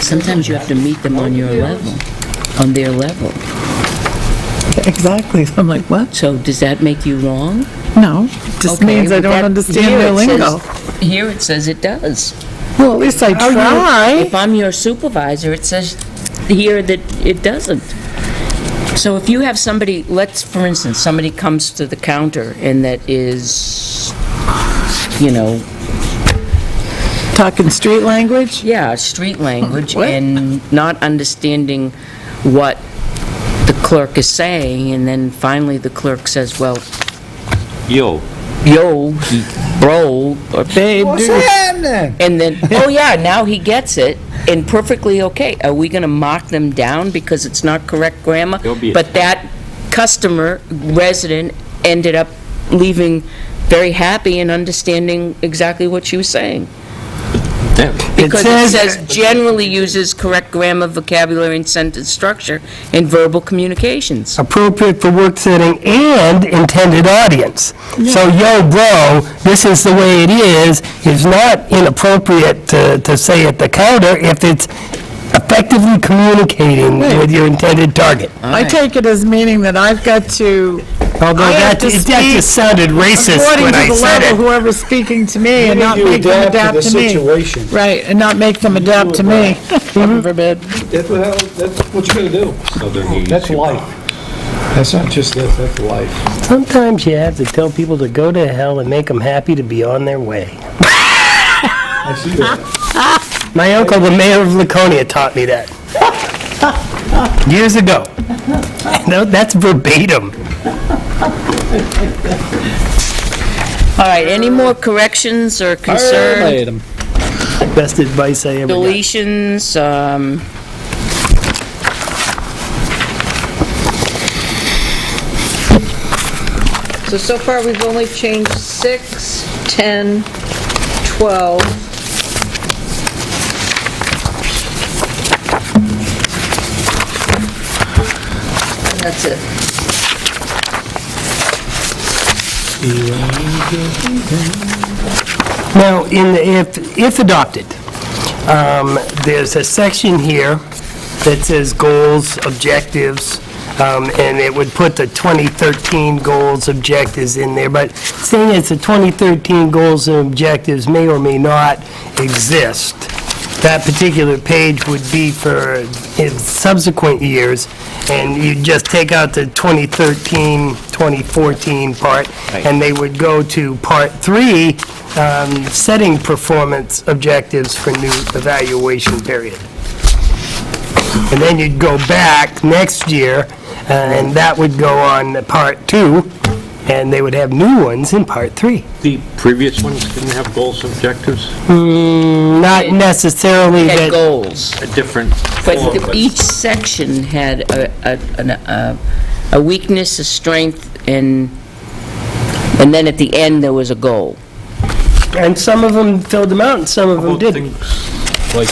Sometimes you have to meet them on your level, on their level. Exactly. I'm like, what? So does that make you wrong? No, just Okay, means I but don't that- understand here their it lingo. says- Here it says it does. Well, at least I try. If I'm your supervisor, it says here that it doesn't. So if you have somebody, for instance, somebody comes to the counter and that is, Talking street language? yeah, street language What? and not understanding what the clerk is saying, and then finally the clerk says, well, Yo, yo, bro, or Babe, What's dude. happening? and then, oh yeah, now he gets it, and perfectly okay. Are we gonna mark them down because it's not correct grammar? There'll be a- But that customer, resident, ended up leaving very happy and understanding exactly what she was saying. Yeah. Because it says generally uses correct grammar, vocabulary, and sentence structure in verbal communications. appropriate for work setting and intended audience. So, yo, bro, this is the way it is not inappropriate to say at the counter if it's effectively communicating with your intended target. I take it as meaning that I've got to, Although I have that to that just sounded racist according when to I the said level, it. whoever's speaking to me, and not You make them adapt to adapt the to me. situation. Right, and not make them adapt to me. Heaven forbid. That's what you gotta do. Southern easy. That's life. That's not just this, that's life. Sometimes you have to tell people to go to hell and make them happy to be on their way. I see that. My uncle, the mayor of Laconia, taught me that. Years ago. No, that's verbatim. All right, any more corrections or concerns? Best advice I ever got. Deletions, So far, we've only changed 6, 10, 12. And that's it. Now, if adopted, there's a section here that says goals, objectives, and it would put the 2013 goals, objectives in there, but seeing as the 2013 goals and objectives may or may not exist, that particular page would be for in subsequent years, and you just take out the 2013, 2014 part, and they would go to Part 3, setting performance objectives for new evaluation period. And then you'd go back next year, and that would go on to Part 2, and they would have new ones in Part 3. The previous ones didn't have goals, objectives? Not necessarily had that, goals. A different form, But each section had a weakness, a strength, and then at the end, there was a goal. and some of them filled them out, and some of them Well, didn't. things like,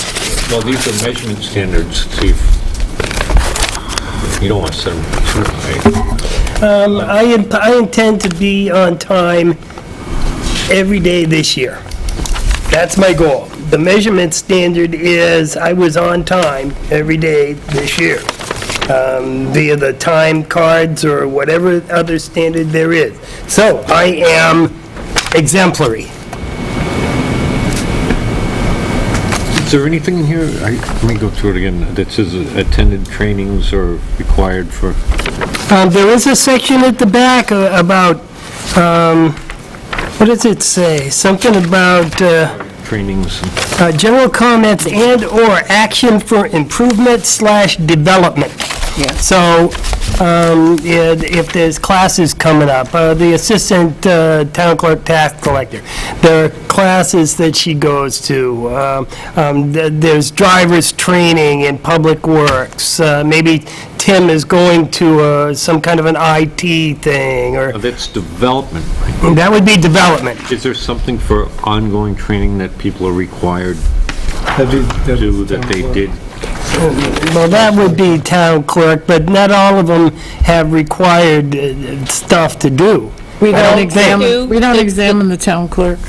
well, these are measurement standards, see if, you don't want to set them too high. I intend to be on time every day this year. That's my goal. The measurement standard is I was on time every day this year, via the time cards or whatever other standard there is. So I am exemplary. Is there anything in here, let me go through it again, that says attended trainings are required for, There is a section at the back about, what does it say? Something about, trainings? general comments and/or action for improvement/development. Yeah. So, if there's classes coming up, the assistant town clerk tax collector, there are classes that she goes to, there's driver's training in public works, maybe Tim is going to some kind of an IT thing, or, That's development, right? that would be development. Is there something for ongoing training that people are required That'd be- to do that they did? Well, that would be town clerk, but not all of them have required stuff to do. We I don't don't examine, we don't examine the town clerk.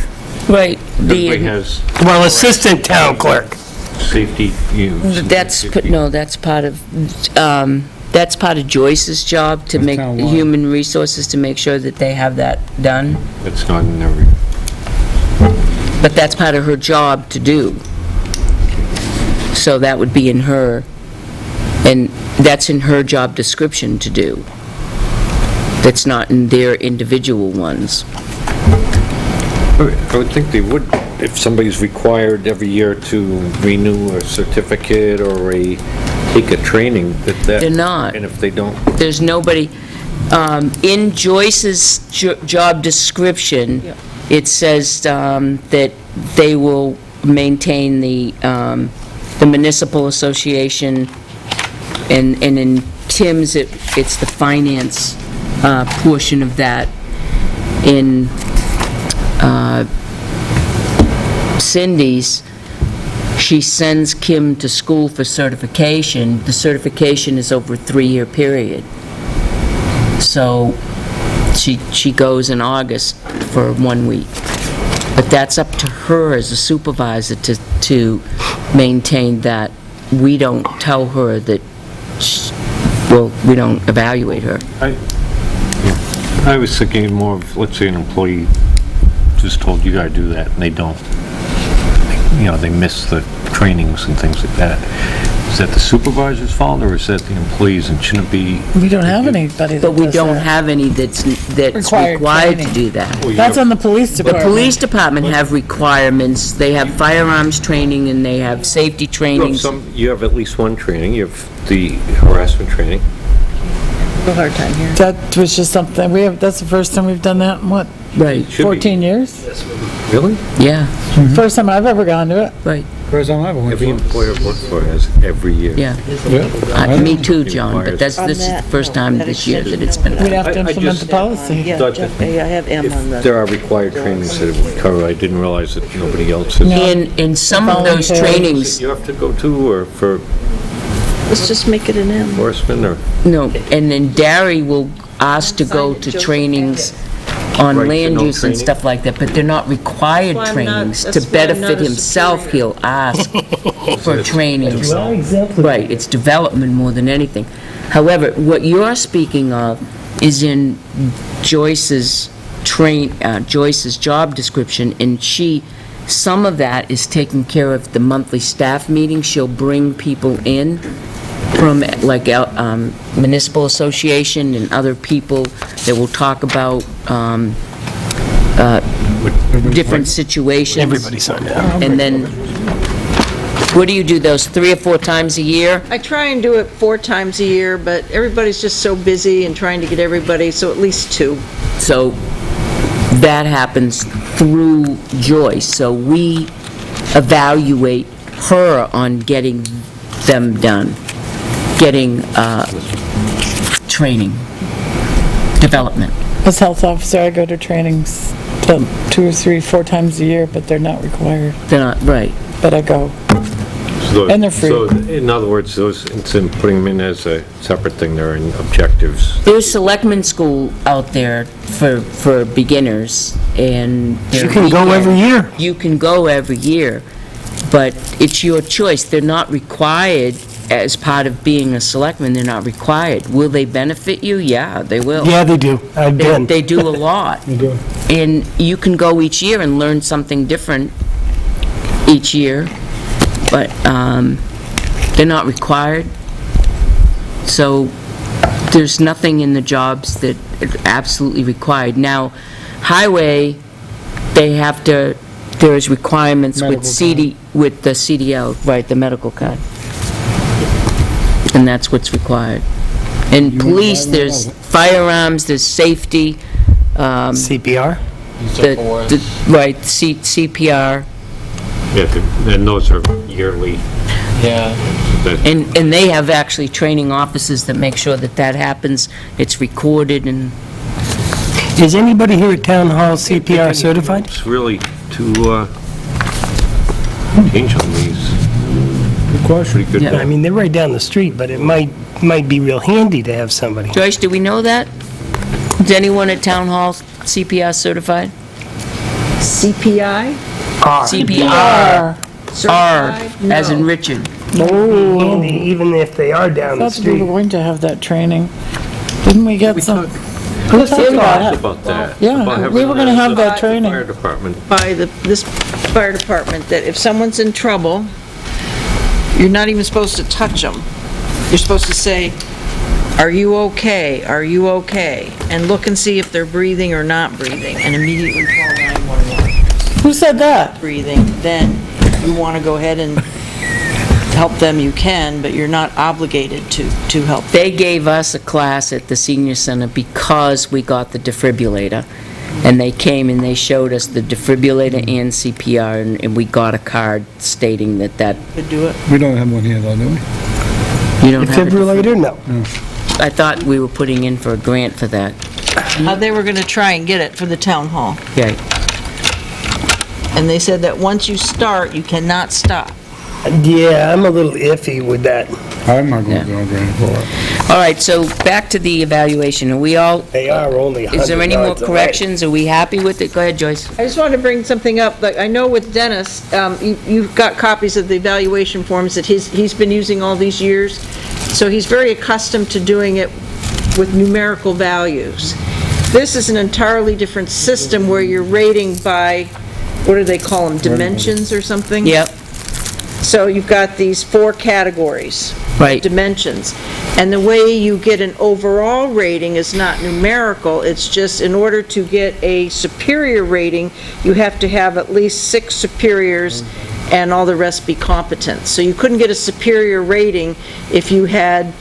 Right. Everybody has Well, assistant town clerk. safety, That's, that's part of Joyce's job, to make, townwide. human resources, to make sure that they have that done. That's not in every, But that's part of her job to do. So that would be in her, and that's in her job description to do. That's not in their individual ones. I would think they would, if somebody's required every year to renew a certificate or take a training, that. They're not. And if they don't, There's nobody, in Joyce's job description, it says that they will maintain the municipal association, and in Tim's, it's the finance portion of that. In Cindy's, she sends Kim to school for certification. The certification is over a 3-year period. So she goes in August for 1 week. But that's up to her as a supervisor to maintain that. We don't tell her that, we don't evaluate her. I was thinking more of, let's say an employee just told you gotta do that, and they don't. You know, they miss the trainings and things like that. Is that the supervisor's fault, or is that the employees, and shouldn't it be? We don't have anybody that But we does don't that. have any that's Required required to training. do that. That's on the police The department. police department have requirements. They have firearms training, and they have safety You have trainings. you have at least one training, you have the harassment training. A hard time here. That was just something, that's the first time we've done that in what, Right, Should be. 14 years? Really? yeah, First time I've ever gone to it. right, First time I ever went Every to it. employer I've worked for has every year. yeah. Yeah. Me too, John, but this is the first time That this year that extension, it's been We'd done. have to I implement just- the policy. Yeah, Thought Jeff, that I have M on the. If there are required trainings that it would cover, I didn't realize that nobody else is. In some of those Voluntary. trainings, You have to go to, or for Let's just make it an M. enforcement, or? no, and then Barry will ask to go to trainings on Right, land no use and training? stuff like that, but they're not required That's why I'm not- trainings. To that's why I'm not benefit a himself, he'll ask for trainings. Well, exactly. Right, it's development more than anything. However, what you're speaking of is in Joyce's Joyce's job description, and some of that is taking care of the monthly staff meetings. She'll bring people in from, like, municipal association and other people that will talk about different situations. Everybody signed up. And then, what do you do, those 3 or 4 times a year? I try and do it 4 times a year, but everybody's just so busy and trying to get everybody, so at least 2. So that happens through Joyce. So we evaluate her on getting them done, getting training, development. As health officer, I go to trainings 2 or 3, 4 times a year, but they're not required, They're not, right. but I go. So- And they're free. So, in other words, those, instead of putting them in as a separate thing, they're in objectives. There's selectmen school out there for beginners, and they're You can go every year. You can go every year, but it's your choice. They're not required as part of being a selectman, they're not required. Will they benefit you? Yeah, they will. Yeah, they do. I've been. They do a lot. You do. And you can go each year and learn something different each year, but they're not required. So there's nothing in the jobs that are absolutely required. Now, highway, they have to, there's requirements with with the CDL, right, the medical card. And that's what's required. And police, there's firearms, there's safety, CPR? right, CPR, Yeah, and those are yearly. Yeah. that- and they have actually training officers that make sure that that happens, it's recorded, and Is anybody here at Town Hall CPR certified? It's really to change on these. Good question. Pretty good. Yeah. I mean, they're right down the street, but it might be real handy to have somebody. Joyce, do we know that? Is anyone at Town Hall CPR certified? CPI? CPR, R, Certified? as in No. Richard. Handy, even if they are down the Thought we were street. going to have that training. Didn't we get some? We talked about it. About that. about Yeah, having we were gonna have that the training. Fire department. By this fire department, that if someone's in trouble, you're not even supposed to touch them. You're supposed to say, "Are you okay? Are you okay?" And look and see if they're breathing or not breathing, and immediately call 911. Who said that? Breathing, then you want to go ahead and help them, you can, but you're not obligated to help them. They gave us a class at the senior center because we got the defibrillator. And they came and they showed us the defibrillator and CPR, and we got a card stating that Could do it. We don't have one here though, do we? you don't have a Defibrillator? No. I thought we were putting in for a grant for that. They were going to try and get it for the town hall. Okay. And they said that once you start, you cannot stop. Yeah, I'm a little iffy with that. I'm not going to go grant for it. All right, so back to the evaluation. Are we all, They are only 100 is there any more yards away. corrections? Are we happy with it? Go ahead, Joyce. I just wanted to bring something up, like, I know with Dennis, you've got copies of the evaluation forms that he's been using all these years, so he's very accustomed to doing it with numerical values. This is an entirely different system where you're rating by, what do they call them, dimensions or something? Yep, So you've got these 4 categories. right. Dimensions. And the way you get an overall rating is not numerical, it's just in order to get a superior rating, you have to have at least 6 superiors and all the rest be competent. So you couldn't get a superior rating if you had,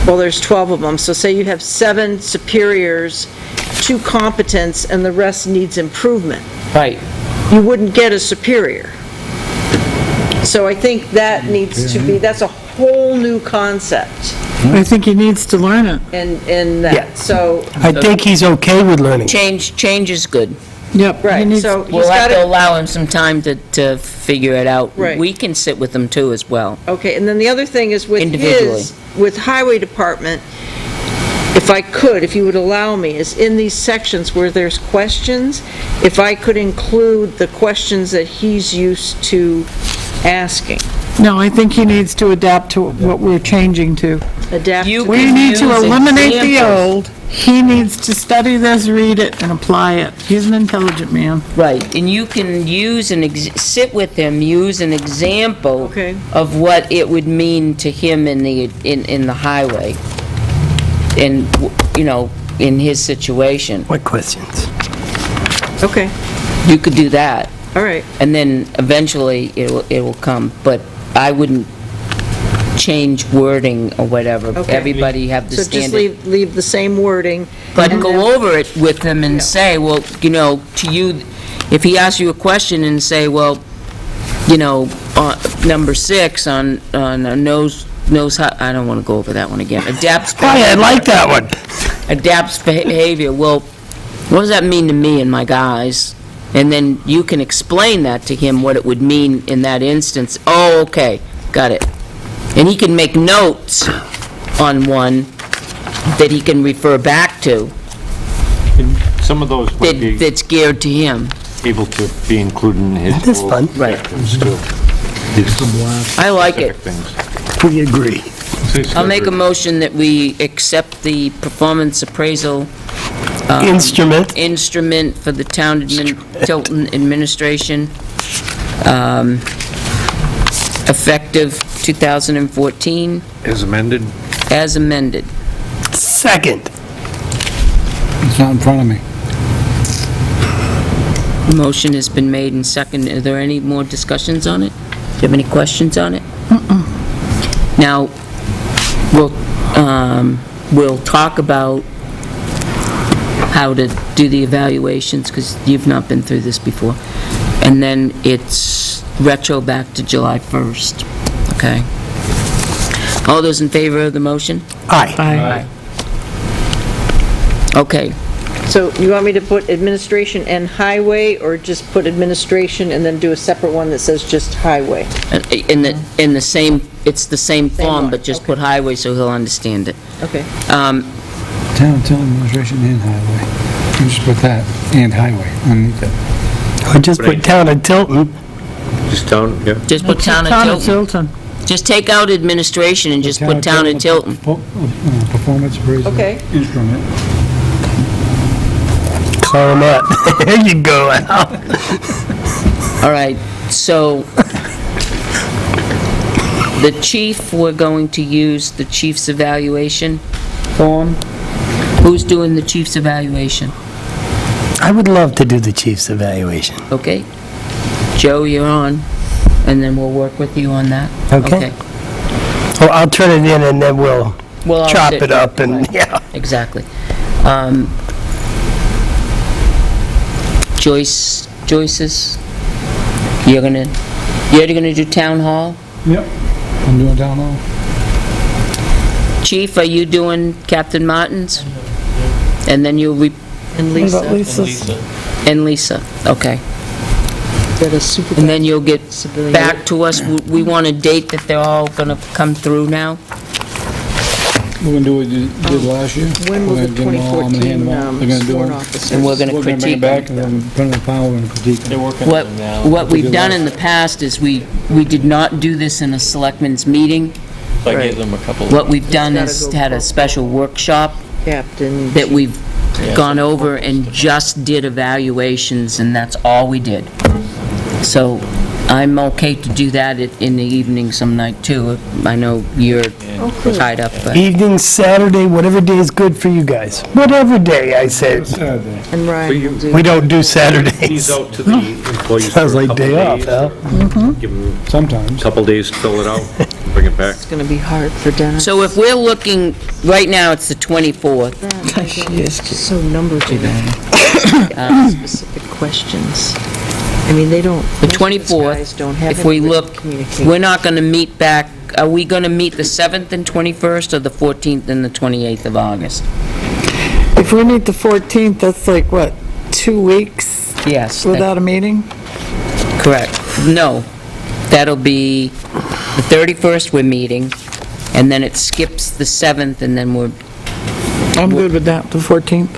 well, there's 12 of them, so say you have 7 superiors, 2 competents, and the rest needs improvement. Right. You wouldn't get a superior. So I think that needs to be, that's a whole new concept I think he needs to learn it. in Yeah. that, so, I think he's okay with learning. Change is good. Yep. he right, needs- so he's We'll have got to it, allow him some time to figure it out. Right. We can sit with him too as well. okay, and then the other thing is with Individually. with Highway Department, if I could, if you would allow me, is in these sections where there's questions, if I could include the questions that he's used to asking, No, I think he needs to adapt to what we're changing to. adapt You to. We can need to use eliminate the examples. old. He needs to study this, read it, and apply it. He's an intelligent man. Right, and you can use sit with him, use an example Okay. of what it would mean to him in the highway, in, in his situation. What questions? Okay, You could do that, all right, and then eventually it will come, but I wouldn't change wording or whatever. Okay. Everybody have the so just standard. leave the same wording. But and go then- over it with him and say, well, to you, if he asks you a question and say, well, number 6 on a knows how, I don't want to go over that one again. Adapts Hey, I like that one. adapts behavior. Well, what does that mean to me and my guys? And then you can explain that to him, what it would mean in that instance. Oh, okay, got it. And he can make notes on one that he can refer back to, And some of those might be that's geared to him. able to be included in his That is goals fun. and objectives, too. His I like it. specific things. We agree. I'll make a motion that we accept the performance appraisal Instrument. instrument for the town Tilton administration, effective 2014, As amended? as amended. Second. It's not in front of me. Motion has been made and seconded. Are there any more discussions on it? Do you have any questions on it? Now, we'll talk about how to do the evaluations, because you've not been through this before. And then it's retro back to July 1st, okay? All those in favor of the motion? Aye. Okay, So you want me to put administration and highway, or just put administration and then do a separate one that says just highway? in the same, it's the same form, one, but just okay. put highway so he'll understand it. Okay. Town administration and highway. You just put that, and highway, underneath it. Or just put town of Tilton. Just town, yeah. Just put town of Town of Tilton. Tilton. Just take out administration and just put town of Tilton. Performance appraisal. Okay. Instrument. Call him up. There you go, Al. All right, so the chief, we're going to use the chief's evaluation form. Who's doing the chief's evaluation? I would love to do the chief's evaluation. Okay? Joe, you're on, and then we'll work with you on that. Okay. Well, I'll turn it in and then we'll We'll all chop sit- it up and, right. yeah. Exactly. Joyce's, you're gonna do town hall? Yep. I'm doing town hall. Chief, are you doing Captain Martin's? And then you'll And What about Lisa, Lisa's? And Lisa, okay. that a supervisor. And then you'll get Civilian. back to us, we want a date that they're all gonna come through now? We're gonna do what you did last year. When will We're the gonna get them all, I'm gonna hand 2014 them out. They're gonna do sworn them. officers? And we're gonna We're gonna bring critique it back them. and then put them in the file, we're gonna critique them. They're working What, on them now. what we've done in the past is we did not do this in a selectmen's meeting. I gave them a couple. What we've done gotta is go had a special workshop Captain. that we've Yeah. gone over and just did evaluations, and that's all we did. So I'm okay to do that in the evening some night, too. I know you're tied up, but Evening, Saturday, whatever day is good for you guys. Whatever day, I said. Saturday. And Ryan will do. We don't do These Saturdays. out to the employees for Sounds a like couple day off, days. Al. Give them Sometimes. a couple days to fill it out, bring it back. It's gonna be hard for Dennis. so if we're looking, right now, it's the 24th. So numbered to specific questions. I mean, they don't. The most of these 24th, guys don't have if we any written look, communication. we're not going to meet back, are we going to meet the 7th and 21st, or the 14th and the 28th of August? If we meet the 14th, that's like, what, 2 weeks Yes. without a meeting? Correct. No, that'll be the 31st we're meeting, and then it skips the 7th, and then we're, I'm good with that, the 14th.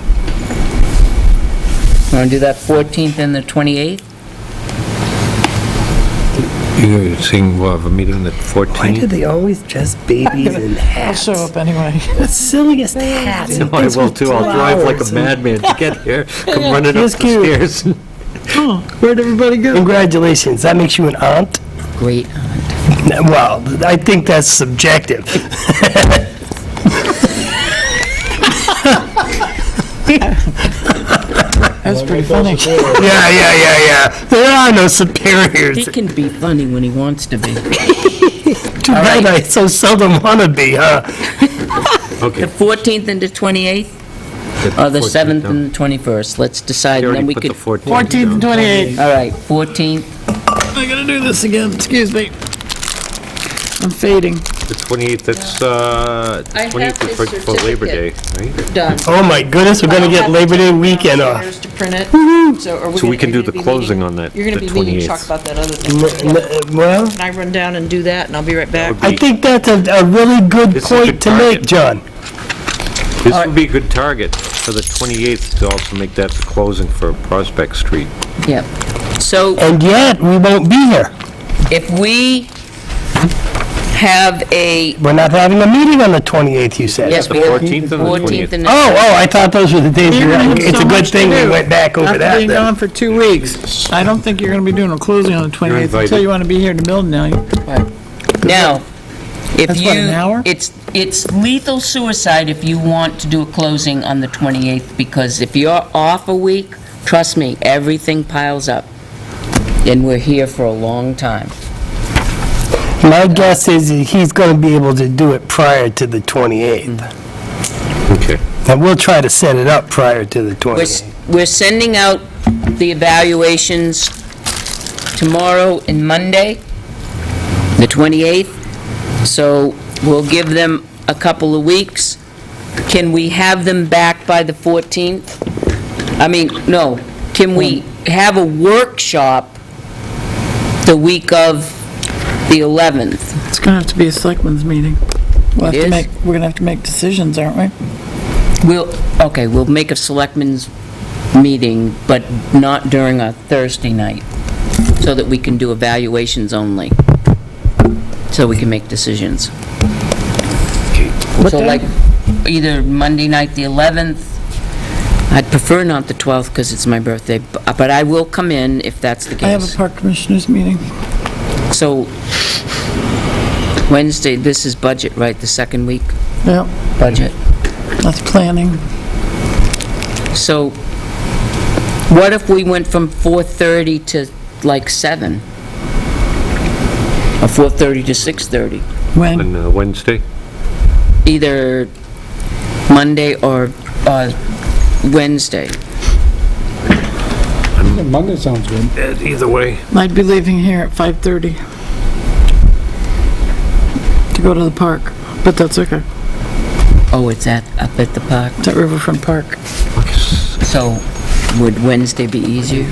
want to do that 14th and the 28th? You're saying we'll have a meeting the Why do 14th? they always dress babies in I'll hats? show up anyway. The silliest hats. No, I will too. I'll drive like a madman to get here, come running up the Just cute. stairs. Oh, where'd everybody go? Congratulations, that makes you an aunt? Great. Well, I think that's subjective. That's pretty funny. Yeah. There are no superiors. He can be funny when he wants to be. Too bad I so seldom want to be, huh? The 14th and the 28th, or the 7th and the 21st? Let's decide, You and then already we put the could... 14th 14th and down. 28th. All right, 14th, I gotta do this again, excuse me. I'm fading. The 28th, that's, have 28th is his for Labor Day, right? Done. Oh my goodness, we're gonna get Labor Day weekend off. Upstairs to print it. So are we So we gonna- can are do you the gonna be closing meeting- on that, You're gonna the be meeting to 28th. talk about that other thing. Well, Can I run down and do that, and I'll be right back? I think that's a really good This is a point good to make, target. John. This would be a good target for the 28th to also make that the closing for Prospect Street. yep. So And yet, we won't be here. if we have a, We're not having a meeting on the 28th, you said. yes, The we have 14th and the 14th and the... I thought those were the days. You're gonna have It's so a good much to thing we do. went back over After that being then. gone for 2 weeks, I don't think you're gonna be doing a closing on the 28th until invited. you wanna be here in the building now. Now, if That's you... what, an hour? It's lethal suicide if you want to do a closing on the 28th, because if you're off a week, trust me, everything piles up. And we're here for a long time. My guess is that he's gonna be able to do it prior to the 28th. Okay. And we'll try to set it up prior to the We're 28th. we're sending out the evaluations tomorrow and Monday, the 28th, so we'll give them a couple of weeks. Can we have them back by the 14th? I mean, no, can we have a workshop the week of the 11th? It's gonna have to be a selectmen's meeting. We'll have It to is? make, we're gonna have to make decisions, aren't we? We'll make a selectmen's meeting, but not during a Thursday night, so that we can do evaluations only, so we can make decisions. What So day? like, either Monday night, the 11th, I'd prefer not the 12th, because it's my birthday, but I will come in if that's the I have a case. park commissioners meeting. So, Wednesday, this is budget, right, the second week, Yep, budget? that's planning. So, what if we went from 4:30 to like 7? Or 4:30 to 6:30? When? On Wednesday? Either Monday or Wednesday. Monday sounds good. Either way. I'd be leaving here at 5:30 to go to the park, but that's okay. Oh, it's up at the park? It's at Riverfront Park. So would Wednesday be easier?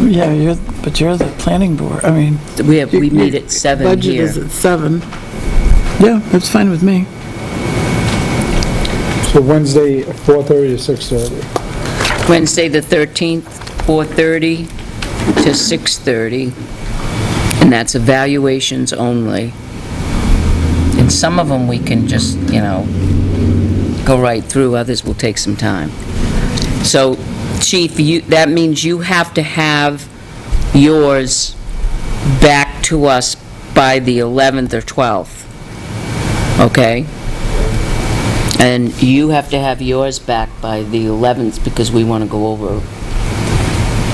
Yeah, but you're the planning board, I mean. We meet at 7 Budget here. is at 7. Yeah, that's fine with me. So Wednesday, 4:30 to 6:30. Wednesday, the 13th, 4:30 to 6:30, and that's evaluations only. And some of them we can just, go right through, others will take some time. So, Chief, that means you have to have yours back to us by the 11th or 12th, okay? And you have to have yours back by the 11th because we want to go over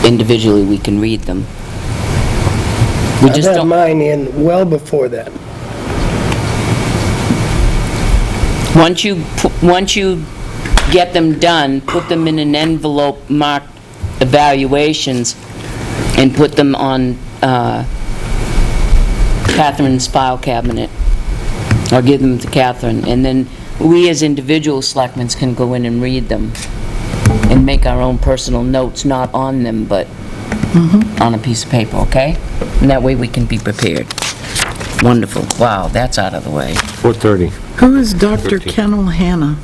individually, we can read them. We I've just had don't, mine in well before that. once you get them done, put them in an envelope marked evaluations and put them on Catherine's file cabinet, or give them to Catherine, and then we as individual selectmen can go in and read them and make our own personal notes, not on them, but on a piece of paper, okay? And that way we can be prepared. Wonderful. Wow, that's out of the way. 4:30. Who is Dr. 13. Kennel Hanna?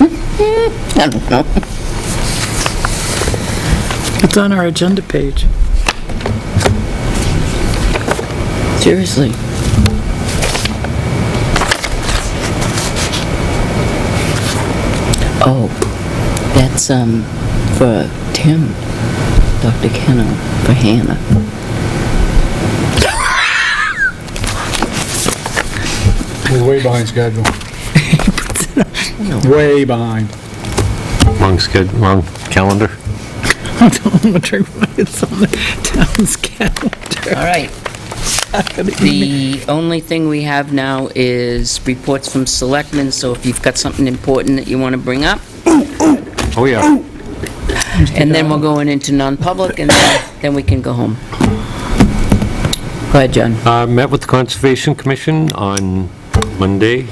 I don't know. It's on our agenda page. Seriously. Oh, that's, for Tim, Dr. Kennel, for Hannah. We're way behind schedule. Way behind. Wrong calendar. I'm wondering why it's on the town's calendar. All right. The only thing we have now is reports from selectmen, so if you've got something important that you want to bring up, Oh, yeah. and then we're going into non-public, and then we can go home. Go ahead, John. Met with the Conservation Commission on Monday,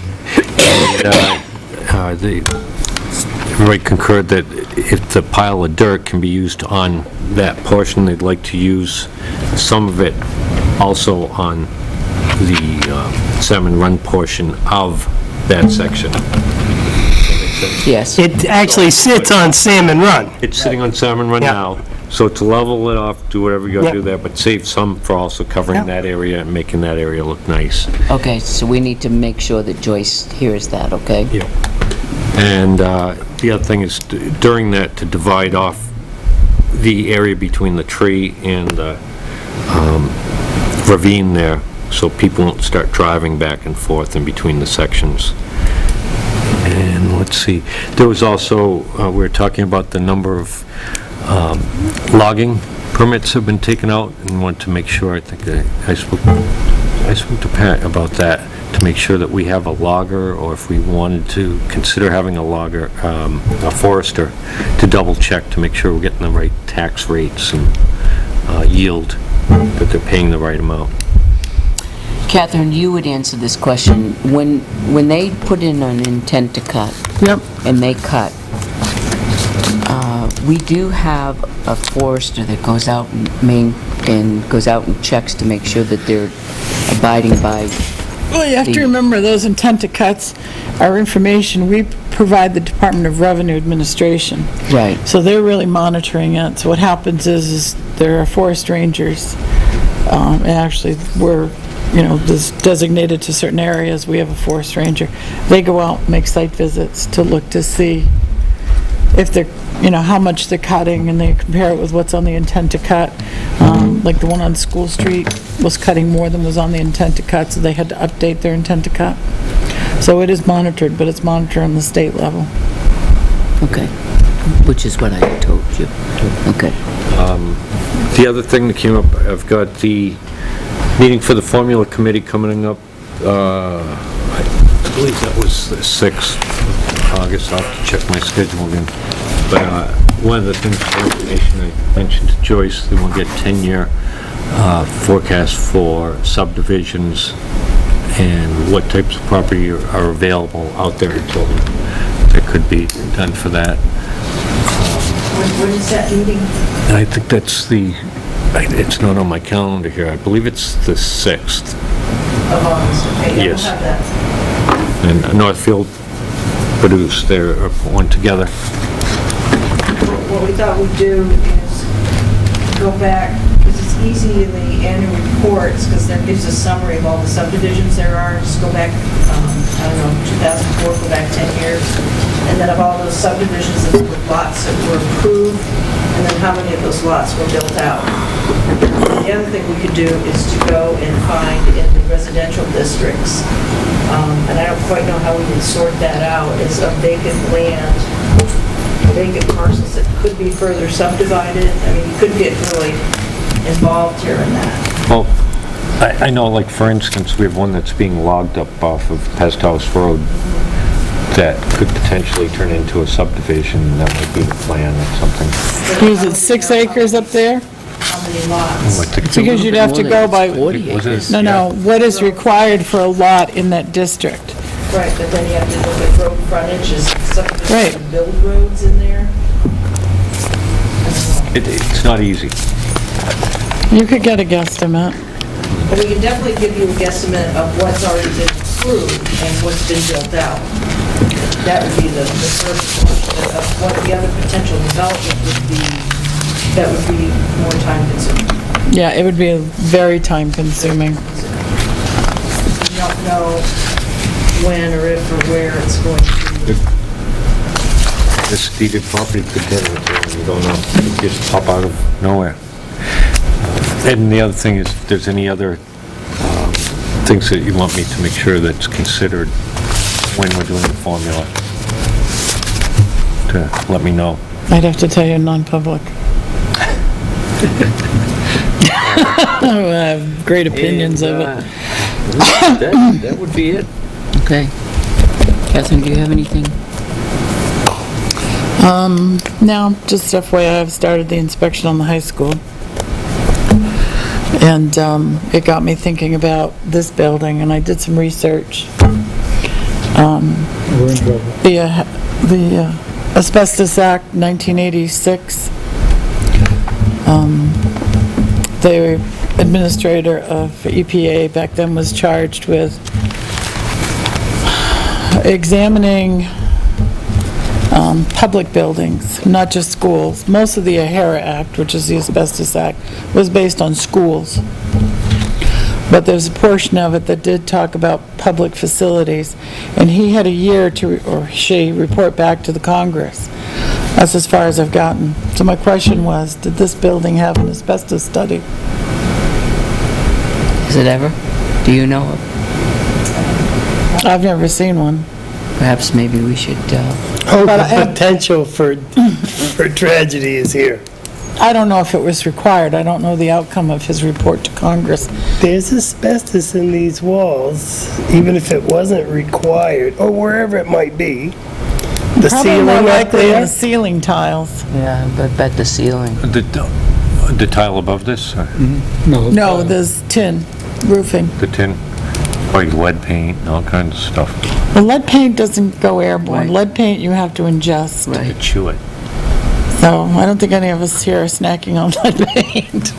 and everybody concurred that if the pile of dirt can be used on that portion, they'd like to use some of it also on the Salmon Run portion of that section. Yes. It actually sits on Salmon Run. It's sitting on Salmon Run Yeah. now, so to level it off, do whatever you gotta Yeah. do there, but save some for also covering Yeah. that area and making that area look nice. Okay, so we need to make sure that Joyce hears that, okay? Yeah. And the other thing is during that to divide off the area between the tree and the ravine there, so people won't start driving back and forth in between the sections. And let's see, there was also, we were talking about the number of logging permits have been taken out, and wanted to make sure, I think I spoke to Pat about that, to make sure that we have a logger, or if we wanted to consider having a logger, a forester, to double check to make sure we're getting the right tax rates and yield, that they're paying the right amount. Catherine, you would answer this question. When they put in an intent to cut, Yep. and they cut, we do have a forester that goes out and goes out and checks to make sure that they're abiding by. Well, you have to remember, those intent to cuts are information we provide the Department of Revenue Administration. Right. So they're really monitoring it. So what happens is there are forest rangers, and actually we're, this designated to certain areas, we have a forest ranger. They go out, make site visits to look to see if they're, how much they're cutting, and they compare it with what's on the intent to cut. Like the one on School Street was cutting more than was on the intent to cut, so they had to update their intent to cut. So it is monitored, but it's monitored on the state level. Okay. Which is what I told you. Okay. The other thing that came up, I've got the meeting for the Formula Committee coming up, I believe that was the 6th of August. I'll have to check my schedule again. But one of the things, for information, I mentioned to Joyce, that we'll get 10-year forecast for subdivisions and what types of property are available out there in Tilton that could be done for that. When is that meeting? And I think that's it's not on my calendar here, I believe it's the 6th. Of August, okay, yeah, we'll Yes. have that. And Northfield produced their one together. What we thought we'd do is go back, because it's easy in the annual reports, because that gives a summary of all the subdivisions there are, just go back, I don't know, 2004, go back 10 years, and then of all those subdivisions and the lots that were approved, and then how many of those lots were built out. The other thing we could do is to go and find in the residential districts, and I don't quite know how we would sort that out, is of vacant land, vacant parcels that could be further subdivided. I mean, you could get really involved here in that. Well, I know, like, for instance, we have one that's being logged up off of Pest House Road that could potentially turn into a subdivision. That might be the plan or something. Is it 6 acres up there? How many lots? Like the- Because you'd have to go by, Was it- no, what is required for a lot in that district? Right, but then you have to look at road frontages, subdivisions Right. and build roads in there. It's not easy. You could get a guesstimate. But we can definitely give you a guesstimate of what's already been approved and what's been built out. That would be the first portion of what the other potential development would be, that would be more time consuming. Yeah, it would be very time consuming. You don't know when or if or where it's going to be. This deeded property could turn into one, you don't know. It could just pop out of nowhere. And the other thing is, if there's any other things that you want me to make sure that's considered when we're doing the formula, to let me know. I'd have to tell you non-public. I have great opinions of it. That would be it. Okay. Catherine, do you have anything? No, just FYI, I've started the inspection on the high school. And it got me thinking about this building, and I did some research. We're in trouble. The Asbestos Act, 1986. The administrator of EPA back then was charged with examining public buildings, not just schools. Most of the AHERA Act, which is the Asbestos Act, was based on schools. But there's a portion of it that did talk about public facilities, and he had a year to, or she, report back to the Congress. That's as far as I've gotten. So my question was, did this building have an asbestos study? Is it ever? Do you know of? I've never seen one. Perhaps maybe we should, Oh, But the potential for tragedy is here. I don't know if it was required. I don't know the outcome of his report to Congress. There's asbestos in these walls, even if it wasn't required, or wherever it might be. The Probably ceiling more up likely in there. the ceiling tiles. yeah, but bet the ceiling. The tile above this, or No, there's tin roofing. the tin, like lead paint and all kinds of stuff. The lead paint doesn't go airborne. Right. Lead paint you have to ingest. Right. To chew it. So I don't think any of us here are snacking on lead paint.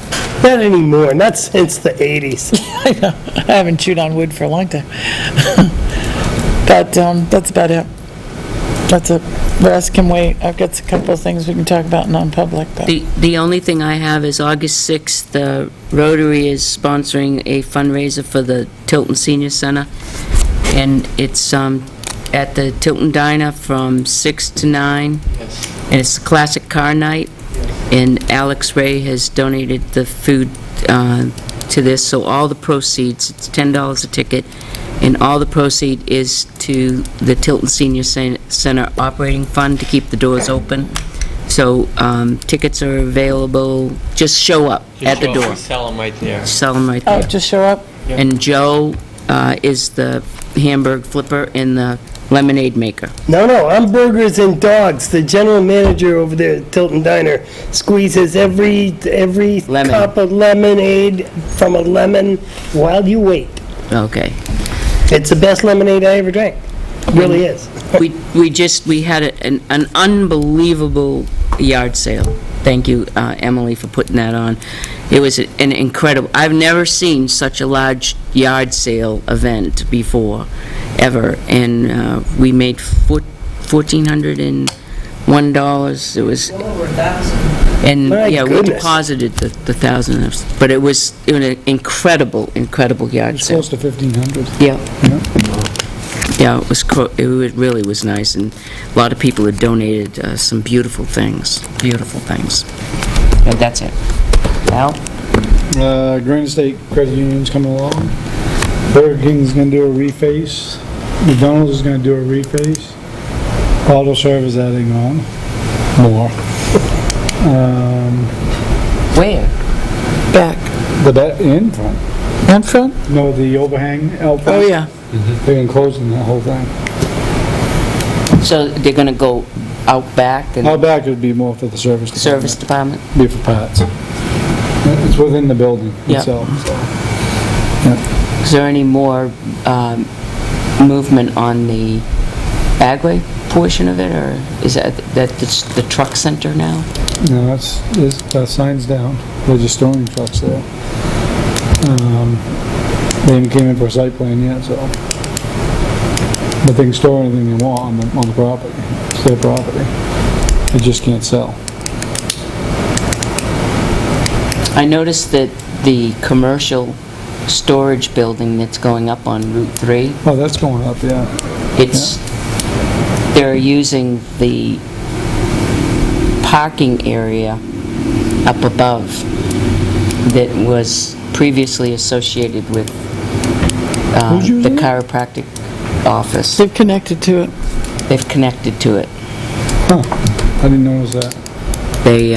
Not anymore, not since the 80s. I know. I haven't chewed on wood for a long time. But that's about it. That's it. The rest can wait. I've got a couple of things we can talk about non-public, but The only thing I have is August 6th, the Rotary is sponsoring a fundraiser for the Tilton Senior Center, and it's at the Tilton Diner from 6 to 9, and it's a classic car night, and Alex Ray has donated the food to this, so all the proceeds, it's $10 a ticket, and all the proceed is to the Tilton Senior Center Operating Fund to keep the doors open. So tickets are available, just show up at the door. Sell them right there. Sell them right oh, there. just show up. And Joe is the hamburg flipper and the lemonade maker. No, I'm Burgers and Dogs. The general manager over there at Tilton Diner squeezes every Lemon. cup of lemonade from a lemon while you wait. Okay. It's the best lemonade I ever drank. Really is. We had an unbelievable yard sale. Thank you, Emily, for putting that on. It was an incredible, I've never seen such a large yard sale event before, ever. And we made $1,401. It was, Over 1,000. and, My yeah, we goodness. deposited the 1,000, but it was an incredible yard It's sale. close to 1,500. Yeah. Yeah, it really was nice, and a lot of people had donated some beautiful things. And that's it. Al? Granite State Credit Union's coming along. Burger King's gonna do a reface. McDonald's is gonna do a reface. Auto Service adding on more. Where? Back The back in front. and front? No, the overhang out Oh, front. yeah. They're enclosing that whole thing. So they're gonna go out back and Out back would be more for the service service department. department? Be for parts. It's within the building Yeah. itself, so. Is there any more movement on the Agway portion of it, or is that the truck center now? No, that sign's down. They're just storing trucks there. They haven't came in for a site plan yet, so. But they can store anything they want on the property. It's their property. They just can't sell. I noticed that the commercial storage building that's going up on Route 3, Oh, that's going up, yeah. they're using the parking area up above that was previously associated with Who's using the it? chiropractic office. They've connected to it. They've connected to it. Huh, I didn't notice that. They,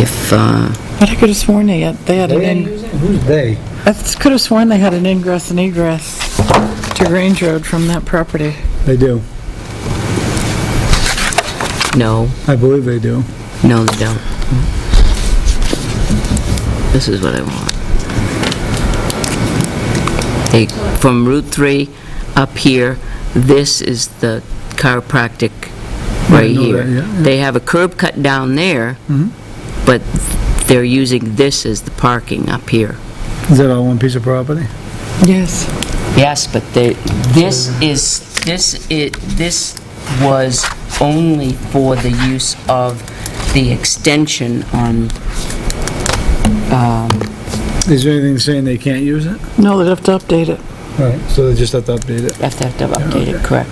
if, But I could have sworn they had an Who's they? I could have sworn they had an ingress and egress to Grange Road from that property. They do. no, I believe they do. no, they don't. This is what I want. From Route 3 up here, this is the chiropractic right know here. that, yeah. They have a curb cut down there, but they're using this as the parking up here. Is that all one piece of property? Yes. Yes, but this was only for the use of the extension on, Is there anything saying they can't use it? No, they'd have to update it. Right, so they just have to update it. have to update it, correct.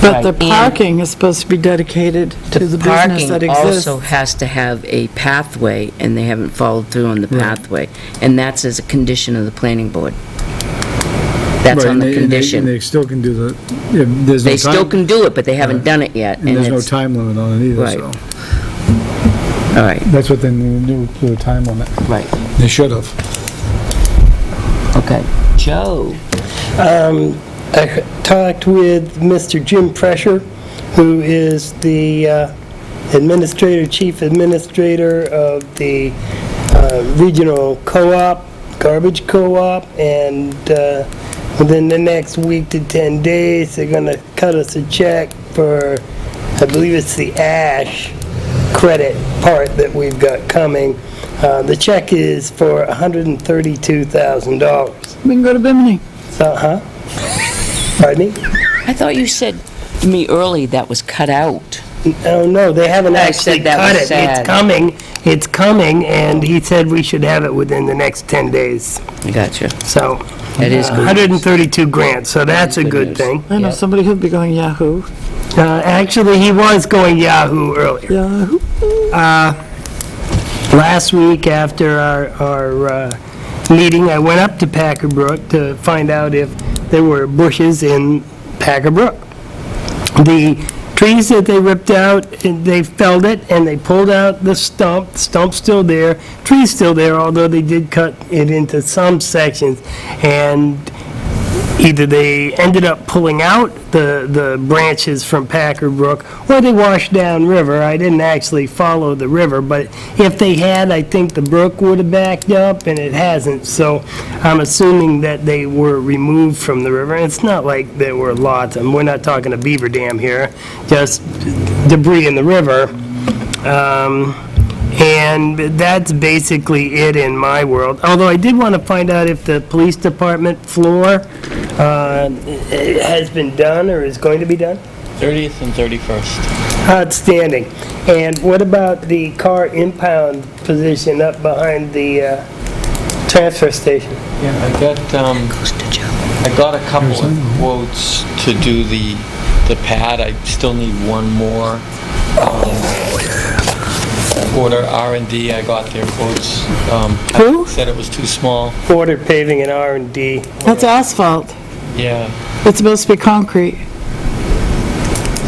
But the Right, and- parking is supposed to be dedicated to the business that Parking exists. also has to have a pathway, and they haven't followed through on the pathway. And that's as a condition of the planning board. That's Right, on and the they- and condition. they still can do the, yeah, there's no They still time, can do it, but they haven't done it yet. and there's no it's- time limit on it either, Right. so. All right, That's what they need to do, put a time limit. right, They should have. okay. Joe? I talked with Mr. Jim Prescher, who is the chief administrator of the regional co-op, garbage co-op, and within the next week to 10 days, they're gonna cut us a check for, I believe it's the ash credit part that we've got coming. The check is for $132,000. We can go to Bimini. So, Pardon me? I thought you said to me early that was cut out. Oh, no, they haven't I actually said that cut was it. sad. It's coming, and he said we should have it within the next 10 days. I gotcha. So, That is good news. 132 grand, so that's a Good good news. thing. I know Yep. somebody who'd be going Yahoo. Actually, he was going Yahoo earlier. Yahoo. Last week, after our meeting, I went up to Packer Brook to find out if there were bushes in Packer Brook. The trees that they ripped out, they felled it, and they pulled out the stump. The stump's still there, tree's still there, although they did cut it into some sections. And either they ended up pulling out the branches from Packer Brook, or they washed down river. I didn't actually follow the river, but if they had, I think the brook would have backed up, and it hasn't. So I'm assuming that they were removed from the river. And it's not like there were lots, and we're not talking a beaver dam here, just debris in the river. And that's basically it in my world. Although I did want to find out if the police department floor has been done or is going to be done. 30th and 31st. Outstanding. And what about the car impound position up behind the transfer station? Yeah, I got a couple of quotes to do the pad. I still need one more. Order R&D, I got their quotes. Who? Said it was too small. Border paving and R&D. That's asphalt. Yeah, It's supposed to be concrete.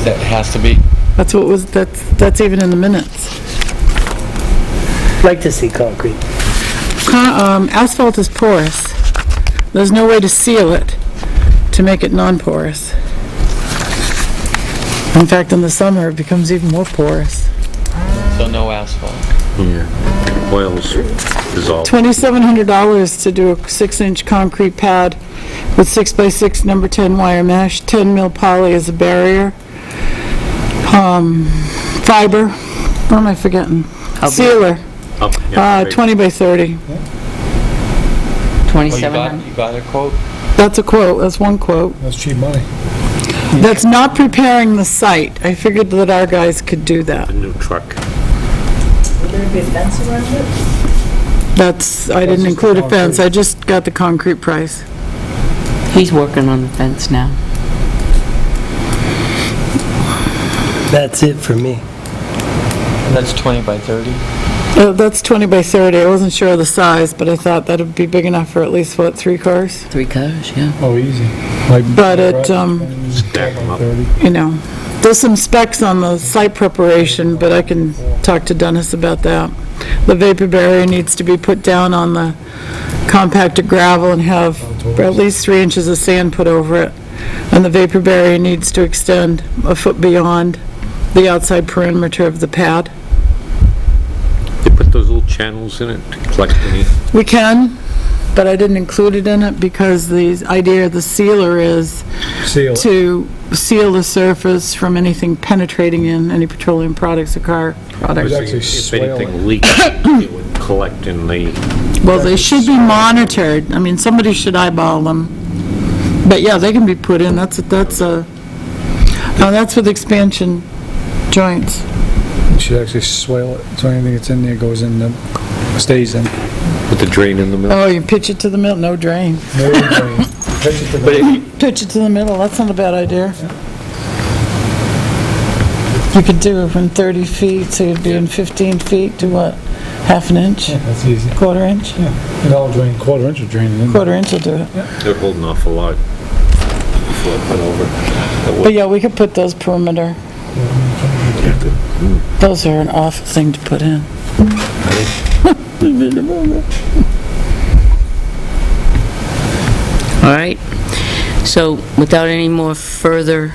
that has to be. That's what was, that's even in the minutes. Like to see concrete. Asphalt is porous. There's no way to seal it to make it non-porous. In fact, in the summer, it becomes even more porous. So no asphalt. Yeah. Oil's dissolved. $2,700 to do a 6-inch concrete pad with 6x6 number 10 wire mesh, 10 mil poly as a barrier, fiber, what am I forgetting? Sealer, 20 by 30. 2,700. You got a quote? That's a quote, that's one quote. That's cheap money. That's not preparing the site. I figured that our guys could do that. A new truck. Will there be a fence around it? That's, I didn't include a fence, I just got the concrete price. He's working on the fence now. That's it for me. And that's 20 by 30? That's 20 by 30, I wasn't sure of the size, but I thought that would be big enough for at least, what, 3 cars? 3 cars, yeah. Oh, easy. Like But it, Stack 'em up. 30. you know, there's some specs on the site preparation, but I can talk to Dennis about that. The vapor barrier needs to be put down on the compacted gravel and have at least 3 inches of sand put over it. And the vapor barrier needs to extend a foot beyond the outside perimeter of the pad. They put those little channels in it to collect any, We can, but I didn't include it in it because the idea of the sealer is Seal it. to seal the surface from anything penetrating in, any petroleum products or car products. actually if swale anything leaks, it would collect in the, Well, they should be monitored. I mean, somebody should eyeball them. But yeah, they can be put in. That's with expansion joints. You should actually swale it, so anything that's in there goes in, stays in. with the drain in the middle. Oh, you pitch it to the middle, no drain. No drain. Pitch it to the- Pitch it to the middle, that's not a bad idea. You could do it from 30 feet, so you'd be in 15 feet to what, half an inch, Yeah, that's easy. quarter inch? Yeah, it all drain, quarter inch will drain it in. Quarter inch will do it. They're holding off a lot before I put over. That But would- yeah, we could put those perimeter. Those are an awful thing to put in. All right. So without any more further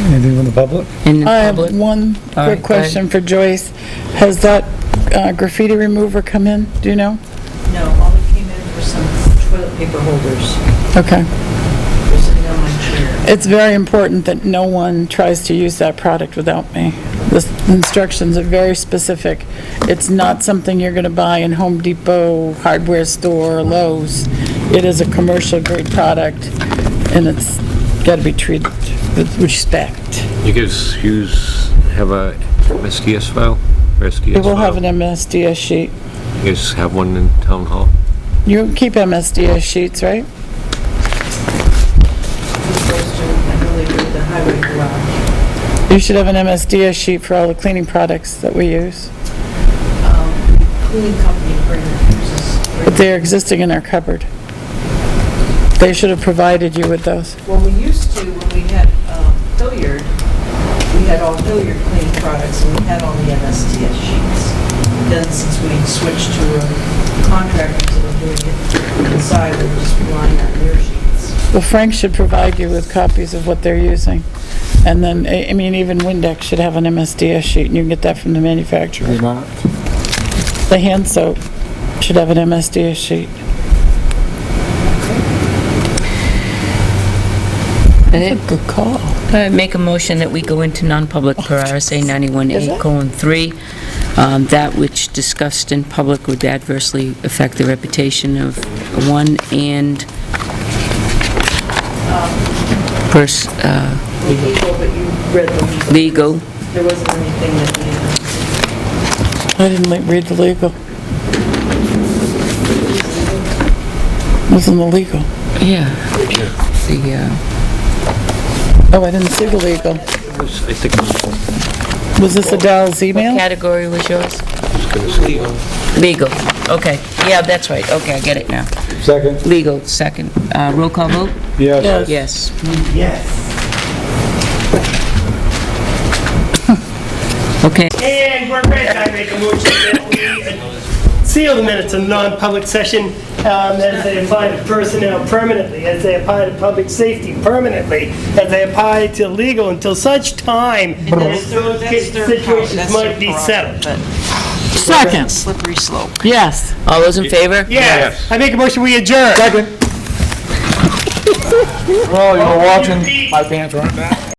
Anything from the public? in the I have public. one All right, quick question for Joyce. Has that graffiti remover come in? Do you know? No, all that came in were some toilet paper holders. Okay. They're sitting on my chair. It's very important that no one tries to use that product without me. The instructions are very specific. It's not something you're going to buy in Home Depot, hardware store, or Lowe's. It is a commercial grade product, and it's got to be treated with respect. You guys have a MSDS file? Or SDS We will have an file? MSDS sheet. You guys have one in town hall? You keep MSDS sheets, right? I know they do the highway garage. You should have an MSDS sheet for all the cleaning products that we use. Cleaning company uses. But they're existing in our cupboard. They should have provided you with those. Well, we used to, when we had Hilliard, we had all Hilliard cleaning products, and we had all the MSDS sheets. Then, since we switched to contractors that are doing it inside, why they're just relying on their sheets. Well, Frank should provide you with copies of what they're using. And then, I mean, even Windex should have an MSDS sheet, and you can get that from the manufacturer. You're not. The hand soap should have an MSDS sheet. Good call. I make a motion that we go into non-public per RSA 91A:3. That which discussed in public would adversely affect the reputation of one and Legal, but you read the legal. legal. There wasn't anything that we I didn't read the legal. It was in the legal. Yeah. The, Oh, I didn't see the legal. I think it Was this Adele's what email? category was yours? was gonna say. Legal. Okay. Yeah, that's right. Okay, I get it now. Second? Legal, second. Roll call vote? Yes. Yes. Yes. Yes. Okay. And we're ready. I make a motion that we seal the minutes of non-public session as they apply to personnel permanently, as they apply to public safety permanently, as they apply to legal until such time as those situations might be settled. Second. slippery slope. Yes. All those in favor? Yes, I make a motion we adjourn. Second. Well, you were watching, my pants weren't back.